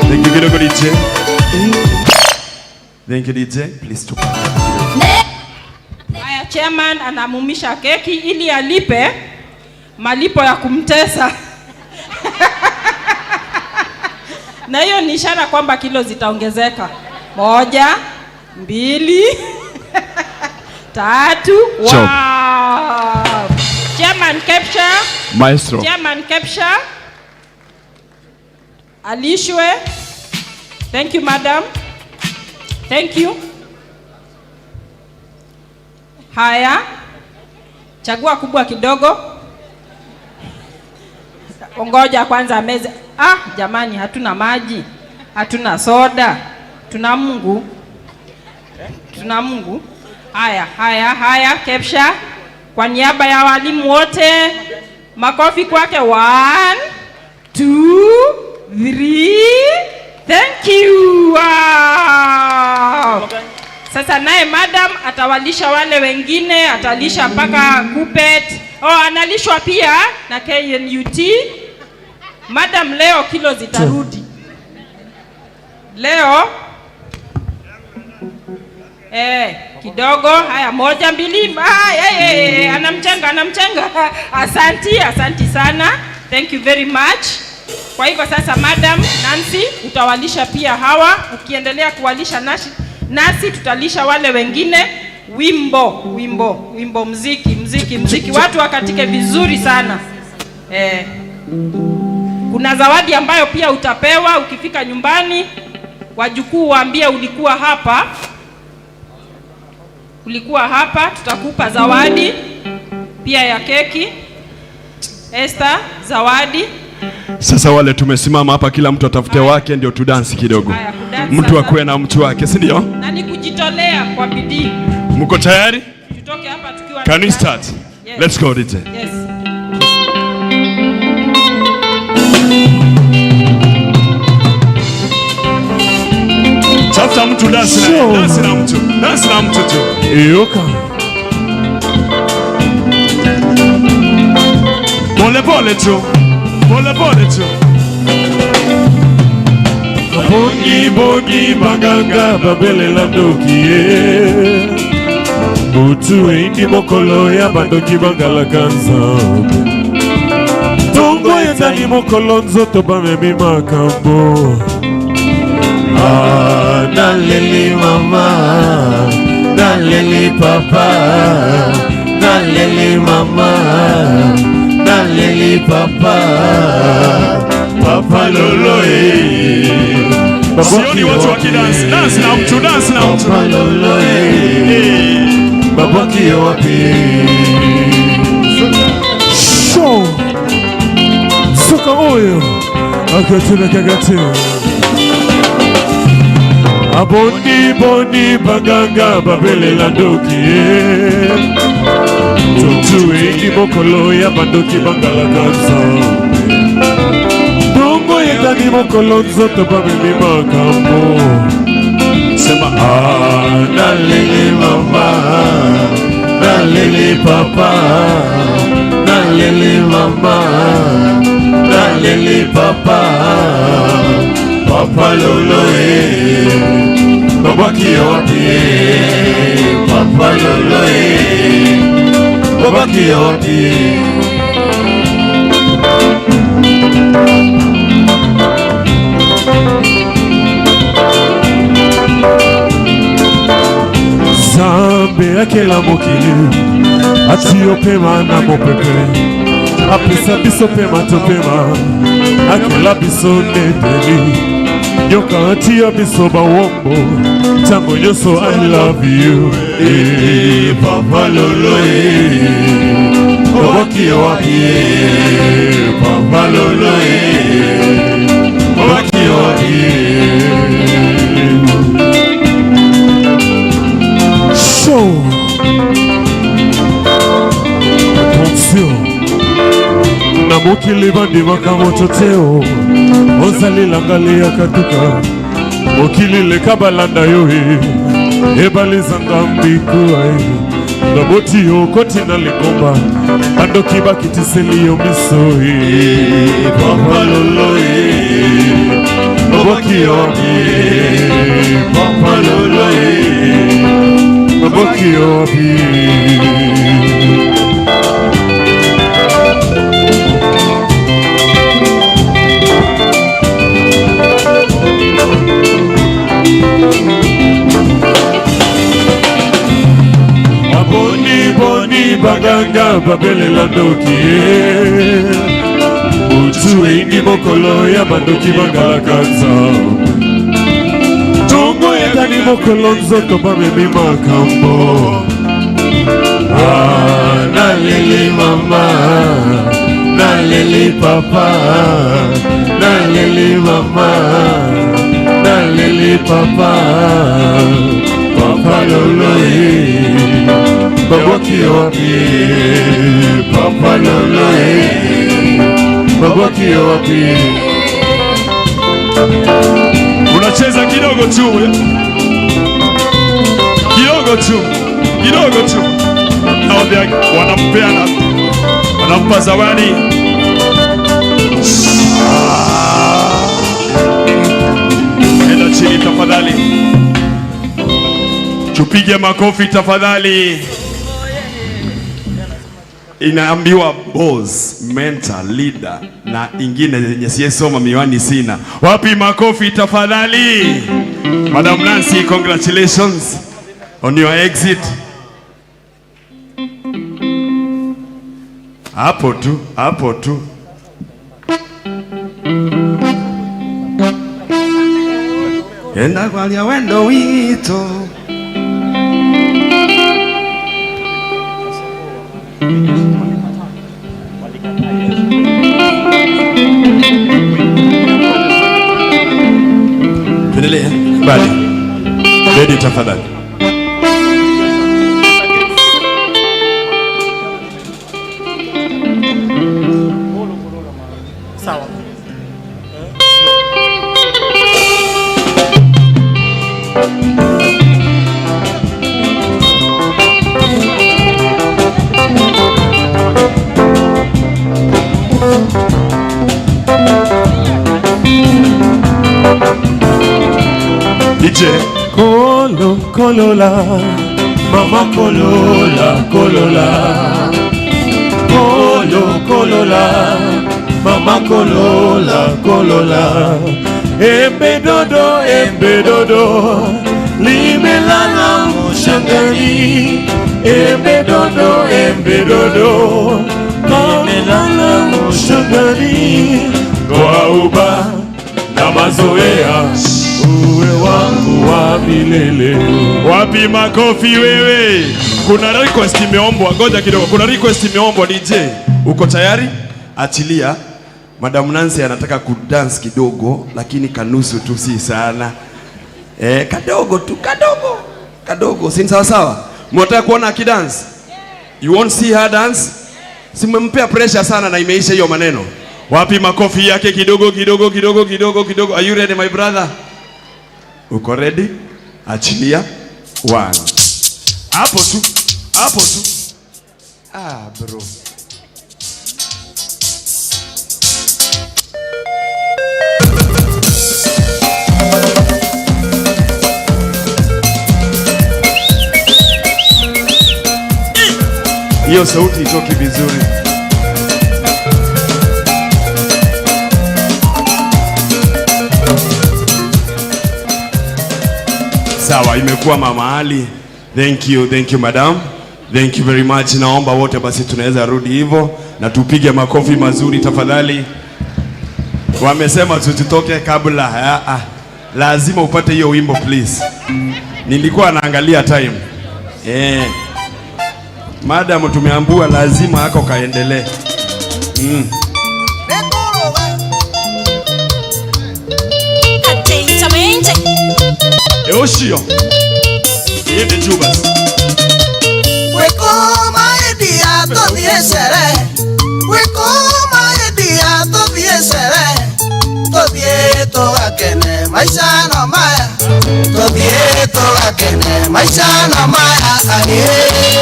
Thank you kidogo DJ. Thank you DJ. Please to. Haya, chairman anamumisha keki ili alipe malipo ya kumtesa. Na hiyo ni ishara kwamba kilo zitaongezeka. 1, 2, 3. Wow. Chairman KESSHA. Maestro. Chairman KESSHA. Alishwe. Thank you, madam. Thank you. Haya. Chagua kubwa kidogo. Ongoja kwanza meze. Jamani, hatuna maji, hatuna soda, tuna Mungu. Tuna Mungu. Haya, KESSHA. Kwa niaba ya walimu wote, makofi kwake. 1, 2, 3. Thank you. Wow. Sasa naye madam atawalisha wale wengine, atalisha mpaka Kupet. Analishwa pia na KNUT. Madam, leo kilo zitarudi. Leo kidogo. Haya, 1, 2. Anamchenga. Asanti sana. Thank you very much. Kwa hivyo sasa, Madam Nancy, utawalisha pia hawa. Ukiendelea kuwalisha nasi tutalisha wale wengine. Wimbo, mziki. mziki. Watu wakatike vizuri sana. Kuna zawadi ambayo pia utapewa ukifika nyumbani. Wajukuu waambie ulikuwa hapa, tutakupa zawadi pia ya keki. Esther, zawadi. Sasa wale tumesimama hapa, kila mtu atafute wake, ndio tudansi kidogo. Mtu akuwe na mtu wake, si ndio? Na ni kujitolea kwa bidii. Mko tayari? Tutoke hapa tukiwa. Can we start? Yes. Let's go, DJ. Yes. Tafuta mtu dansi na mtu tu. Yoka. Pole tu. Bogi baganga babele la dokie. Butu indi mokolo ya bandoki bangala kanza. Tongo yetani mokolo nzoto bamemi makambo. Naleli mama, naleli papa, naleli mama, naleli papa, papa lolo sioni watu wakidansi, dansi na mtu. Papa lolo babaki wapi? Show soka oyo akatuna kagate. Abondi baganga babele la dokie. Tutu indi mokolo ya bandoki bangala kansa. Dongo yetani mokolo nzoto babemi makambo. Sema nalele mama, nalele papa, nalele mama, nalele papa, papa lolo babaki wapi? Papa lolo babaki wapi? Zambe akela mokili atio pema na mopepe apesa biso pema topema akela biso neteli nyoka atio biso bawombo tango nyoso I love you. Papa lolo babaki wapi? Papa lolo babaki wapi? Show. Attention. Na mokili bandimaka mototeo ozali langali ya katuka mokili leka balanda yo ebalizanga mbikuwa na moti yo koti na lingomba andoki bakitiseli yo miso papa lolo babaki wapi? Papa lolo babaki wapi? Boni baganga babele la dokie. Utu indi mokolo ya bandoki bangala kanza. Tongo yetani mokolo nzoto bamemi makambo. Naleli mama, naleli papa, naleli mama, naleli papa, papa lolo babaki wapi? Papa lolo babaki wapi? Unacheza kidogo tu, kidogo tu. Wanampa zawadi. Enda chini tafadhali, tupige makofi tafadhali. Inaambiwa boss, mentor, leader na ingine zenye siyesoma miwani sina. Wapi makofi tafadhali? Madam Nancy, congratulations on your exit. Hapo tu, hapo tu. Enda kwalia wendo wito. Tuendelee. Bali. Ready tafadhali. Sawa. DJ Kolo kolola, mama kolola kolola. Kolo kolola, mama kolola kolola. Embe dodo, limelala mshangani. Embe dodo, limelala mshangani. Kwa uba na mazoea, uwe wangu wa milele. Wapi makofi wewe? Kuna request imeombwa, ngoja kidogo. Kuna request imeombwa DJ. Uko tayari? Achilia. Madam Nancy anataka kudance kidogo, lakini kanusu tu, si sana. Kadogo tu, kadogo. Kadogo, si sawa sawa? Mnataka kuona akidance? You won't see her dance? Simempea pressure sana na imeisha hiyo maneno. Wapi makofi yake kidogo kidogo kidogo kidogo kidogo. Are you ready my brother? Uko ready? Achilia. 1. Hapo tu. Hapo tu. Bro. Hiyo sauti itoki vizuri. Sawa, imekuwa mama Ali. Thank you madam. Thank you very much. Naomba wote basi tunaweza rudi hivyo na tupige makofi mazuri tafadhali. Wamesema tusitoke kabla. Lazima upate hiyo wimbo please. Nilikuwa naangalia time. Madam tumeambua lazima hako kaendelee. Oshio. Yende Jubas. Wekoma edia to diesere. Wekoma edia to diesere. To die to akene maisha na maya. To die to akene maisha na maya.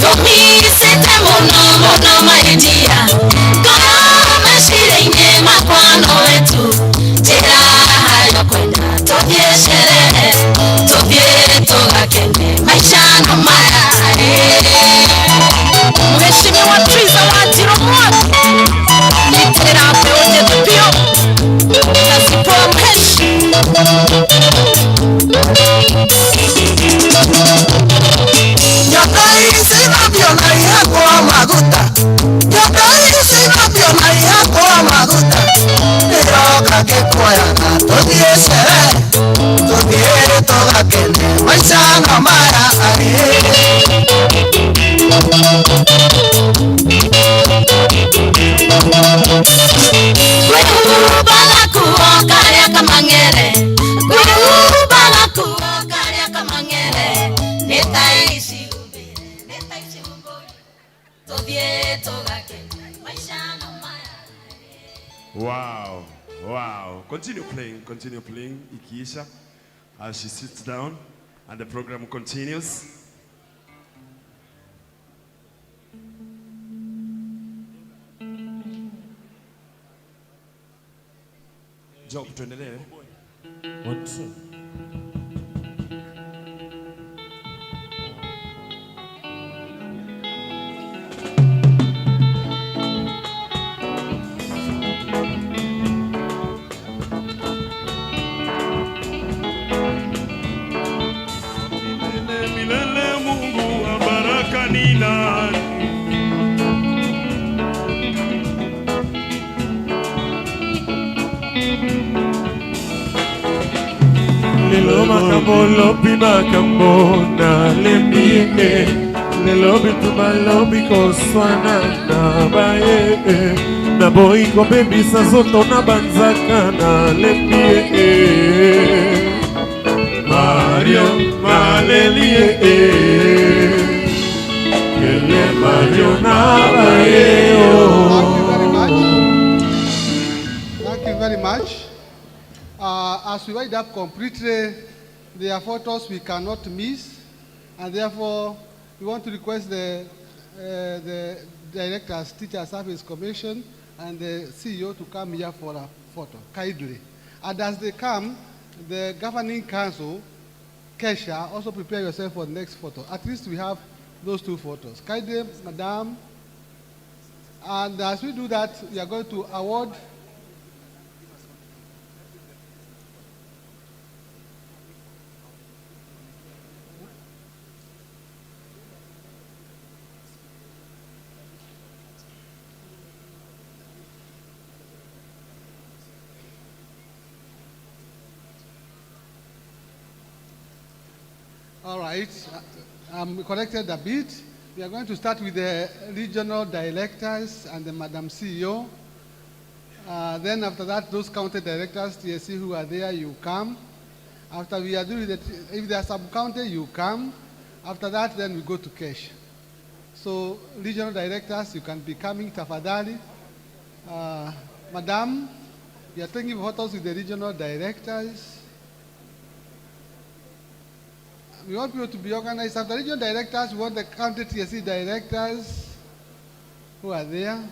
Komi sete mono maedia. Kama shirenge makwano wetu. Jira hayo kwenda tobie sherehe. Tobie toga kende maisha na maya. Mheshimiwa Triza wa Tiromoni. Litera peote tupio. Nasipo mheshi. Yokai sinabio na ihako wa maguta. Yokai sinabio na ihako wa maguta. Niroka kekoya na todie sere. Todie toga kene maisha na maya. Gweru bala kuo karia kamangere. Gweru bala kuo karia kamangere. Netaisi ubire, netaisi ubore. Todie toga kene maisha na maya. Wow. Continue playing. Ikiisha. As she sits down and the program continues. Job tuendelee. Lelo makambo lobi makambo na lemie. Lelo bituma lobi koswana na baye. Na boi ko baby sa zoto na banzaka na lemie. Mario malelie. Kele Mario na baye. Thank you very much. As we wind up completely, there are photos we cannot miss, and therefore we want to request the Directors, Teacher Service Commission, and the CEO to come here for a photo, kindly. And as they come, the Governing Council, KESHA, also prepare yourself for the next photo. At least we have those two photos. Kindly, Madam. And as we do that, we are going to award All right, I'm corrected a bit. We are going to start with the regional directors and the Madam CEO. Then after that, those county directors, TSC who are there, you come. After we are doing that, if they are sub-county, you come. After that, then we go to KESHA. So regional directors, you can be coming, tafadhali. Madam, we are taking photos with the regional directors. We want people to be organized. After regional directors, we want the county TSC directors who are there.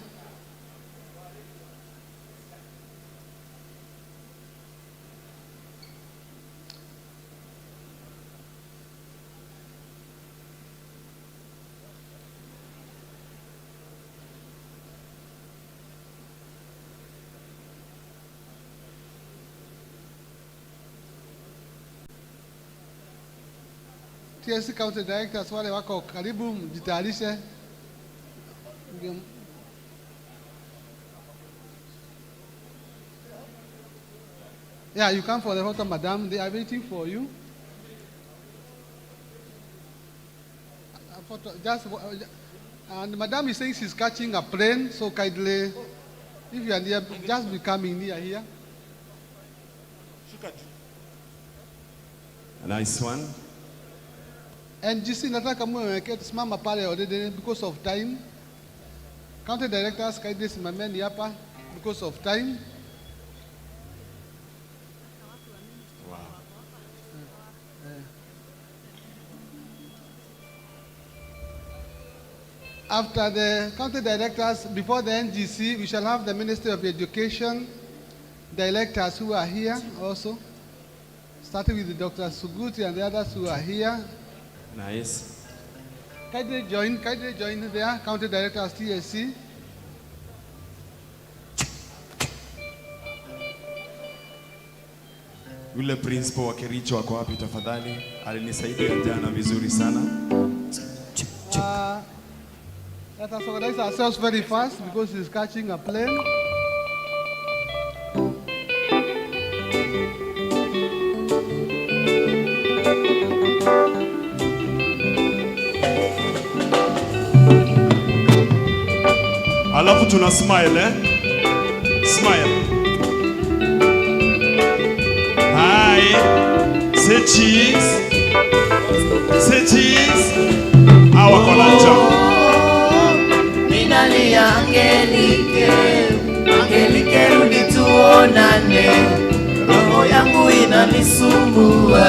TSC County Directors wale wako karibu, mjitayarishe. Yeah, you come for the photo, Madam. They are waiting for you. And Madam is saying she's catching a plane, so kindly, if you are near, just be coming near here. A nice one. And GC nataka mweke tusimama pale already because of time. County directors kindly simameni hapa because of time. Wow. After the county directors, before the NGC, we shall have the Ministry of Education directors who are here also, starting with Dr. Suguti and the others who are here. Nice. Kindly join there, county directors TSC. Yule principal wa Kericho wako wapi tafadhali? Alinisaidia jana vizuri sana. Let us organize ourselves very fast because he's catching a plane. Alafu tuna smile, Smile. Hi. Say cheese. Say cheese. Awa kolanja. Minali Angelike, Angelike rudi tuonane, roho yangu inanisumbua.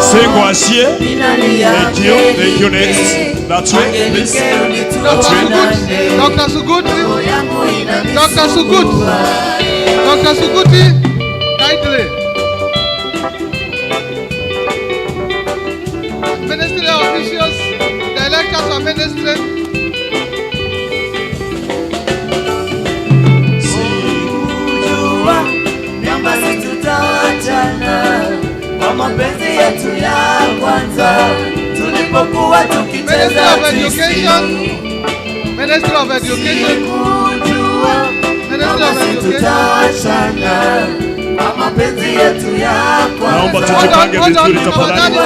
Sing Washie. Thank you next. That's right, please. That's right. Dr. Suguti. Dr. Suguti. Dr. Suguti, kindly. Ministry officials, directors of ministry. Sikujua kwamba situtaachana kwa mapenzi yetu ya kwanza tulipokuwa tukicheza Education. Ministry of Education. Sikujua kwamba situtaachana mapenzi yetu ya Naomba kwanza. tujipange vizuri tafadhali.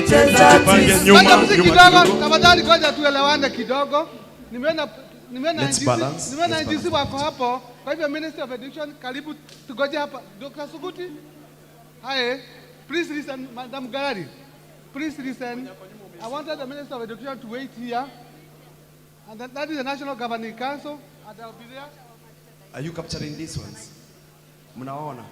Tujipange nyuma kidogo. Tafadhali ngoja tuelewane kidogo. Nimeona Let's balance. NGC wako hapo. Kwa hivyo Ministry of Education, karibu tugoje hapa. Dr. Suguti. Hi. Please listen, Madam Galari. Please listen. I wanted the Minister of Education to wait here. And that is the National Governing Council. And I'll be there. Are you capturing these ones? Mnaona?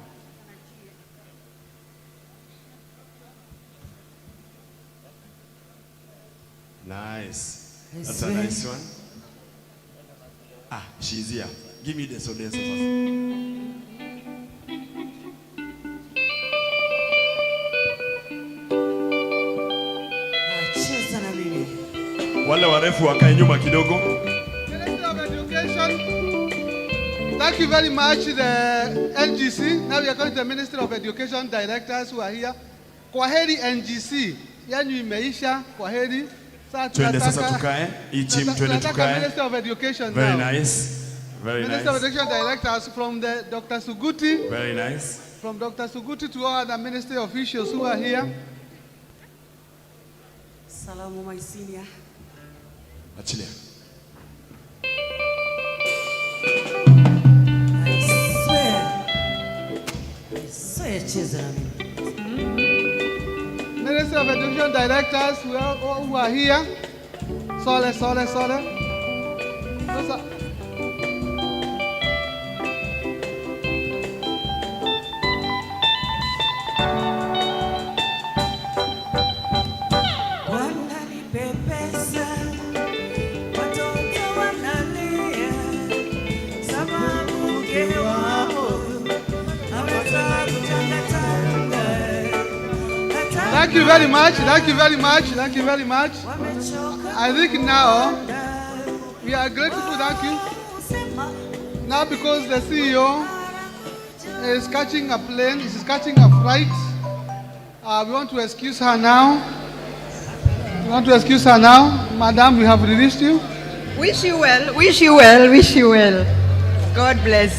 Nice. That's a nice one. Ah, she's here. Give me the soda first. Wale warefu wakae nyuma kidogo. Minister of Education, thank you very much, the NGC. Now we are going to the Minister of Education directors who are here. Kwaheri NGC, yanyu imeisha. Kwaheri. Twende sasa tukae. Hii team twende tukae. Minister of Education very now. Nice. Very Minister nice. of Education directors from the Dr. Suguti. Very nice. From Dr. Suguti to all other ministry officials who are here. Salamu my senior. Achilia. I swear children. Minister of Education directors who are here. Sole. Thank you very much. I think now we are grateful to thank you. Now because the CEO is catching a plane, is catching a flight, we want to excuse her now. Madam, we have released you. Wish you well. God bless.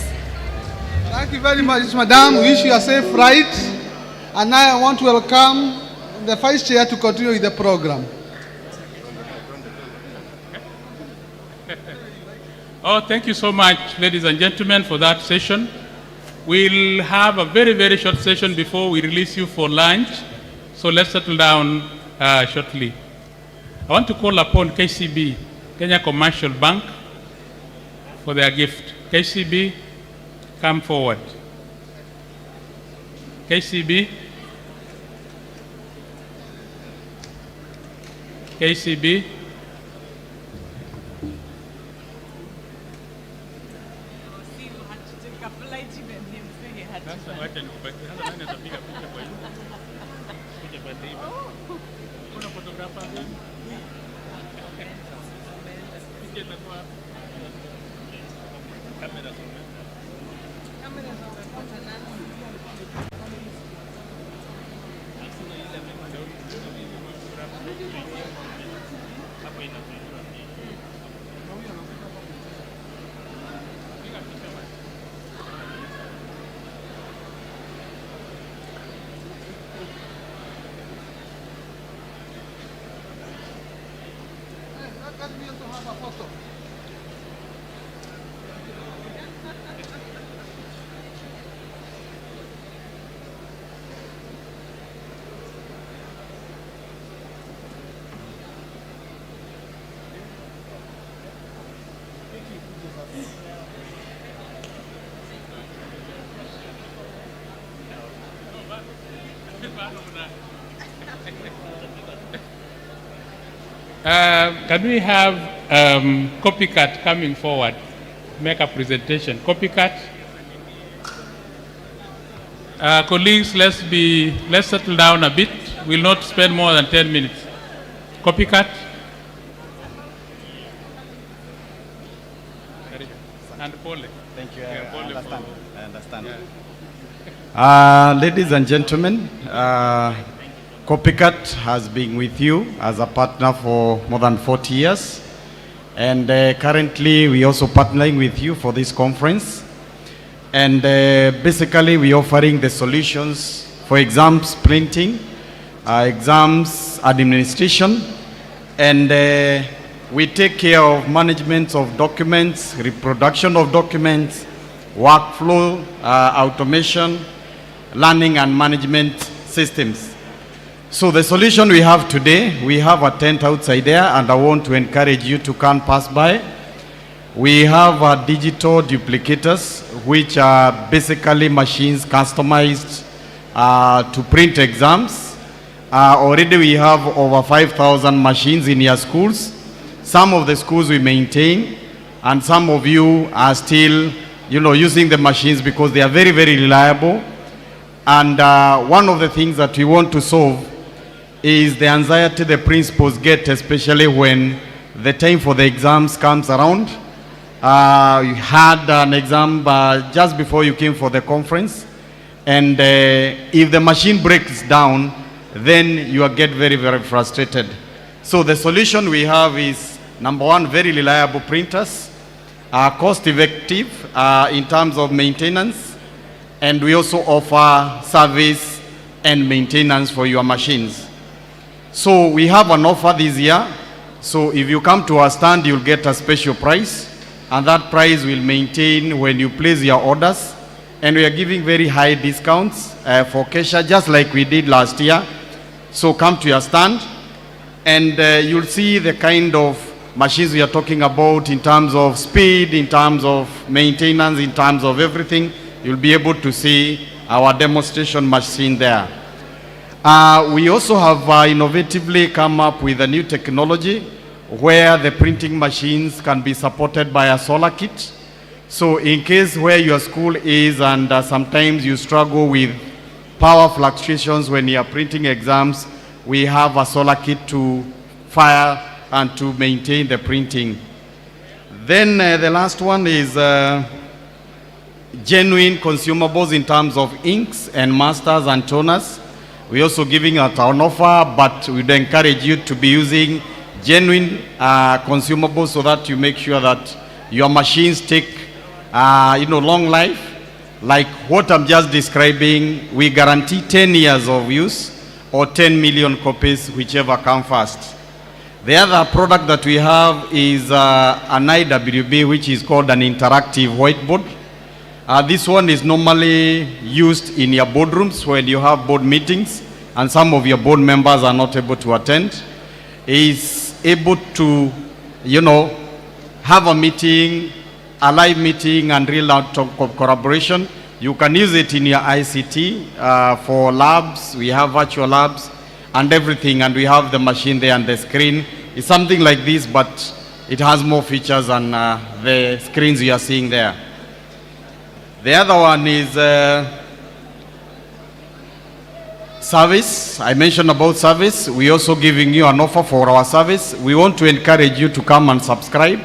Thank you very much, Madam. Wish you a safe flight. And now I want to welcome the Vice Chair to continue with the program. Oh, thank you so much, ladies and gentlemen, for that session. We'll have a very, very short session before we release you for lunch. So let's settle down shortly. I want to call upon KCB, Kenya Commercial Bank, for their gift. KCB, come forward. KCB. KCB. Can we have Copycat coming forward, make a presentation? Copycat. Colleagues, let's settle down a bit. We'll not spend more than 10 minutes. Copycat. And Paul. Thank you. Yeah, I understand. Yeah. Ladies and gentlemen, Copycat has been with you as a partner for more than 40 years. And currently, we also partnering with you for this conference. And basically, we're offering the solutions for exams printing, exams administration, and we take care of management of documents, reproduction of documents, workflow, automation, learning and management systems. So the solution we have today, we have a tent outside there, and I want to encourage you to come pass by. We have digital duplicators, which are basically machines customized to print exams. Already we have over 5,000 machines in your schools. Some of the schools we maintain, and some of you are still, using the machines because they are very, very reliable. And one of the things that we want to solve is the anxiety the principals get, especially when the time for the exams comes around. You had an exam just before you came for the conference, and if the machine breaks down, then you get very, very frustrated. So the solution we have is, number one, very reliable printers, cost effective in terms of maintenance, and we also offer service and maintenance for your machines. So we have an offer this year. So if you come to our stand, you'll get a special price, and that price will maintain when you place your orders. And we are giving very high discounts for KESSHA, just like we did last year. So come to your stand, and you'll see the kind of machines we are talking about in terms of speed, in terms of maintenance, in terms of everything. You'll be able to see our demonstration machine there. We also have innovatively come up with a new technology where the printing machines can be supported by a solar kit. So in case where your school is and sometimes you struggle with power fluctuations when you are printing exams, we have a solar kit to fire and to maintain the printing. Then the last one is genuine consumables in terms of inks and masters and toners. We're also giving out an offer, but we'd encourage you to be using genuine consumables so that you make sure that your machines take long life. Like what I'm just describing, we guarantee 10 years of use or 10 million copies, whichever comes first. The other product that we have is an IWB, which is called an interactive whiteboard. This one is normally used in your boardrooms when you have board meetings and some of your board members are not able to attend. It's able to, have a meeting, a live meeting and real collaboration. You can use it in your ICT for labs. We have virtual labs and everything, and we have the machine there and the screen. It's something like this, but it has more features than the screens you are seeing there. The other one is service. I mentioned about service. We're also giving you an offer for our service. We want to encourage you to come and subscribe.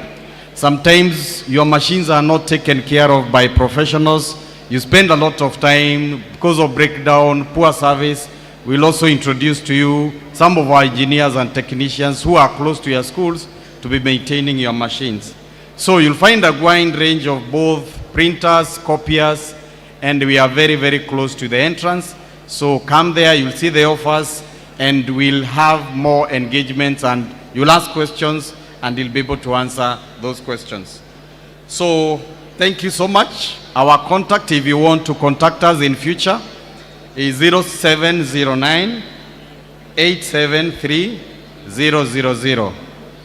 Sometimes your machines are not taken care of by professionals. You spend a lot of time because of breakdown, poor service. We'll also introduce to you some of our engineers and technicians who are close to your schools to be maintaining your machines. So you'll find a wide range of both printers, copiers, and we are very, very close to the entrance. So come there, you'll see the offers, and we'll have more engagements, and you'll ask questions, and you'll be able to answer those questions. So thank you so much. Our contact, if you want to contact us in future, is 0709 873 000.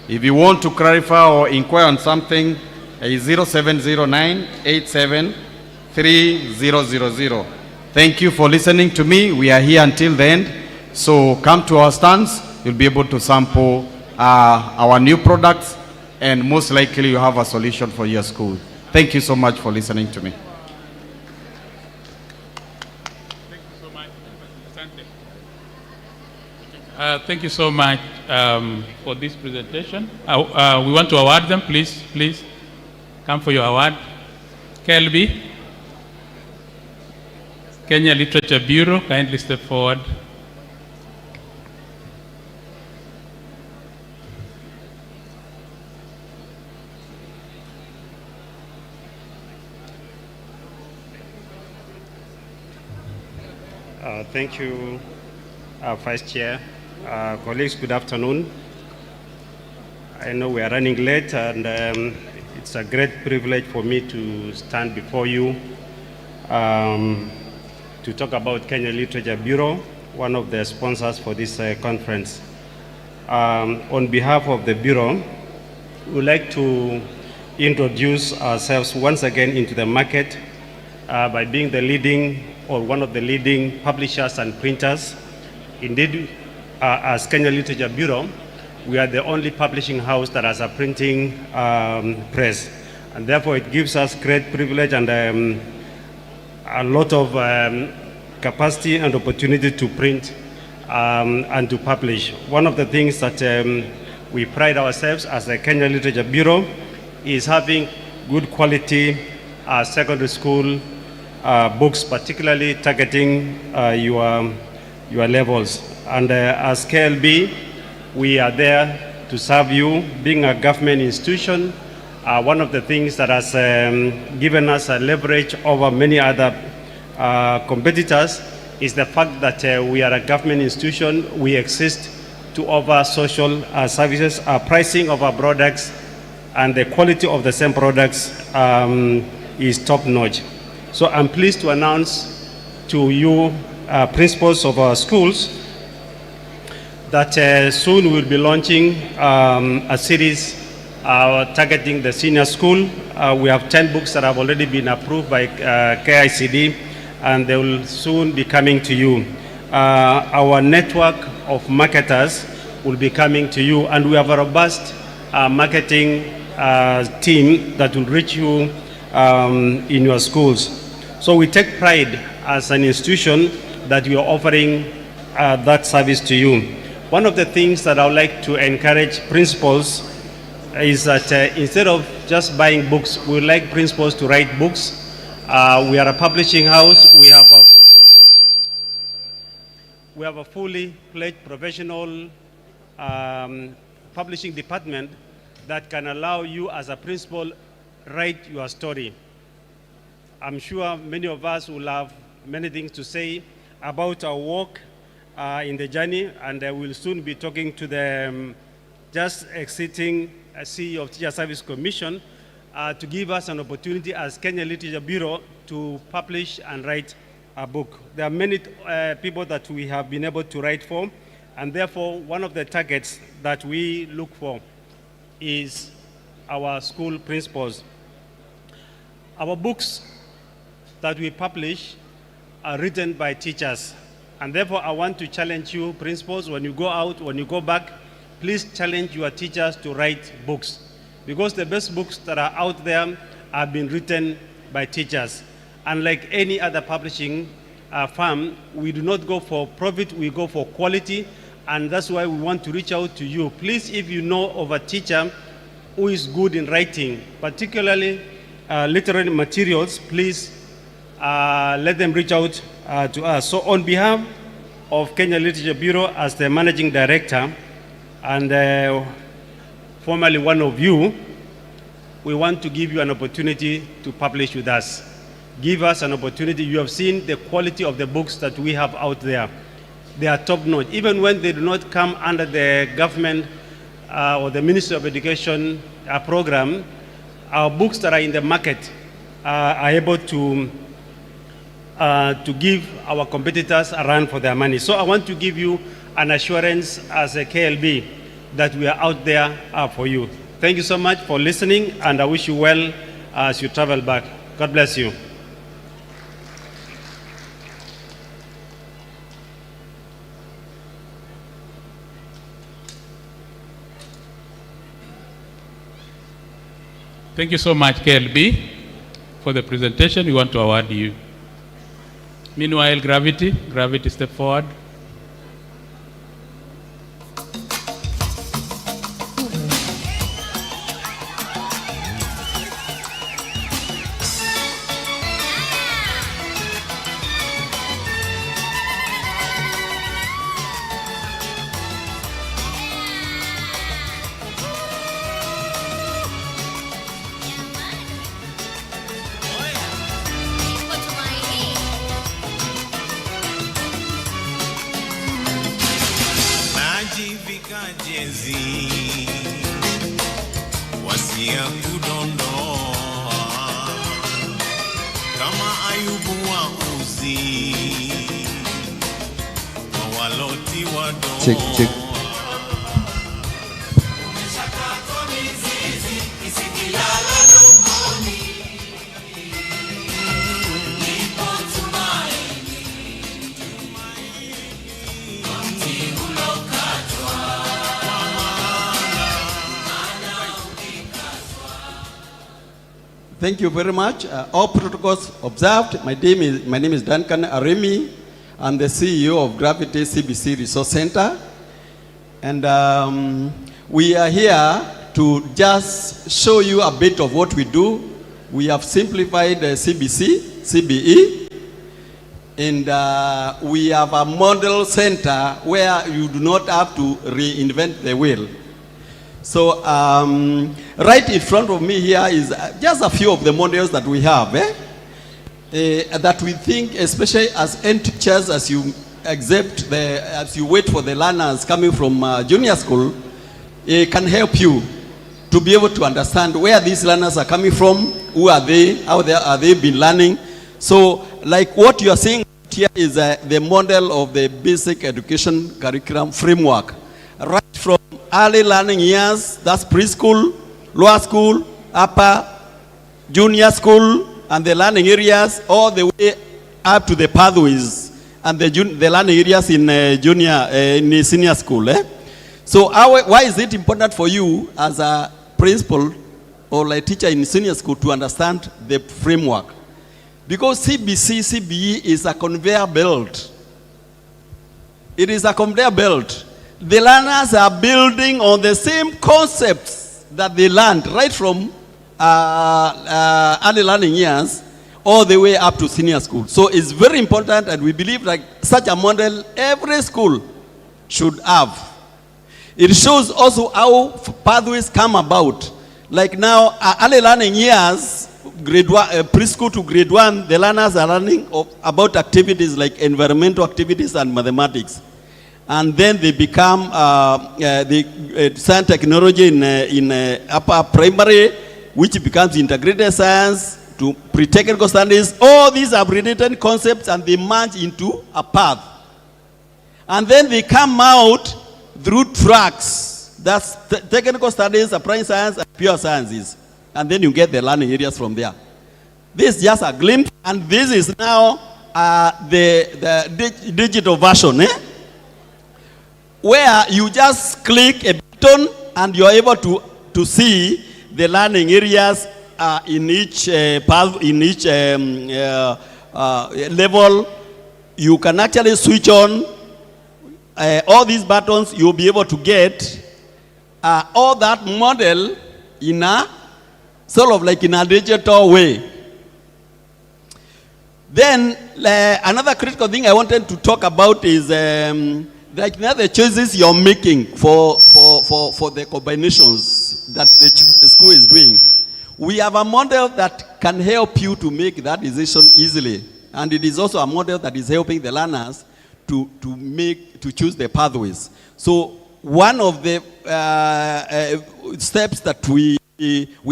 If you want to clarify or inquire on something, is 0709 873 000. Thank you for listening to me. We are here until the end. So come to our stands. You'll be able to sample our new products, and most likely you have a solution for your school. Thank you so much for listening to me. Thank you so much for this presentation. We want to award them. Please come for your award. KLB, Kenya Literature Bureau, kindly step forward. Thank you, Vice Chair. Colleagues, good afternoon. I know we are running late, and it's a great privilege for me to stand before you to talk about Kenya Literature Bureau, one of the sponsors for this conference. On behalf of the Bureau, we would like to introduce ourselves once again into the market by being the leading or one of the leading publishers and printers. Indeed, as Kenya Literature Bureau, we are the only publishing house that has a printing press. And therefore, it gives us great privilege and a lot of capacity and opportunity to print and to publish. One of the things that we pride ourselves as the Kenya Literature Bureau is having good quality secondary school books, particularly targeting your levels. And as KLB, we are there to serve you. Being a government institution, one of the things that has given us a leverage over many other competitors is the fact that we are a government institution. We exist to offer social services. Our pricing of our products and the quality of the same products is top-notch. So I'm pleased to announce to you, principals of our schools, that soon we'll be launching a series targeting the senior school. We have 10 books that have already been approved by KICD, and they will soon be coming to you. Our network of marketers will be coming to you, and we have a robust marketing team that will reach you in your schools. So we take pride as an institution that we are offering that service to you. One of the things that I would like to encourage principals is that instead of just buying books, we would like principals to write books. We are a publishing house. We have a fully fledged professional publishing department that can allow you as a principal write your story. I'm sure many of us will have many things to say about our work in the journey, and we'll soon be talking to the just exiting CEO of Teacher Service Commission to give us an opportunity as Kenya Literature Bureau to publish and write a book. There are many people that we have been able to write for, and therefore one of the targets that we look for is our school principals. Our books that we publish are written by teachers, and therefore I want to challenge you principals, when you go out, when you go back, please challenge your teachers to write books, because the best books that are out there have been written by teachers. Unlike any other publishing firm, we do not go for profit, we go for quality, and that's why we want to reach out to you. Please, if you know of a teacher who is good in writing, particularly literary materials, please let them reach out to us. So on behalf of Kenya Literature Bureau, as the Managing Director and formerly one of you, we want to give you an opportunity to publish with us. Give us an opportunity. You have seen the quality of the books that we have out there. They are top-notch. Even when they do not come under the government or the Ministry of Education program, our books that are in the market are able to give our competitors a run for their money. So I want to give you an assurance as a KLB that we are out there for you. Thank you so much for listening, and I wish you well as you travel back. God bless you. Thank you so much, KLB, for the presentation. We want to award you. Meanwhile, Gravity, step forward. Mwenyezi wasia kudondoa kama Ayubu wa Uzi wa waloti wadoa. Check. Thank you very much. All protocols observed. My name is Duncan Aremi. I'm the CEO of Gravity CBC Resource Center. And we are here to just show you a bit of what we do. We have simplified the CBE. And we have a model center where you do not have to reinvent the wheel. So right in front of me here is just a few of the models that we have, that we think, especially as end teachers, as you as you wait for the learners coming from junior school, it can help you to be able to understand where these learners are coming from, who are they, how are they been learning. So like what you are seeing here is the model of the basic education curriculum framework. Right from early learning years, that's preschool, lower school, upper, junior school, and the learning areas, all the way up to the pathways and the learning areas in in senior school. So why is it important for you as a principal or a teacher in senior school to understand the framework? Because CBE is a conveyor belt. It is a conveyor belt. The learners are building on the same concepts that they learned right from early learning years all the way up to senior school. So it's very important, and we believe like such a model every school should have. It shows also how pathways come about. Like now, early learning years, grade one, preschool to grade 1, the learners are learning about activities like environmental activities and mathematics. And then they become science technology in upper primary, which becomes integrated science to pre-technical studies. All these are related concepts, and they merge into a path. And then they come out through tracks. That's technical studies, applied science, and pure sciences. And then you get the learning areas from there. This is just a glimpse, and this is now the digital version, where you just click a button and you're able to see the learning areas in each path, in each level. You can actually switch on all these buttons. You'll be able to get all that model in a sort of like in a digital way. Then another critical thing I wanted to talk about is like now the choices you're making for the combinations that the school is doing. We have a model that can help you to make that decision easily. And it is also a model that is helping the learners to choose the pathways. So one of the steps that we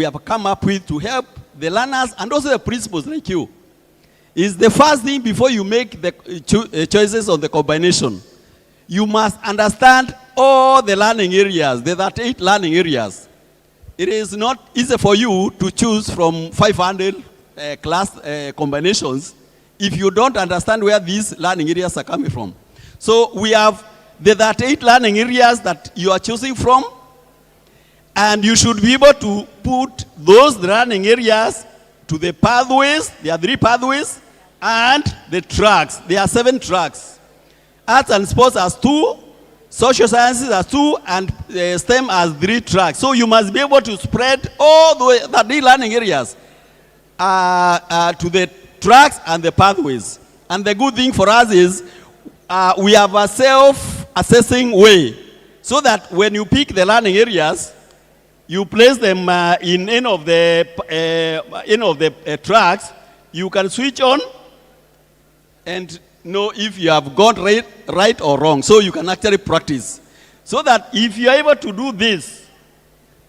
have come up with to help the learners and also the principals like you is the first thing before you make the choices on the combination. You must understand all the learning areas. There are 8 learning areas. It is not easy for you to choose from 500 class combinations if you don't understand where these learning areas are coming from. So we have the 8 learning areas that you are choosing from, and you should be able to put those learning areas to the pathways. There are 3 pathways, and the tracks. There are 7 tracks. Arts and sports has 2, social sciences has 2, and STEM has 3 tracks. So you must be able to spread all the 3 learning areas to the tracks and the pathways. And the good thing for us is we have a self-assessing way, so that when you pick the learning areas, you place them in any of the tracks. You can switch on and know if you have gone right or wrong. So you can actually practice. So that if you are able to do this,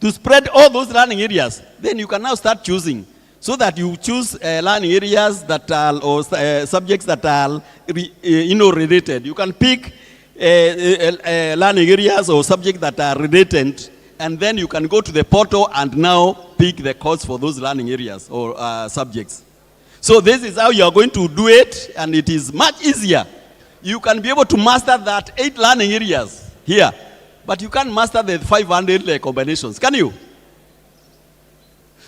to spread all those learning areas, then you can now start choosing. So that you choose learning areas that are, or subjects that are related. You can pick learning areas or subjects that are related, and then you can go to the portal and now pick the course for those learning areas or subjects. So this is how you are going to do it, and it is much easier. You can be able to master that 8 learning areas here, but you can't master the 500 combinations, can you?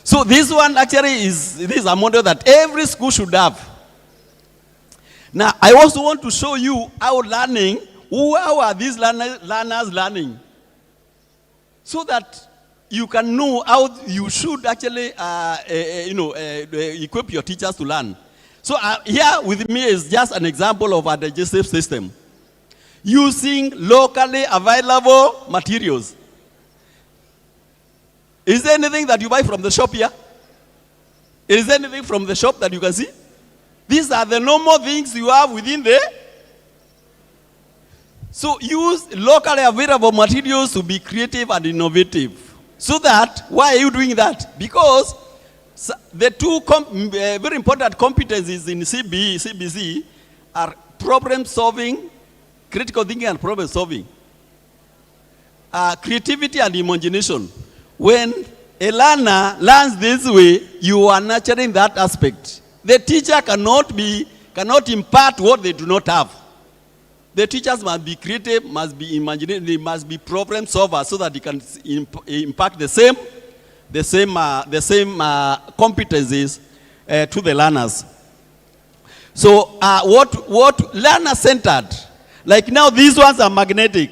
So this one actually is a model that every school should have. Now, I also want to show you how learning, how are these learners learning? So that you can know how you should actually, equip your teachers to learn. So here with me is just an example of a digestive system. Using locally available materials. Is there anything that you buy from the shop here? Is there anything from the shop that you can see? These are the normal things you have within there. So use locally available materials to be creative and innovative. So that, why are you doing that? Because the two very important competencies in CBC are problem solving, critical thinking and problem solving. Creativity and imagination. When a learner learns this way, you are nurturing that aspect. The teacher cannot impart what they do not have. The teachers must be creative, must be imaginative, they must be problem solvers so that they can impact the same competencies to the learners. So what learner-centered? Like now, these ones are magnetic.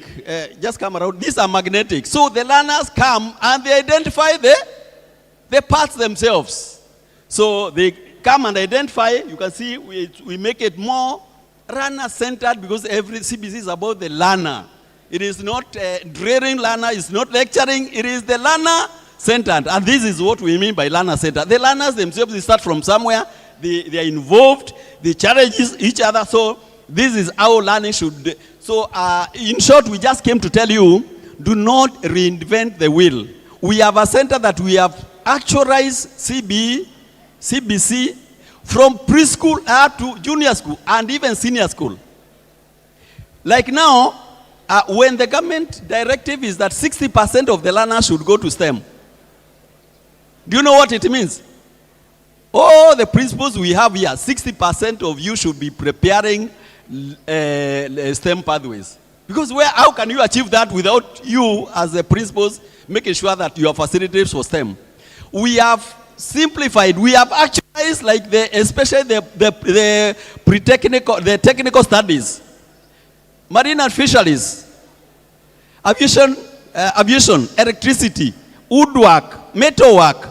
Just come around. These are magnetic. So the learners come and they identify the parts themselves. So they come and identify. You can see we make it more learner-centered because every CBC is about the learner. It is not drilling learner. It's not lecturing. It is the learner-centered. And this is what we mean by learner-centered. The learners themselves, they start from somewhere. They are involved. They challenge each other. So this is how learning should be. So in short, we just came to tell you, do not reinvent the wheel. We have a center that we have actualized CBC from preschool up to junior school and even senior school. Like now, when the government directive is that 60% of the learners should go to STEM. Do you know what it means? All the principles we have here, 60% of you should be preparing STEM pathways. Because how can you achieve that without you as the principals making sure that you have facilities for STEM? We have simplified, we have actualized like especially the pre-technical, the technical studies, marine and fisheries, aviation, electricity, woodwork, metalwork,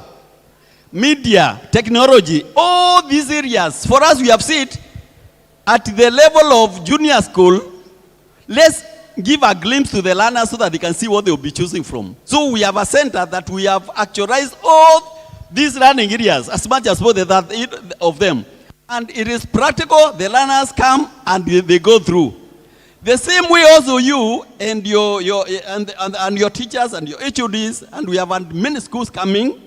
media, technology, all these areas. For us, we have seen it at the level of junior school. Let's give a glimpse to the learners so that they can see what they will be choosing from. So we have a center that we have actualized all these learning areas, as much as both of them. And it is practical. The learners come and they go through. The same way also you and your teachers and your HODs, and we have many schools coming.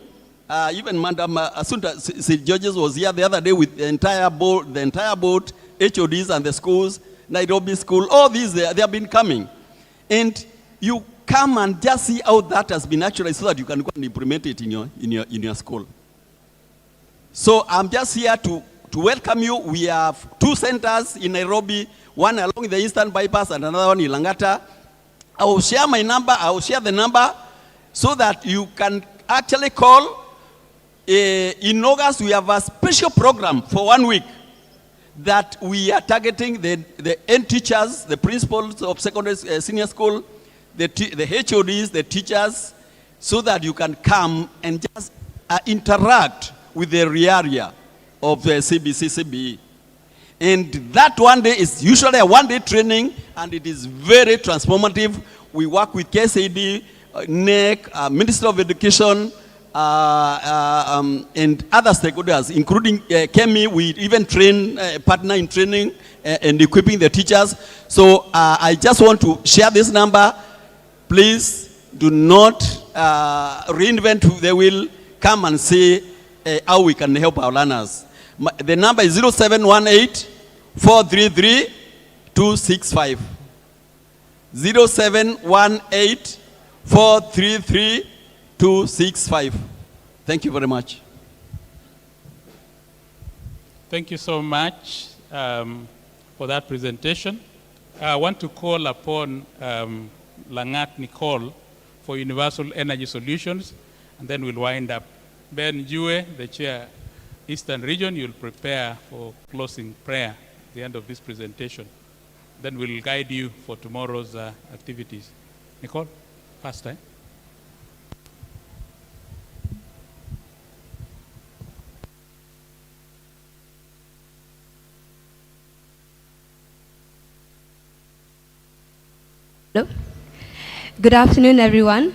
Even Madam Asunta St. George's was here the other day with the entire board, HODs and the schools, Nairobi School, all these, they have been coming. And you come and just see how that has been actually so that you can go and implement it in your school. So I'm just here to welcome you. We have 2 centers in Nairobi, one along the Eastern Bypass and another one in Langata. I will share my number, I will share the number so that you can actually call. In August, we have a special program for 1 week that we are targeting the end teachers, the principals of secondary senior school, the HODs, the teachers, so that you can come and just interact with the area of the CBE. And that one day is usually a one-day training, and it is very transformative. We work with KSAD, NEC, Ministry of Education, and other stakeholders, including KEMI. We even train, partner in training and equipping the teachers. So I just want to share this number. please do not reinvent the wheel. Come and see how we can help our learners. The number is 0718-433-265. 0718-433-265. Thank you very much. Thank you so much for that presentation. I want to call upon Langat Nicole for Universal Energy Solutions, and then we'll wind up. Ben Jue, the Chair, Eastern Region, you'll prepare for closing prayer at the end of this presentation. Then we'll guide you for tomorrow's activities. Nicole, first time. Hello. Good afternoon, everyone.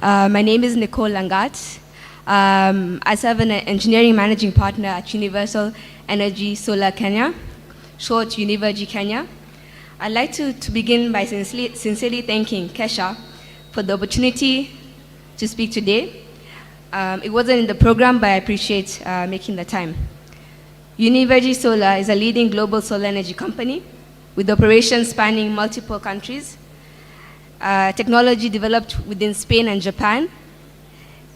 My name is Nicole Langat. I serve as an engineering managing partner at Universal Energy Solar Kenya, short Univergy Kenya. I'd like to begin by sincerely thanking KESSHA for the opportunity to speak today. It wasn't in the program, but I appreciate making the time. Univergy Solar is a leading global solar energy company with operations spanning multiple countries. Technology developed within Spain and Japan.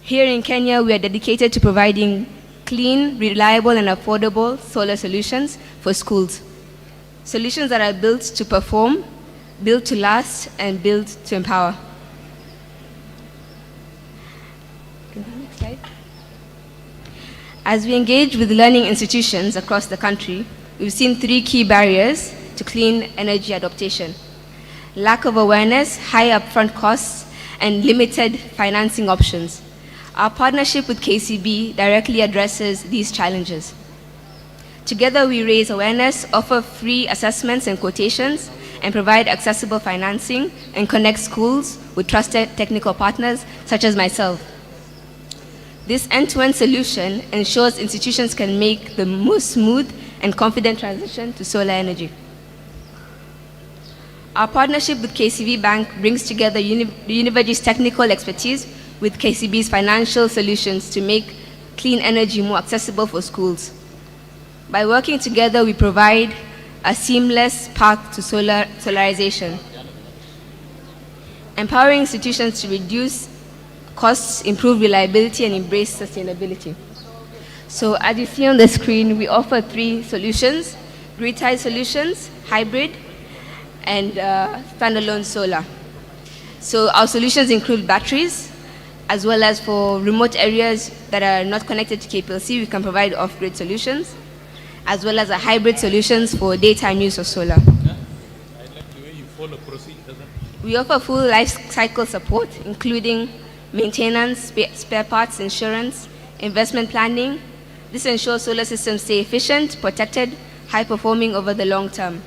Here in Kenya, we are dedicated to providing clean, reliable, and affordable solar solutions for schools. Solutions that are built to perform, built to last, and built to empower. Next slide. As we engage with learning institutions across the country, we've seen three key barriers to clean energy adoption: lack of awareness, high upfront costs, and limited financing options. Our partnership with KCB directly addresses these challenges. Together, we raise awareness, offer free assessments and quotations, and provide accessible financing and connect schools with trusted technical partners such as myself. This end-to-end solution ensures institutions can make the most smooth and confident transition to solar energy. Our partnership with KCB Bank brings together Univergy's technical expertise with KCB's financial solutions to make clean energy more accessible for schools. By working together, we provide a seamless path to solarization, empowering institutions to reduce costs, improve reliability, and embrace sustainability. So as you see on the screen, we offer three solutions: grid-tied solutions, hybrid, and standalone solar. So our solutions include batteries, as well as for remote areas that are not connected to KPLC, we can provide off-grid solutions, as well as a hybrid solutions for daytime use of solar. I like the way you follow procedure. We offer full life cycle support, including maintenance, spare parts, insurance, investment planning. This ensures solar systems stay efficient, protected, high-performing over the long term.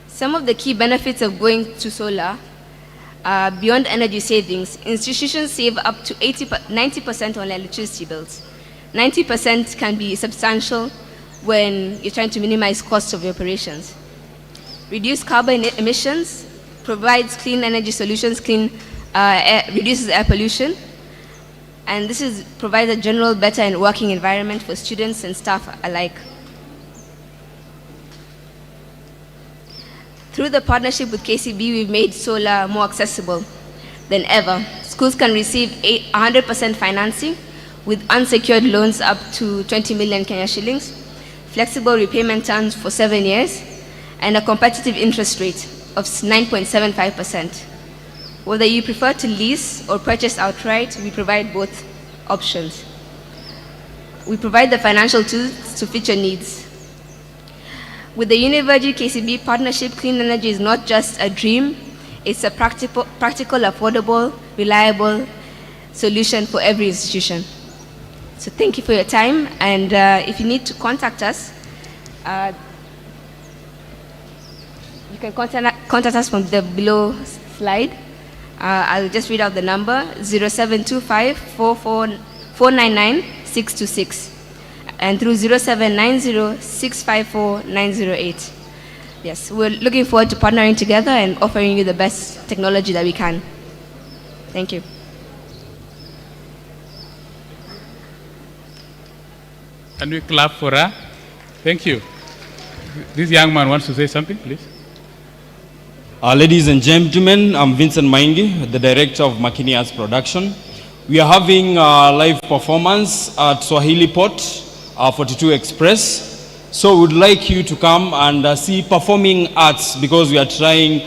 Some of the key benefits of going to solar are beyond energy savings. Institutions save up to 90% on electricity bills. 90% can be substantial when you're trying to minimize costs of your operations. Reduce carbon emissions, provides clean energy solutions, reduces air pollution, and this provides a general better and working environment for students and staff alike. Through the partnership with KCB, we've made solar more accessible than ever. Schools can receive 100% financing with unsecured loans up to 20 million Kenya shillings, flexible repayment terms for 7 years, and a competitive interest rate of 9.75%. Whether you prefer to lease or purchase outright, we provide both options. We provide the financial tools to fit your needs. With the Univergy KCB partnership, clean energy is not just a dream, it's a practical, affordable, reliable solution for every institution. So thank you for your time, and if you need to contact us, you can contact us from the below slide. I'll just read out the number, 0725 499 626. and through 0790-654-908. Yes, we're looking forward to partnering together and offering you the best technology that we can. Thank you. Can we clap for her? Thank you. This young man wants to say something, please. Ladies and gentlemen, I'm Vincent Maingi, the director of Makini Arts Production. We are having a live performance at Swahili Port, 42 Express. So we would like you to come and see performing arts, because we are trying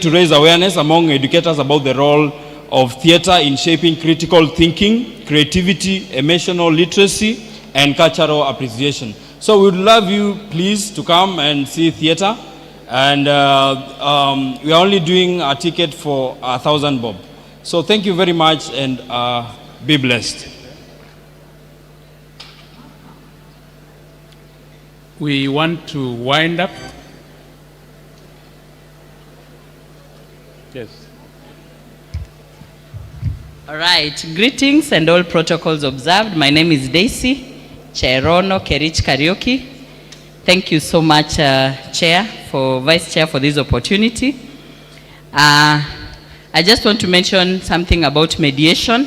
to raise awareness among educators about the role of theater in shaping critical thinking, creativity, emotional literacy, and cultural appreciation. So we would love you, please, to come and see theater. And we are only doing a ticket for 1,000 bob. So thank you very much, and be blessed. We want to wind up. Yes. All right, greetings and all protocols observed. My name is Daisy Cherono Kerich Karaoke. Thank you so much, Chair, Vice Chair, for this opportunity. I just want to mention something about mediation.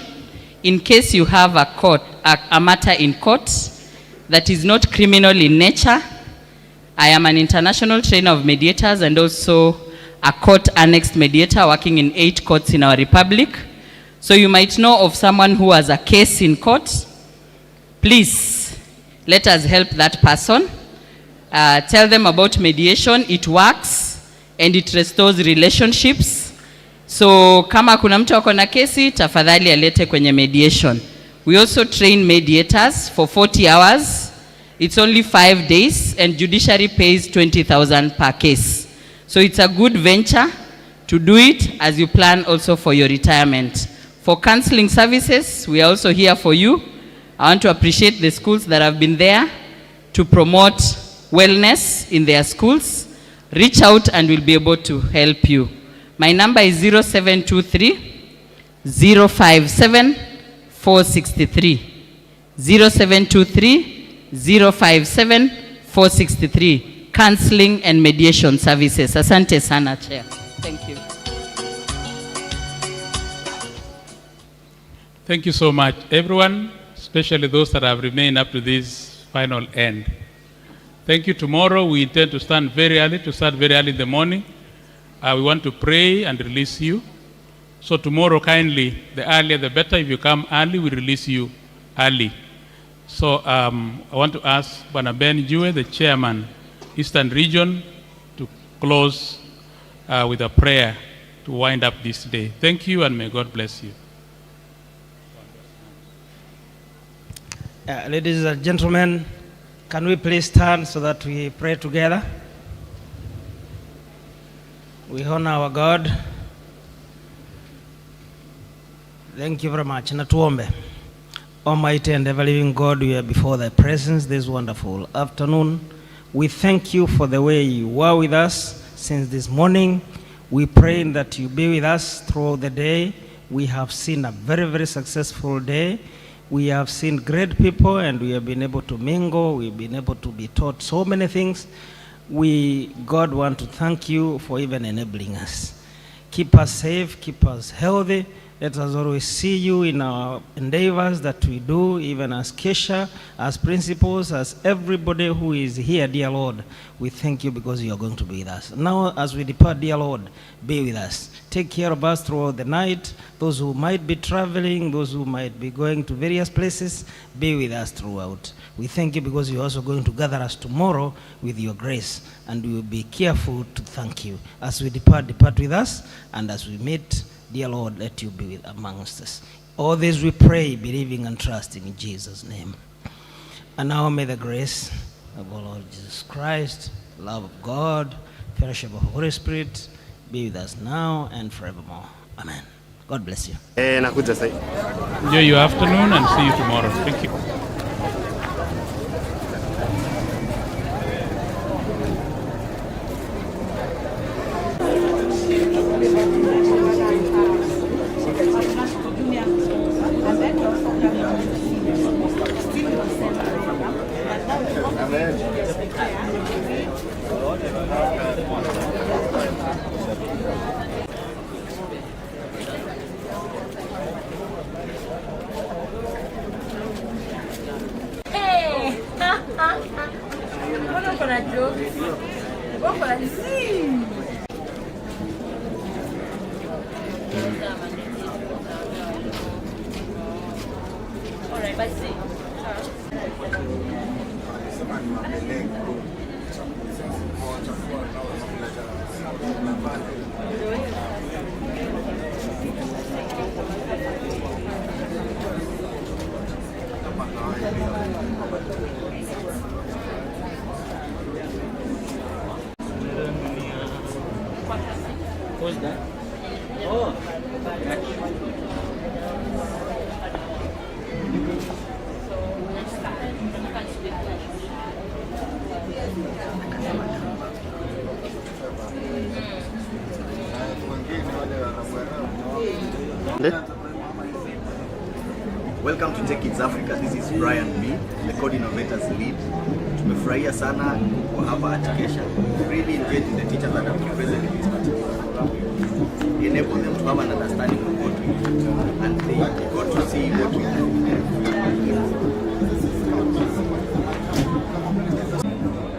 In case you have a matter in court that is not criminal in nature, I am an international trainer of mediators and also a court-annexed mediator working in 8 courts in our republic. So you might know of someone who has a case in court. Please, let us help that person. Tell them about mediation. It works and it restores relationships. So kama kuna mtu ako na kesi, tafadhali alete kwenye mediation. We also train mediators for 40 hours. It's only 5 days and judiciary pays 20,000 per case. So it's a good venture to do it as you plan also for your retirement. For counseling services, we are also here for you. I want to appreciate the schools that have been there to promote wellness in their schools. Reach out and we'll be able to help you. My number is 0723-057-463. 0723-057-463. Counseling and mediation services. Asante sana, Chair. Thank you. Thank you so much, everyone, especially those that have remained up to this final end. Thank you. Tomorrow we intend to start very early in the morning. We want to pray and release you. So tomorrow, kindly, the earlier the better. If you come early, we release you early. So I want to ask Bwana Ben Jue, the chairman, Eastern Region, to close with a prayer to wind up this day. Thank you, and may God bless you. Ladies and gentlemen, can we please stand so that we pray together? We honor our God. Thank you very much. Na tuombe. Almighty and ever-living God, we are before thy presence this wonderful afternoon. We thank you for the way you were with us since this morning. We pray that you be with us throughout the day. We have seen a very, very successful day. We have seen great people and we have been able to mingle. We've been able to be taught so many things. We, God, want to thank you for even enabling us. Keep us safe, keep us healthy. Let us always see you in our endeavors that we do, even as KESSHA, as principals, as everybody who is here, dear Lord. We thank you because you are going to be with us. Now, as we depart, dear Lord, be with us. Take care of us throughout the night. Those who might be traveling, those who might be going to various places, be with us throughout. We thank you because you're also going to gather us tomorrow with your grace, and we will be careful to thank you. As we depart with us, and as we meet, dear Lord, let you be with amongst us. All this we pray, believing and trusting in Jesus' name. And now may the grace of our Lord Jesus Christ, love of God, fellowship of the Holy Spirit, be with us now and forevermore. Amen. God bless you. Enjoy your afternoon and see you tomorrow. Thank you. And then na jokes. Wako na sim. Alright, basi. Who's that? Oh, Welcome to Tech Kids Africa. This is Brian B, the Code Innovators Lead. Tumefurahia sana kwa hapa at KESSHA. Really engage the teachers that have been present in this particular program. Enable them to have an understanding of what we do, and they got to see what we do.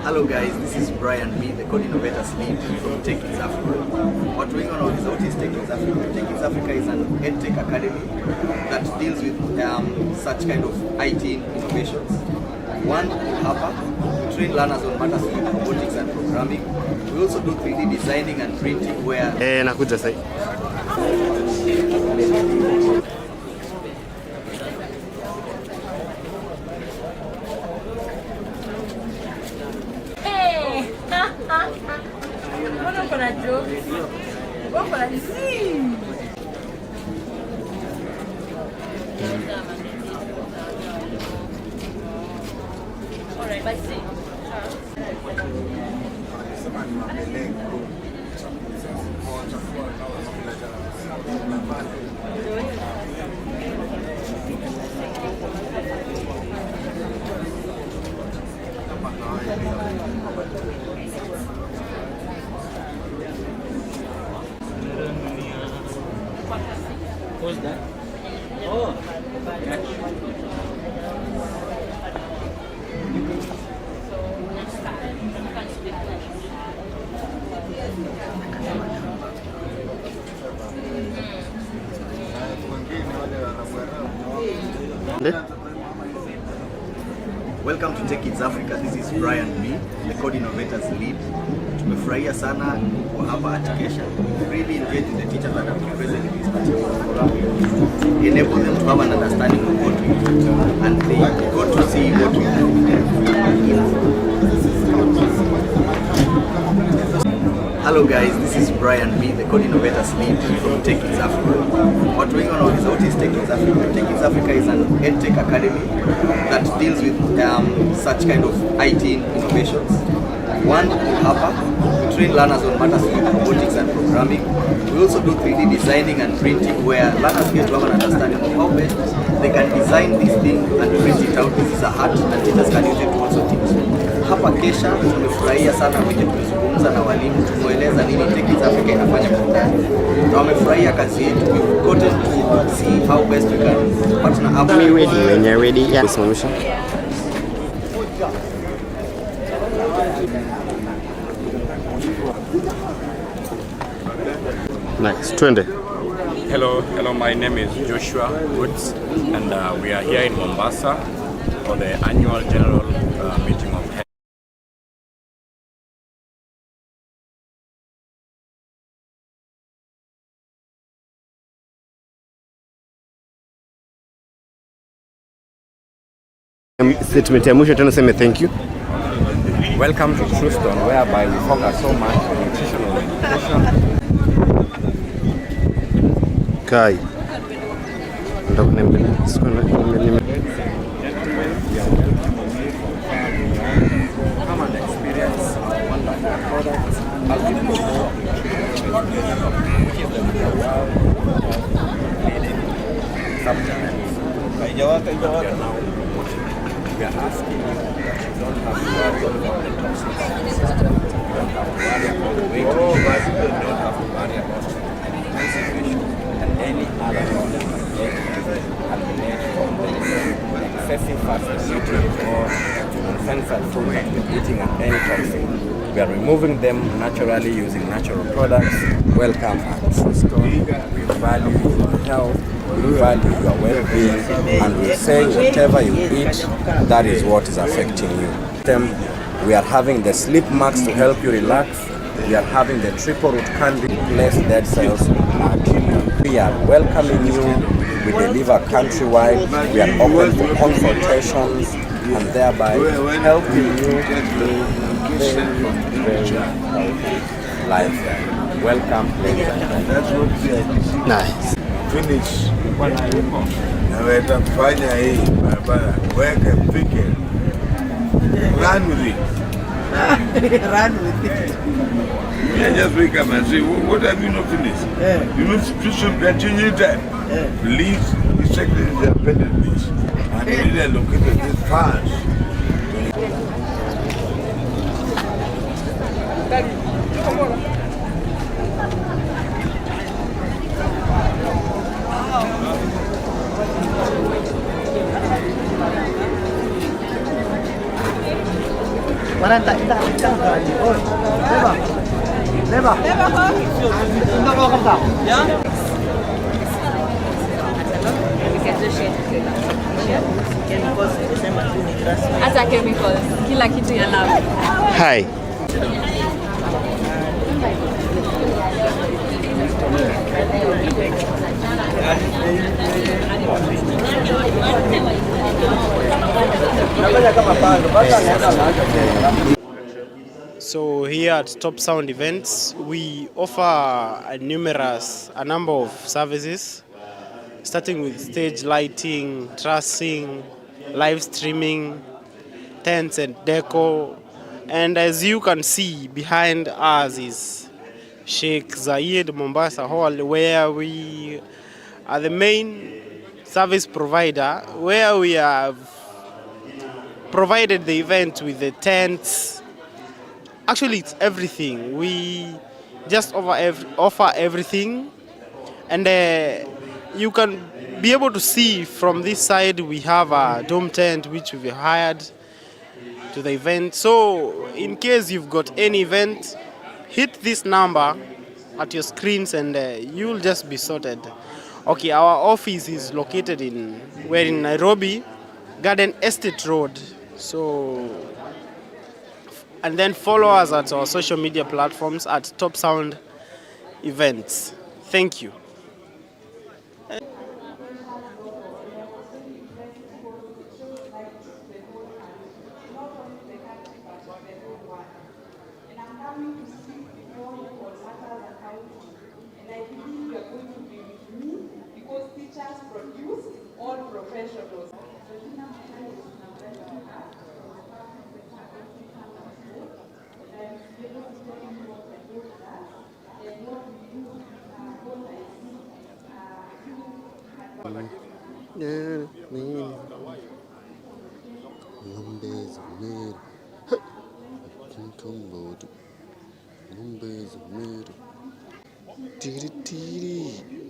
Hello guys, this is Brian B, the Code Innovators Lead from Tech Kids Africa. What we're going on is Audit Tech Kids Africa. Tech Kids Africa is an EdTech academy that deals with such kind of IT innovations. One, we train learners on matters like robotics and programming. We also do 3D designing and printing where... nakuja sai. Mbona uko na jokes? Wako na sim. Alright, basi. who's that? Oh, Welcome to Tech Kids Africa. This is Brian B, the Code Innovators Lead. Tumefurahia sana kwa hapa at KESSHA. Really engage the teachers that have been present in this particular program. Enable them to have an understanding of what we do, and they got to see what we do. Hello guys, this is Brian B, the Code Innovators Lead from Tech Kids Africa. What we're going on is Audit Tech Kids Africa. Tech Kids Africa is an EdTech academy that deals with such kind of IT innovations. One, we train learners on matters like robotics and programming. We also do 3D designing and printing where learners get to have an understanding of how best they can design this thing and print it out. This is a art that teachers can use it to also teach. Hapa KESSHA tumefurahia sana vile tumezungumza na walimu, tumeeleza nini Tech Kids Africa inafanya kwa ndani. Na wamefurahia kazi yetu. We've gotten to see how best we can partner up. When you're ready, yeah. Next, 20. Hello, my name is Joshua Woods, and we are here in Mombasa for the annual general meeting of heads. Statement ya mwisho tena sema thank you. Welcome to Trueston, whereby we focus so much on nutritional education. Kai. Ndo kunembele. Sikuna kunembele. Come and experience wonderful products as we promote leading supplements. We are asking you that you don't have to worry about the toxins in the system. You don't have to worry about weight issues. You don't have to worry about constipation and any other problem that can be made from the excessive fat eating or sensor food that we're eating and any toxin. We are removing them naturally using natural products. Welcome at Cisco. We value your health, we value your well-being, and we say whatever you eat, that is what is affecting you. We are having the sleep max to help you relax. We are having the triple root candy to replace dead cells. We are welcoming you. We deliver countrywide. We are open for consultations and thereby helping you live very healthy life. Welcome, ladies and gentlemen. Nice. Finish. Naweza kufanya hii barabara, weke mpike. Run with it. Run with it. Yeah, just wake up and say, what have you not finished? You should continue that. Please, the secretary is appended this. And you need to look at this fast. Hata chemicals, kila kitu ya lab. Hi. So here at Top Sound Events, we offer a number of services, starting with stage lighting, trussing, live streaming, tents and decor. And as you can see behind us is Sheikh Zayed Mombasa Hall, where we are the main service provider, where we have provided the event with the tents. Actually, it's everything. We just offer everything, and you can be able to see from this side we have a dome tent which we've hired to the event. So in case you've got any event, hit this number at your screens and you'll just be sorted. Okay, our office is located in Nairobi, Garden Estate Road. So, and then follow us at our social media platforms at Top Sound Events. Thank you. Tiri tiri.